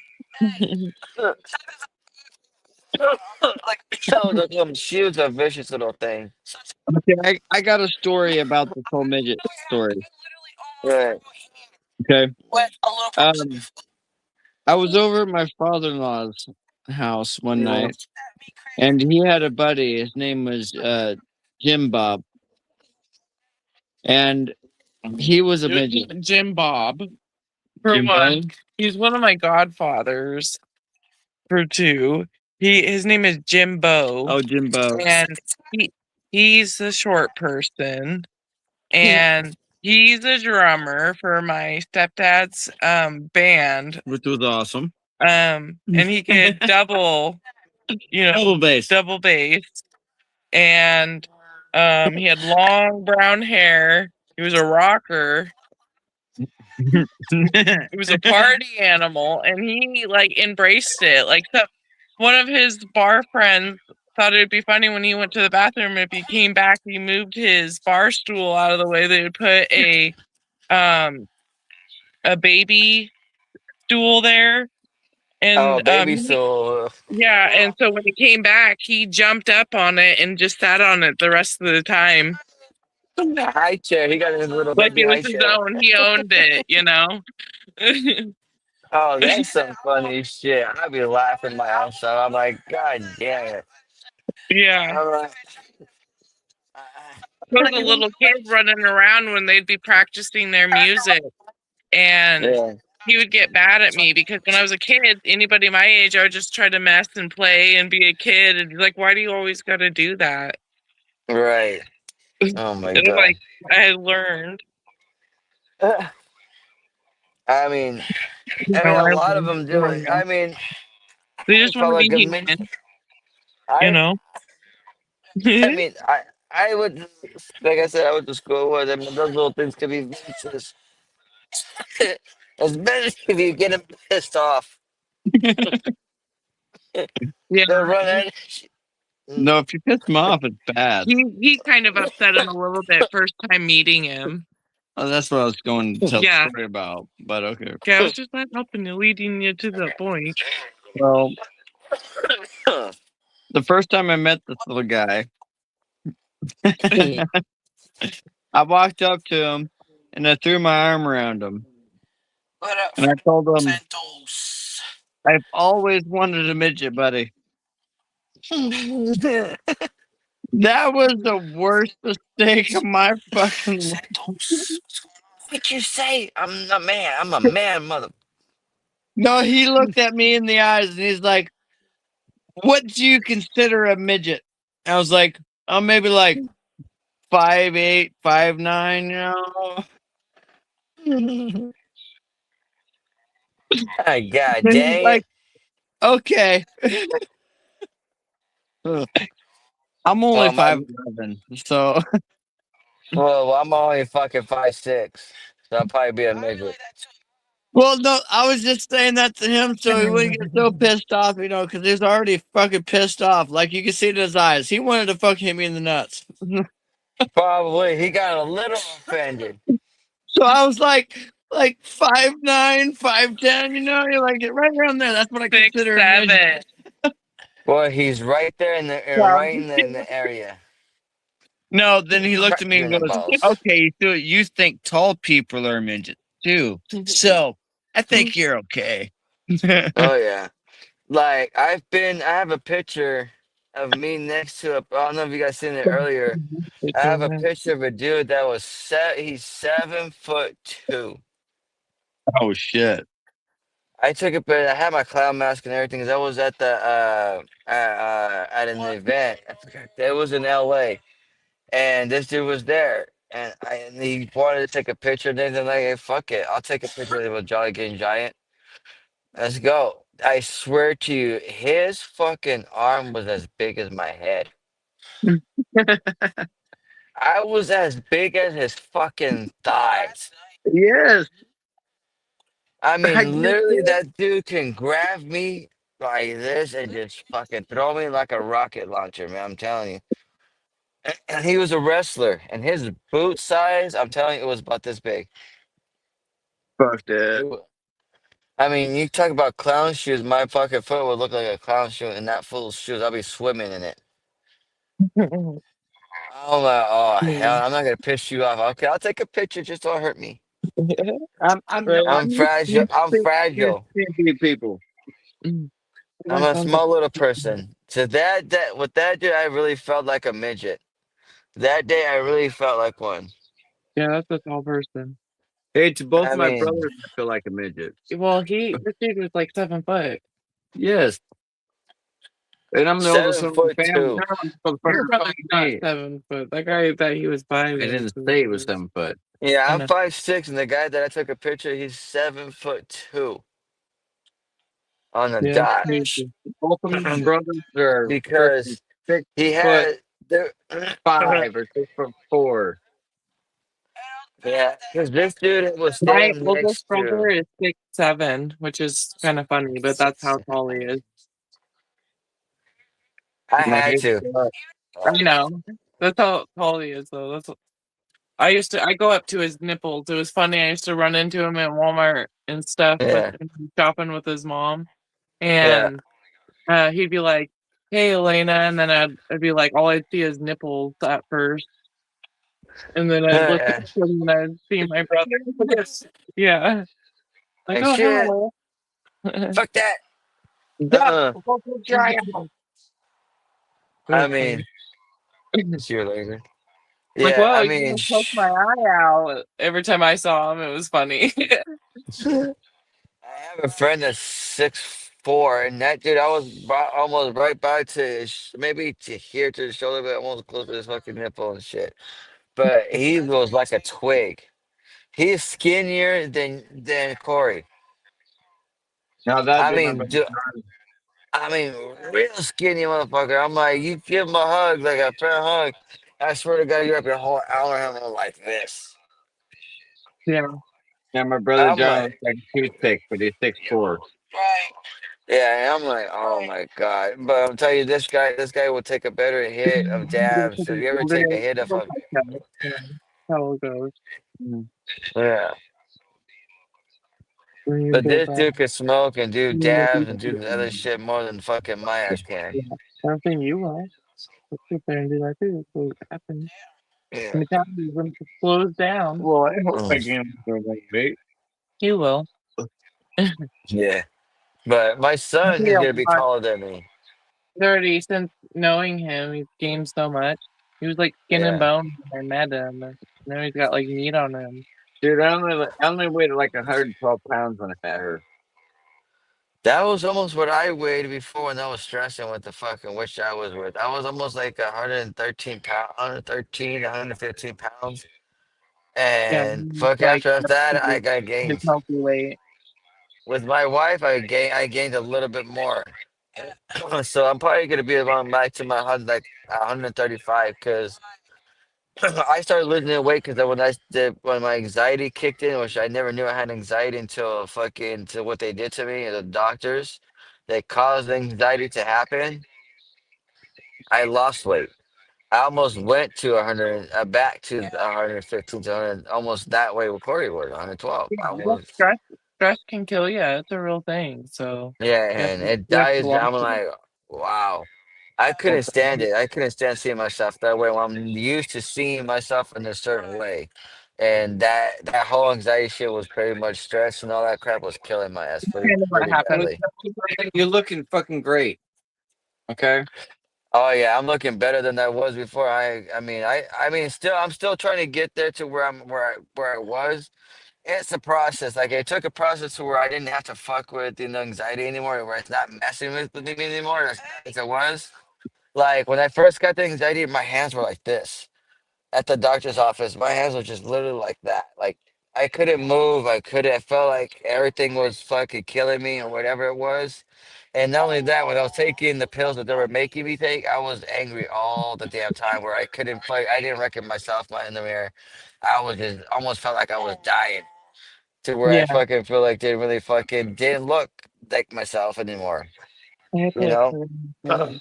She was a vicious little thing. Okay, I got a story about this whole midget story. Right. Okay. Um, I was over at my father-in-law's house one Yeah. night, and he had a buddy. His name was Jim Bob, and he was a midget. Jim Bob. For Jim one, Bob? he's one of my godfathers. For two, his name is Jimbo, Oh, Jim Bob, and he's the short person, and he's a drummer for my stepdad's band. which was awesome. And he could double, double bass, and he had long brown hair. He was a rocker. He was a party animal, and he like embraced it. Like one of his bar friends thought it'd be funny when he went to the bathroom. If he came back, he moved his bar stool out of the way. They would put a baby stool there, Oh, and baby soul. yeah. And so when he came back, he jumped up on it and just sat on it the rest of the time. High chair. He got his little Like baby it was high his chair. own. He owned it, Oh, that's some funny shit. I'd be laughing my ass off. I'm like, God damn it. Yeah. I'm like, I was a little kid running around when they'd be practicing their music, and yeah, he would get mad at me because when I was a kid, anybody my age, I would just try to mess and play and be a kid, and he's like, "Why do you always got to do that?" right. Oh my And God. like I had learned, I mean, a I lot of learned. them do it. I mean, They I just want felt to be like a mid. human, you I, know. I mean, I would, like I said, I went to school with them. Those little things could be vicious. Especially if you get them pissed off. Yeah, They'll run at you. No, if you piss him off, it's bad. he kind of upset him a little bit first time meeting him. Oh, that's what I was going to tell Yeah. the story about. But okay. Okay, I was just not helping you, leading you to the point. Well, the first time I met this little guy, I walked up to him and I threw my arm around him. And I told him, I've always wanted a midget, buddy. That was the worst mistake of my fucking life. What you say? I'm a man. I'm a man, mother. No, he looked at me in the eyes and he's like, what do you consider a midget? I was like, oh, maybe like 5'8", 5'9", you know? Ah, God And he's dang like, it. okay. I'm only Well, 5'11", so well, I'm only fucking 5'6", so I'll probably be a midget. well, no, I was just saying that to him so he wouldn't get so pissed off, you know, because he was already fucking pissed off. Like you can see it in his eyes. He wanted to fucking hit me in the nuts. Probably. He got a little offended. So I was like 5'9", 5'10", you know, you're like right around there. That's what I 6, consider a midget. 7. Boy, he's right there in the Well, in the area. no, then he looked Right at me and between the goes, balls. okay, so you think tall people are midgets too. So I think you're okay. Oh yeah. Like I have a picture of me next to a. I don't know if you guys seen it earlier. I have a picture of a dude that was he's 7'2". Oh shit. I took a picture. I had my clown mask and everything. 'Cause I was at the at an event. I forgot. It was in L.A. and this dude was there, and he wanted to take a picture. And then I'm like, hey, fuck it, I'll take a picture of a Jolly Green Giant. Let's go. I swear to you, his fucking arm was as big as my head. I was as big as his fucking thighs. Yes, I I mean, guess literally, so. that dude can grab me like this and just fucking throw me like a rocket launcher, man. I'm telling you. And he was a wrestler, and his boot size, I'm telling you, it was about this big. Fuck that. It wa- I mean, you talk about clown shoes. My fucking foot would look like a clown shoe, and that full of shoes, I'll be swimming in it. Oh my, oh hell, I'm not gonna piss you off. Okay, I'll take a picture just don't hurt me. I'm no, Right? I'm fragile. I'm can't fragile. beat people. I'm That a sounds like small little person. So that with that dude, I really felt like a midget. That day, I really felt like one. yeah, that's a tall person. Hey, to both I my mean, brothers, I feel like a midget. Well, this dude was like 7 foot. Yes, and I'm the oldest seven one in foot the family. two. So You're fucking probably not me. 7 foot. That guy that he was by I was. didn't say it was 7 foot. Yeah, I I'm know. 5'6", and the guy that I took a picture, he's 7'2" on the Yeah, dot. crazy. Both of my brothers are freaking Because six he foot had there. five or 6'4". Yeah, because this dude was My standing oldest next brother to. is 6'7", which is kind of funny, but that's how tall he is. I My had head to. up. I know. That's how tall he is, though. I go up to his nipples. It was funny. I used to run into him at Walmart and stuff with Yeah, shopping with his mom, yeah. and he'd be like, "Hey, Elena," and then I'd be like, all I'd see is nipples at first, and then I'd look up Yeah. and I'd see my brother. Yeah, like, Like oh, shit. hello. Fuck that. Stop! Uh-uh. Go to dry out. It I was funny. mean, see you later. Like, Yeah, whoa, I you mean, just poked my eye out. Every time I saw him, it was funny. I have a friend that's 6'4", and that dude, I was almost right by to maybe to here to the shoulder, but almost close to his fucking nipple and shit. But he was like a twig. He's skinnier than Corey. Now that'd I be my mean, best dude, friend. I mean, real skinny motherfucker. I'm like, you give him a hug, like a friend hug. I swear to God, you're up your whole hour having like this. Yeah. Yeah, my brother I'm John looks like, like a toothpick, but he's 6'4". right. Yeah, and I'm like, oh my God. But I'm telling you, this guy will take a better hit of dabs. So if you ever take a hit of a, Yeah, how it goes. Mm. yeah. When you But build this that, dude can smoke and do you dabs and do the other will. shit more than fucking my ass can. Yeah. I don't think you will. Let's sit there and do that too. So it happens. Yeah. Metabolism slows down. Well, I hope I Mm. can for one mate. You will. Yeah. But my son He is a gonna be lot. taller than me. He's already, since knowing him, he's gained so much. He was like skin and Yeah. bone when I met him. And now he's got like meat on him. Dude, I only weighed like 112 pounds when I met her. That was almost what I weighed before when I was stressing with the fucking witch I was with. I was almost like 113 pounds, 113, 115 pounds. Yeah, And he's fuck like after that, I his got gained. healthy weight. With my wife, I gained a little bit more. So I'm probably gonna be around back to my like 135 because I started losing weight because when my anxiety kicked in, which I never knew I had anxiety until fucking to what they did to me, the doctors, they caused anxiety to happen. I lost weight. I almost went to 100, back to 115 to 100, almost that way with Corey was 112. Yeah, I well, was, stress can kill you. It's a real thing. So yeah, yeah, and it you have to dies. watch I'm it. like, wow. I couldn't stand it. I couldn't stand seeing myself that way. When I'm used to seeing myself in a certain way, and that whole anxiety shit was pretty much stress and all that crap was killing my ass pretty Kind of what pretty happened. badly. You're looking fucking great. Okay. Oh yeah, I'm looking better than I was before. I mean, still, I'm still trying to get there to where I was. It's a process. Like it took a process to where I didn't have to fuck with anxiety anymore, where it's not messing with me anymore as it was. Like when I first got the anxiety, my hands were like this at the doctor's office. My hands were just literally like that. Like I couldn't move. I couldn't. I felt like everything was fucking killing me or whatever it was. And not only that, when I was taking the pills that they were making me take, I was angry all the damn time. Where I couldn't fight. I didn't recognize myself in the mirror. I was just almost felt like I was dying. To where I Yeah, fucking feel like they really fucking didn't look like myself anymore. I have to You look know. for them.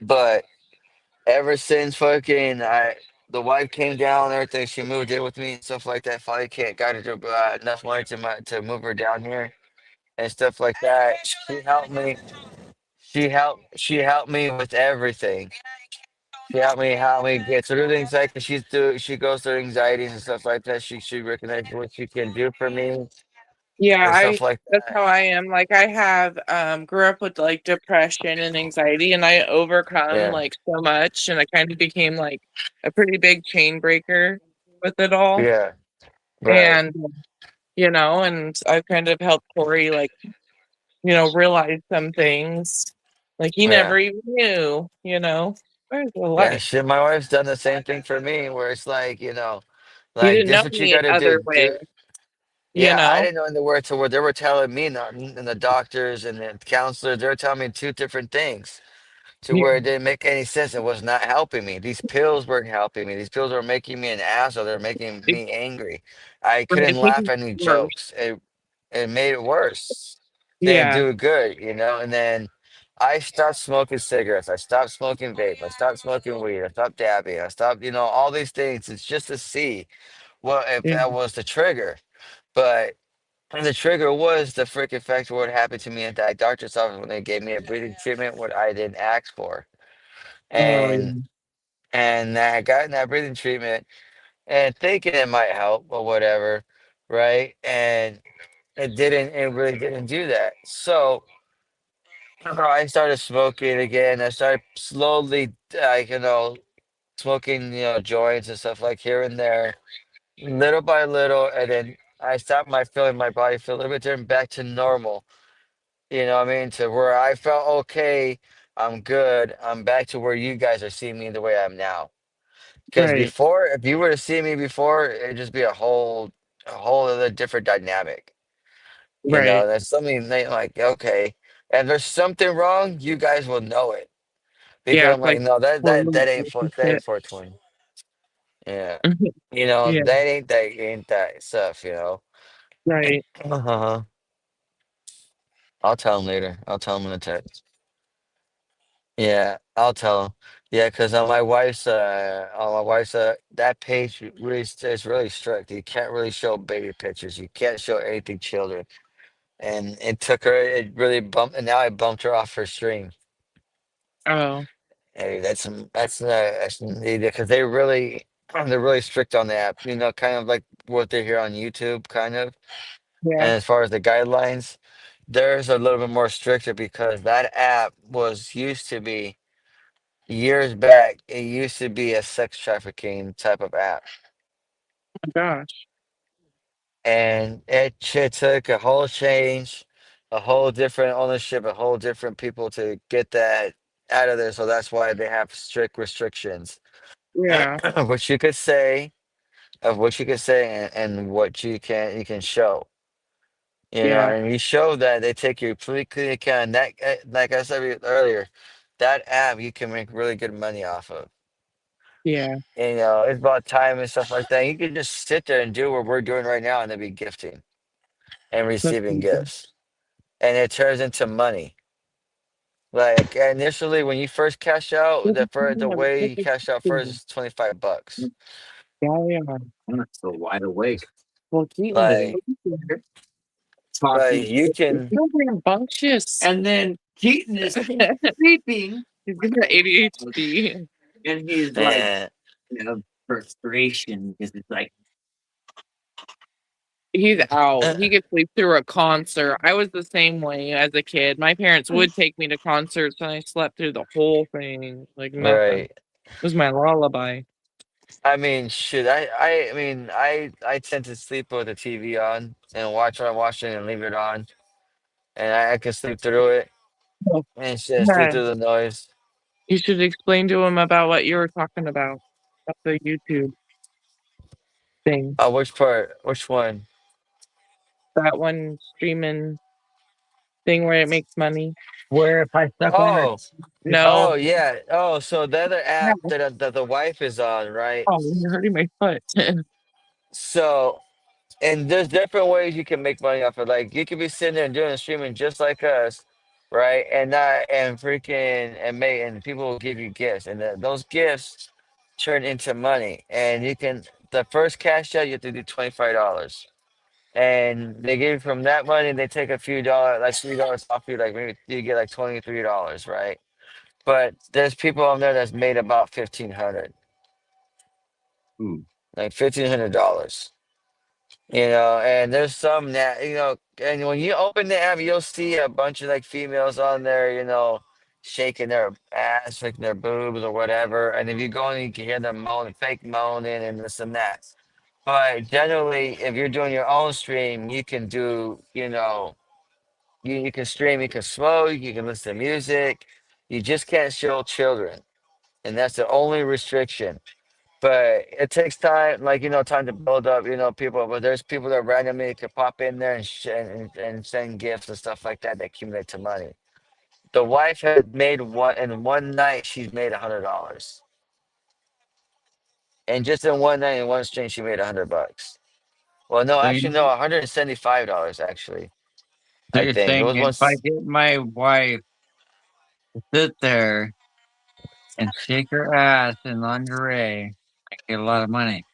But ever since fucking the wife came down and everything, she moved in with me and stuff like that. Finally, can't got her to, enough money to move her down here and stuff like that. She helped me. She helped me with everything. She helped me get through the anxiety. She goes through anxieties and stuff like that. She recognizes what she can do for me Yeah, and I stuff like that's that. how I am. Like I have grew up with like depression and anxiety and I overcome Yeah, like so much and I kind of became like a pretty big chain breaker with it all. yeah, right, And and I've kind of helped Corey like, realize some things. Like he yeah. never even knew. Where's the Yeah, light? shit, my wife's done the same thing for me where it's like, He like didn't this know what you me gotta other do. way, you Yeah, I know? didn't know in the word to where they were telling me not and the doctors and the counselors, they were telling me two different things to Yeah, where it didn't make any sense. It was not helping me. These pills weren't helping me. These pills were making me an asshole. They're making it, me angry. I right, couldn't it laugh at any worse. jokes. It made it worse. Didn't Yeah, do it good. And then I stopped smoking cigarettes. I stopped smoking vape. I stopped smoking weed. I stopped dabbing. I stopped, all these things. It's just to see what if yeah, that was the trigger. But the trigger was the freaking fact of what happened to me at that doctor's office when they gave me a breathing treatment, what I didn't ask for. oh And I had gotten that breathing treatment and thinking it might help or whatever, right? And it really didn't do that. So I started smoking again. I started slowly, smoking, joints and stuff like here and there, little by little, and then I stopped feeling my body feel a little bit different back to normal. You know what I mean? To where I felt okay, I'm good. I'm back to where you guys are seeing me the way I am now. Because right, before, if you were to see me before, it'd just be a whole other different dynamic. right. That's something like, okay, and there's something wrong, you guys will know it. Because Yeah, I'm it's like, like no, that well, that that ain't that shit. ain't 420. Yeah. Yeah, That ain't that stuff. right. Uh-huh. I'll tell him later. I'll tell him in the text. Yeah, I'll tell him. Yeah, because on my wife's that page really is really strict. You can't really show baby pictures. You can't show anything children. And it took her. It really bumped. And now I bumped her off her stream. Oh, Hey, that's needed because they're really strict on the app. Kind of like what they hear on YouTube, kind of. yeah, And as far as the guidelines, theirs are a little bit more stricter because that app was used to be years back. It used to be a sex trafficking type of app, my gosh. and it took a whole change, a whole different ownership, a whole different people to get that out of there. So that's why they have strict restrictions. Yeah, What you could say of what you can say and what you can show. yeah, And you show that they take your completely account. That like I said earlier, that app you can make really good money off of. yeah, It's about time and stuff like that. You can just sit there and do what we're doing right now, and then be gifting and that's receiving amazing. gifts, and it turns into money. Like initially, when you first cash out, the way you cash out first is $25. Yeah, yeah. I'm still wide awake. Well, Keaton is Like, Talking. you can, so rambunctious. And then Keaton is sleeping He's got ADHD. and he's like, and frustration because it's like, He's out. He uh, could sleep through a concert. I was the same way as a kid. My parents would take me to concerts and I slept through the whole thing like nothing. right. It was my lullaby. I mean, shit. I tend to sleep with the TV on and watch what I'm watching and leave it on, and I can sleep through it Oh, and shit, sleep yeah. through the noise. You should explain to him about what you were talking about the YouTube. thing. Oh, which part? Which one? That one streaming thing where it makes money. Where if I suck on her, Oh, No. oh yeah. Oh, so the other app Yeah. that the wife is on, right? Oh, you're hurting my foot. So, and there's different ways you can make money off of. Like you could be sitting there and doing streaming just like us, right? And not and freaking and people will give you gifts, and those gifts turn into money. And you can the first cash out you have to do $25, and they give you from that money. They take a few dollars, like $3 off you, like maybe you get like $23, right? But there's people on there that's made about 1,500, ooh, like $1,500. And there's some that and when you open the app, you'll see a bunch of like females on there, shaking their ass, shaking their boobs or whatever. And if you go in, you can hear them moaning, fake moaning, and this and that. But generally, if you're doing your own stream, you can do, you can stream, you can smoke, you can listen to music. You just can't show children, and that's the only restriction. But it takes time, like time to build up, people. But there's people that randomly could pop in there and send gifts and stuff like that accumulate to money. The wife had made one in one night. She's made $100, and just in one night in one stream, she made $100. Well, no, so actually, no, $175. Actually, so I you're think it saying was if I once. get my wife to sit there and shake her ass in lingerie, I get a lot of money.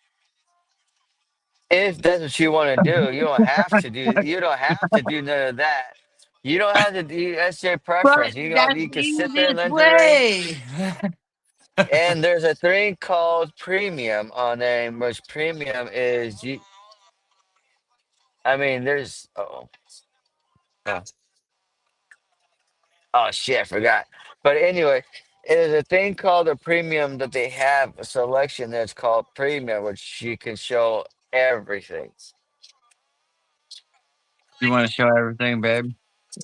If that's what you want to do, you don't have to do. You don't have to do none of that. You don't have to do. That's your But preference. that's You the can sit there in easiest lingerie. way. And there's a thing called premium on there, in which premium is you. I mean, there's oh, oh shit, I forgot. But anyway, there's a thing called a premium that they have a selection that's called premium, which you can show everything. You want to show everything, babe?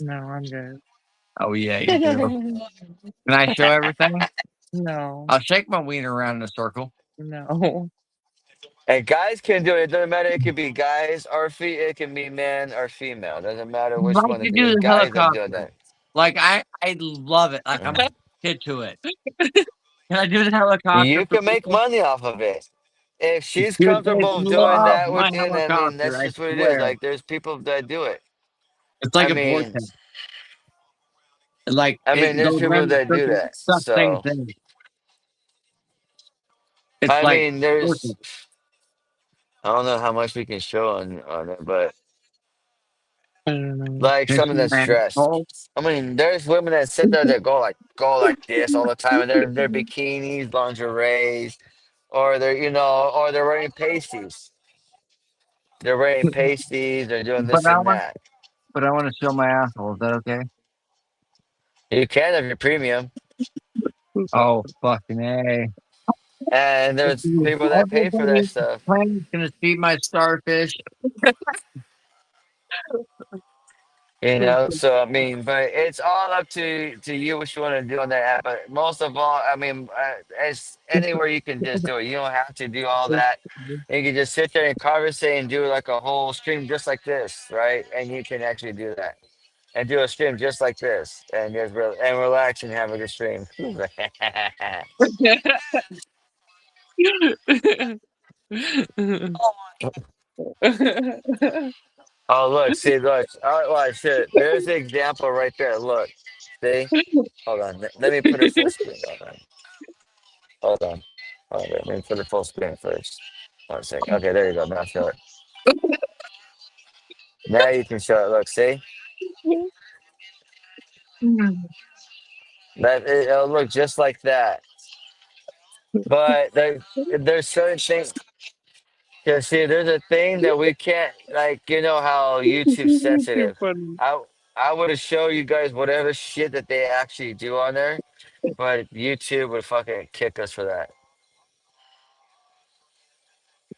No, I'm good. Oh yeah, you do. Can I show everything? No, I'll shake my wiener around in a circle. no. And guys can do it. It doesn't matter. It could be guys or it can be man or female. It doesn't matter which Like one you it do is. the Guys that do helicopter. that. Like I love it. Like I'm Mm. addicted to it. Can I do the helicopter You for can make people? money off of it. If she's Dude, they comfortable doing love that my with you, then I mean helicopter. that's I just what it is. swear, Like there's people that do it. it's I like a mean, vortex. Like it there's goes people around the that do circle, that. sucks things So in. It's like there's vortex. I don't know how much we can show on it, but I don't know. like Fish some of in the my stress. asshole. I mean, there's women that sit there that go like this all the time, and they're in their bikinis, lingeries, or they're wearing pasties. They're wearing pasties. They're doing But this I and want, that. but I want to show my asshole. Is that okay? You can if you're premium, Oh fucking a! and there's people that pay for that Everybody stuff. plane's gonna see my starfish. So I mean, but it's all up to you what you want to do on that app. But most of all, I mean, it's anywhere you can just do it. You don't have to do all that. You can just sit there and conversate and do like a whole stream just like this, right? And you can actually do that and do a stream just like this, and and relax and have a good stream. Oh look, see, look. Oh, well, shit. There's the example right there. Look, see. Hold on. Let me put it full screen. Hold on. Hold on. Hold on. Let me put it full screen first. 1 second. Okay, there you go. Now show it. Now you can show it. Look, see. It'll look just like that. But there's certain things. Yeah, see, there's a thing that we can't like. You know how YouTube's Too sensitive. funny. I I would have show you guys whatever shit that they actually do on there, but YouTube would fucking kick us for that.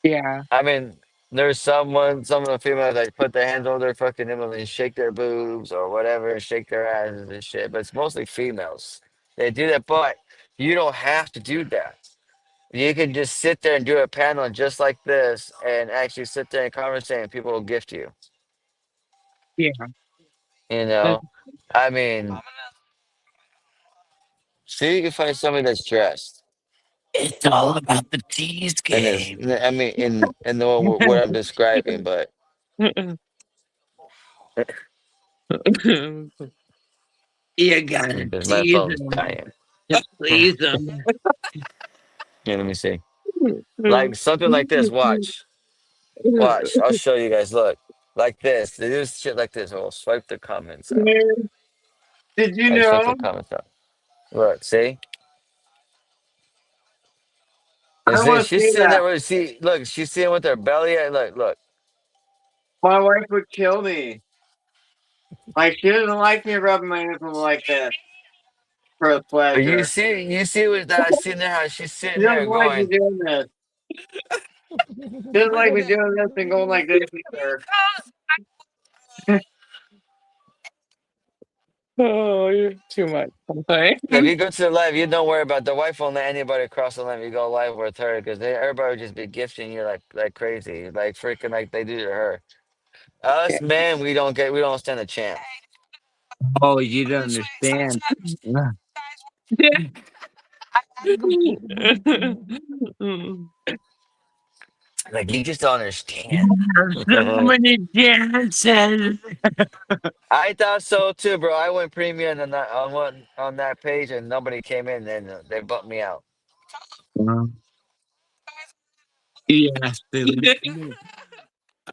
Yeah. I mean, there's some of the females that put their hands over their fucking nipples and shake their boobs or whatever, and shake their asses and shit. But it's mostly females. They do that, but you don't have to do that. You can just sit there and do a panel just like this, and actually sit there and conversate, and people will gift you. Yeah. You That's, know, I mean, see, you can find somebody that's dressed, It's all about the tease and it's, game. I mean, in the what I'm describing, but You gotta because my tease phone's them dying. to please them. Yeah, let me see. Like something like this. Watch. I'll show you guys. Look, like this. They do shit like this. Oh, swipe the comments out. Did you I swipe know? the comments out. Look, see. I And see, want to she's see sitting that. there with see. Look, she's sitting with her belly. And look. My wife would kill me. Like she doesn't like me rubbing my nipples like this for the But pleasure. you see what that sitting there? How she's She sitting there doesn't like me going. doing this. She doesn't like me doing this and going like this either. Oh, you're too much. Something. If you go to the live, you don't worry about the wife won't let anybody cross the line. You go live with her because everybody would just be gifting you like crazy, like freaking like they do to her. Yeah. Us men, we don't stand a chance. Oh, you don't understand. Like you just don't understand. There's so many dances. I thought so too, bro. I went premium on that page and nobody came in, and they bumped me out. Yes, baby.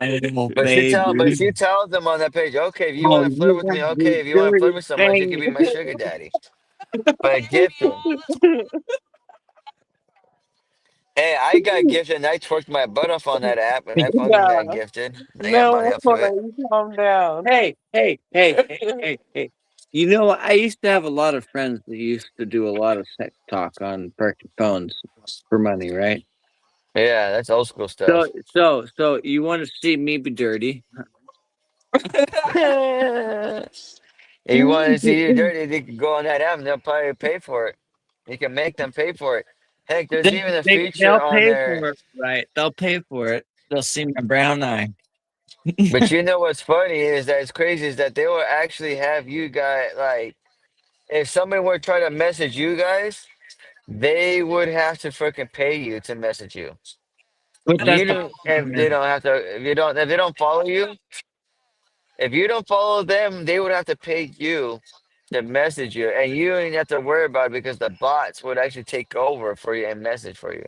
I know, But baby. she tells them on that page, okay, if you Oh, want to flirt you with want me, the okay, if you want to flirt dirty with so much, you can thing. be my sugar daddy. But gifting. Hey, I got gifted and I twerked my butt off on that app and I fucking Yeah. got gifted. I got money No, off of it. you calm down. Hey. You know, I used to have a lot of friends that used to do a lot of sex talk on freaking phones for money, right? Yeah, that's old school So, stuff. so you want to see me be dirty? If you want to see you dirty, they can go on that app and they'll probably pay for it. You can make them pay for it. Heck, there's even a feature They'll on pay there. for it, right? They'll pay for it. They'll see my brown eye. But you know what's funny is that it's crazy is that they will actually have you guys like if somebody were to try to message you guys, they would have to freaking pay you to message you. But You that's the don't if they don't have to if they don't follow you, if you don't follow them, they would have to pay you to message you. And you don't even have to worry about it because the bots would actually take over for you and message for you.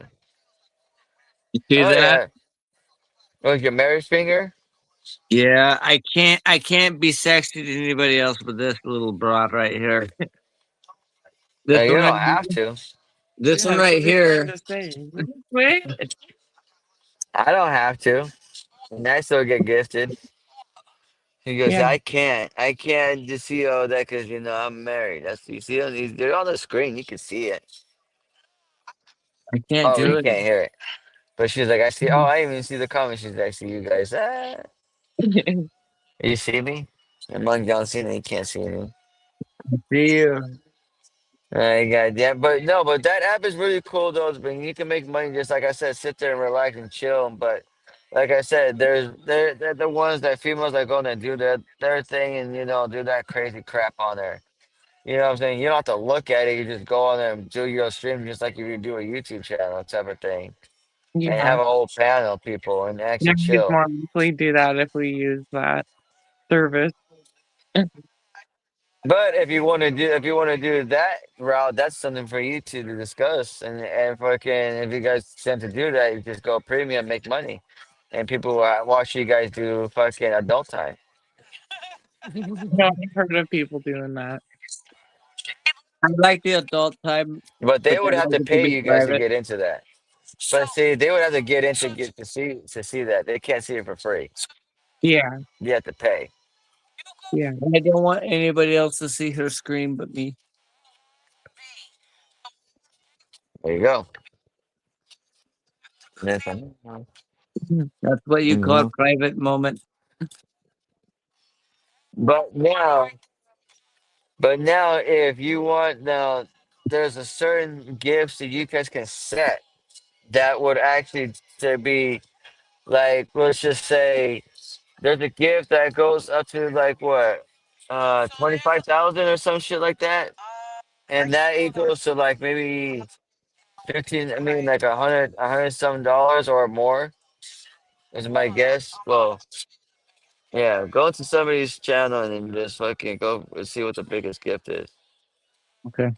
you see Oh that? yeah. With your marriage finger? Yeah, I can't be sexy to anybody else but this little broad right here. This You one right don't have to. this one Yeah, right here. the same. Wait. I don't have to. And I still get gifted. He goes, Yeah. I can't just see all that because I'm married. That's you see, they're on the screen. You can see it. I can't Oh, do you it. can't hear it. But she's like, I see. Oh, I even see the comments. She's like, I see you guys. You see me? Among John Cena, you can't see me. See you. God, yeah, but no, but that app is really cool though. But you can make money just like I said, sit there and relax and chill. But like I said, they're the ones that females that go and do their thing and do that crazy crap on there. You know what I'm saying? You don't have to look at it. You just go on there and do your stream just like if you do a YouTube channel type of thing. And Yeah. have a whole panel of people and Yeah, actually we'd chill. more likely do that if we use that service. But if you want to do that route, that's something for you two to discuss. And fucking if you guys tend to do that, you just go premium, make money, and people will watch you guys do fucking adult time. No, I've heard of people doing that. I like the adult time, But they but would then have like to it to pay be you guys to private. get into that. But see, they would have to get into get to see that. They can't see it for free. Yeah. You have to pay. Yeah. I don't want anybody else to see her scream but me. There you go. That's what you call a Mm-hmm. private moment. But now, but if you want now, there's a certain gifts that you guys can set. that would actually to be like, let's just say there's a gift that goes up to like what, 25,000 or some shit like that, and that equals to like maybe 15. I mean, like a hundred some dollars or more is my guess. Well, yeah, go to somebody's channel and then just fucking go and see what the biggest gift is. Okay.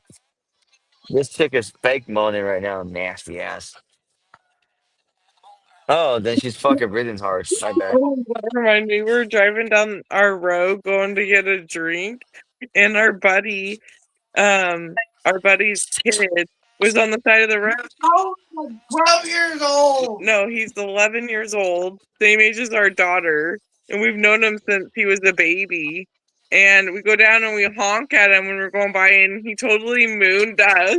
This chick is fake moaning right now, nasty ass. Oh, then she's fucking breathing hard. My bad. Oh, that reminded me, we were driving down our road going to get a drink, and our buddy's kid was on the side of the road. Oh, 12 years old. No, he's 11 years old, same age as our daughter, and we've known him since he was a baby. And we go down and we honk at him when we're going by, and he totally mooned us.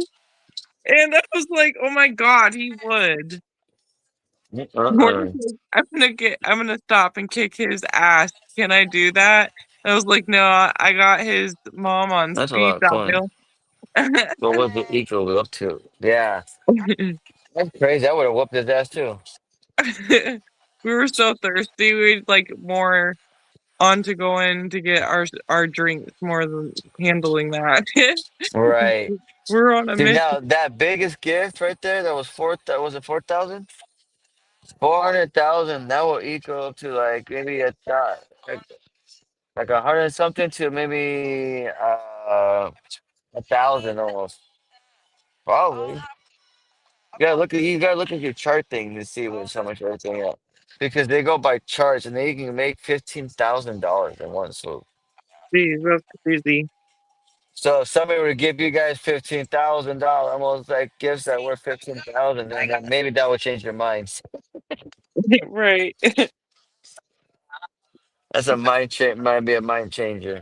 And I was like, "Oh my god, he would." Uh-uh. I'm gonna stop and kick his ass. Can I do that? I was like, no, I got his mom on That's a speed lot of coin. dial. But what the equal go up to? Yeah, that's crazy. I would have whooped his ass too. We were so thirsty. We like more on to go in to get our drinks more than handling that. Right. We're on a See mission. now that biggest gift right there, that was four. That was it 4,000. 400,000. That will equal up to like maybe like a hundred something to maybe 1,000 almost. Probably. You gotta look at your chart thing to see what's how much everything up. Because they go by charts and they can make $15,000 in one swoop. Jeez, that's crazy. So if somebody were to give you guys $15,000, almost like gifts that were 15,000, then maybe that would change your minds. Right. That's a mind change. Might be a mind changer.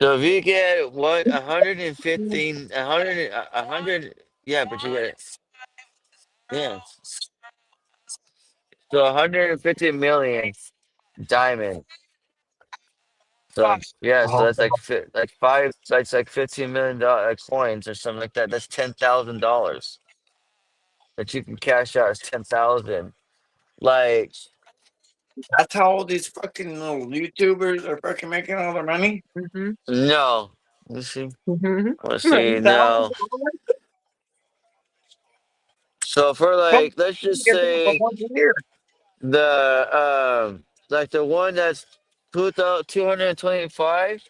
So if you get what 115, 100, 100, yeah, but you get it. Yeah. So 150 million diamond. So yeah, so that's like like five. That's like $15 million like coins or something like that. That's $10,000 that you can cash out as 10,000. Like That's how all these fucking little YouTubers are fucking making all their money. Mm-hmm. no, let's see. Mm-hmm. Let's see. No. So for like, let's just say like the one that's 225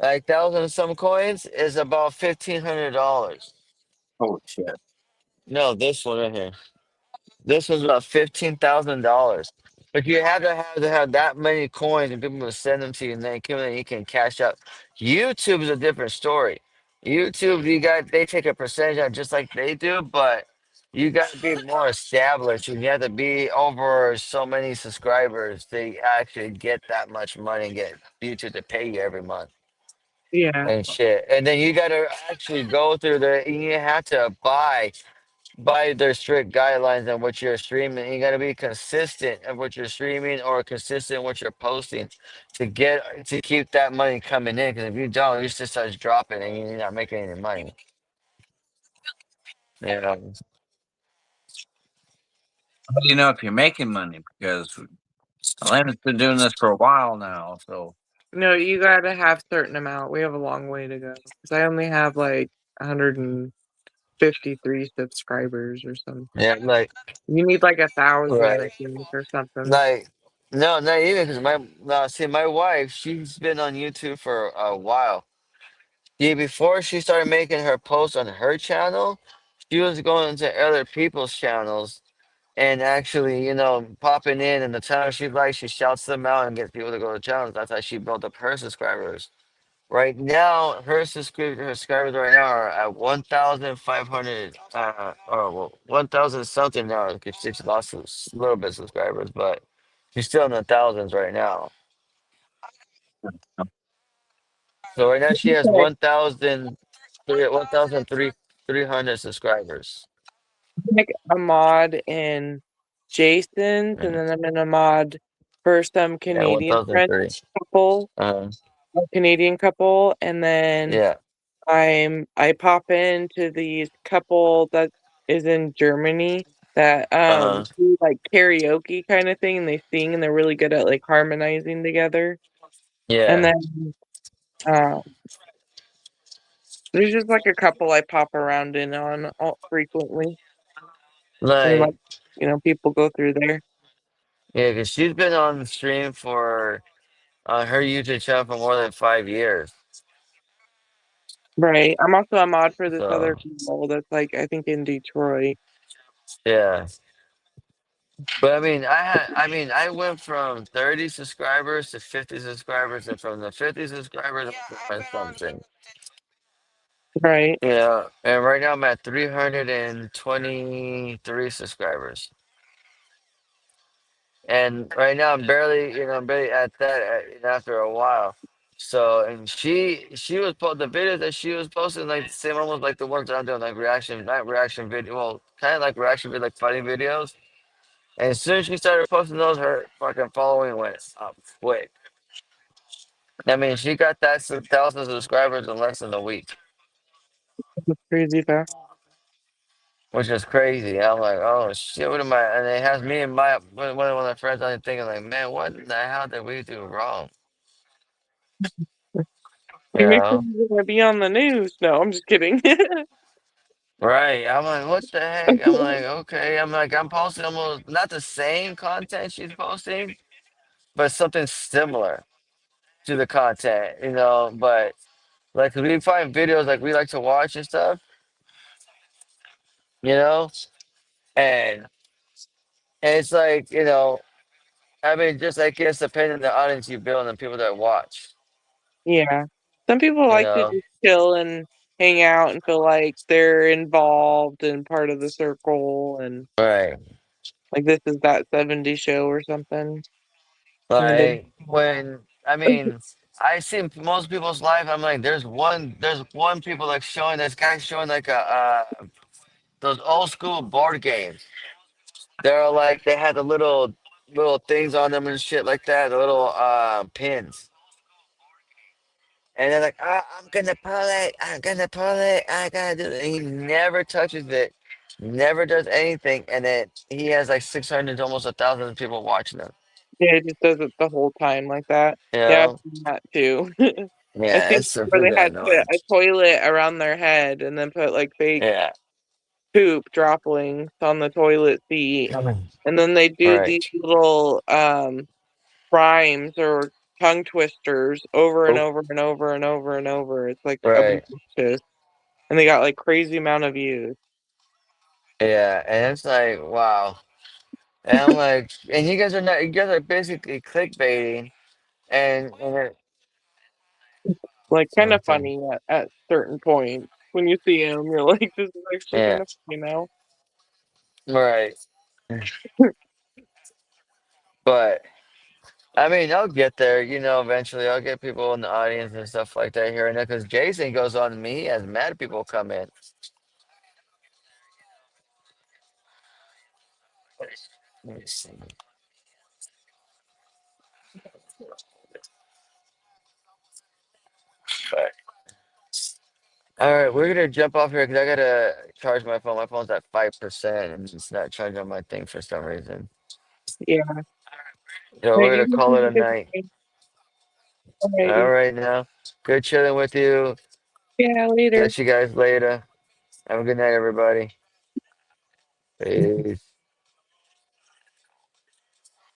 like thousand and some coins is about $1,500. Oh shit. No, this one right here. This was about $15,000. But you have to have that many coins and people will send them to you and then come in and you can cash out. YouTube is a different story. YouTube, they take a percentage out just like they do, but you got to be more established. You have to be over so many subscribers to actually get that much money and get YouTube to pay you every month Yeah. and shit. And then you got to actually go through you have to buy their strict guidelines on what you're streaming. You got to be consistent of what you're streaming or consistent what you're posting to keep that money coming in. Because if you don't, you just start dropping and you're not making any money. You know? How do you know if you're making money? Because Atlanta's been doing this for a while now, so No, you gotta have certain amount. We have a long way to go. 'Cause I only have like 153 subscribers or something. Yeah, like You need like 1,000, I right, think, or something. like no, not even because my no, see my wife, she's been on YouTube for a while. Yeah, before she started making her posts on her channel, she was going to other people's channels and actually, popping in and the channel she likes, she shouts them out and gets people to go to channels. That's how she built up her subscribers. Right now, her subscribers right now are at 1,500, or well, 1,000 something now because she's lost a little bit of subscribers, but she's still in the thousands right now. So right now she has Okay. 1,300 subscribers. Like a mod in Jason's, and Yeah, then I'm in a mod for some yeah, Canadian friend 1,003. couple, Uh, a Canadian couple, and then yeah. I pop into these couple that is in Germany that Uh-huh. do like karaoke kind of thing, and they sing and they're really good at like harmonizing together. And Yeah. then uh, there's just like a couple I pop around in on frequently, and like Like, people go through there. yeah, because she's been on the stream for on her YouTube channel for more than 5 years. Right. I'm also a mod for this other So girl that's like I think in Detroit. yeah. But I went from 30 subscribers to 50 subscribers, and from the 50 subscribers to something. Right. Yeah, and right now I'm at 323 subscribers. And right now I'm barely at that after a while. So, and she was the videos that she was posting like the same, almost like the ones that I'm doing, like reaction, not reaction video, well, kind of like reaction video, like fighting videos. And as soon as she started posting those, her fucking following went up quick. I mean, she got that 1,000 subscribers in less than a week, It's crazy fast. which is crazy. I'm like, oh shit, what am I? And it has me and my one of my friends on it thinking like, man, what the hell did we do wrong? You Like make sure know? you're gonna be on the news. No, I'm just kidding. Right. I'm like, what the heck? I'm like, okay. I'm like, I'm posting almost not the same content she's posting, but something similar to the content, But like, 'cause we find videos like we like to watch and stuff, you know? And, and it's like, I mean, just I guess depending on the audience you build and the people that watch, Yeah. Some people you like to know? just chill and hang out and feel like they're involved and part of the circle and Right. like this is that 70s show or something. And they Like I mean, I see most people's life. I'm like, there's one people like showing this guy showing like those old school board games. They're like they had the little things on them and shit like that, the little pins. And they're like, I'm gonna pull it, I'm gonna pull it, I gotta do it. And he never touches it, never does anything, and then he has like 600, almost 1,000 people watching him. Yeah, it just does it the whole time like that. You Yeah, I've know? seen that too. I've Yeah, seen it's so where they freaking had put annoying. a toilet around their head and then put like fake Yeah. poop droplings on the toilet seat. And then they do these Right. little rhymes or tongue twisters over and Oh, over and over and over and over. It's like right. obnoxious. And they got like crazy amount of views. Yeah, and it's like, wow. And I'm like, and you guys are basically clickbaiting, and Like kind of something. funny at certain points. When you see them, you're like, this is actually Yeah, kind of funny now. right. But I mean, I'll get there, eventually. I'll get people in the audience and stuff like that here and there. Because Jason goes on to me, he has mad people come in. Let me see. But, all right, we're gonna jump off here because I gotta charge my phone. My phone's at 5%, and it's not charging on my thing for some reason. Yeah. So Right, we're you gonna call it a have a good night. day. All Alrighty. right, now. Good chilling with you. Yeah, later. Catch you guys later. Have a good night, everybody. Peace.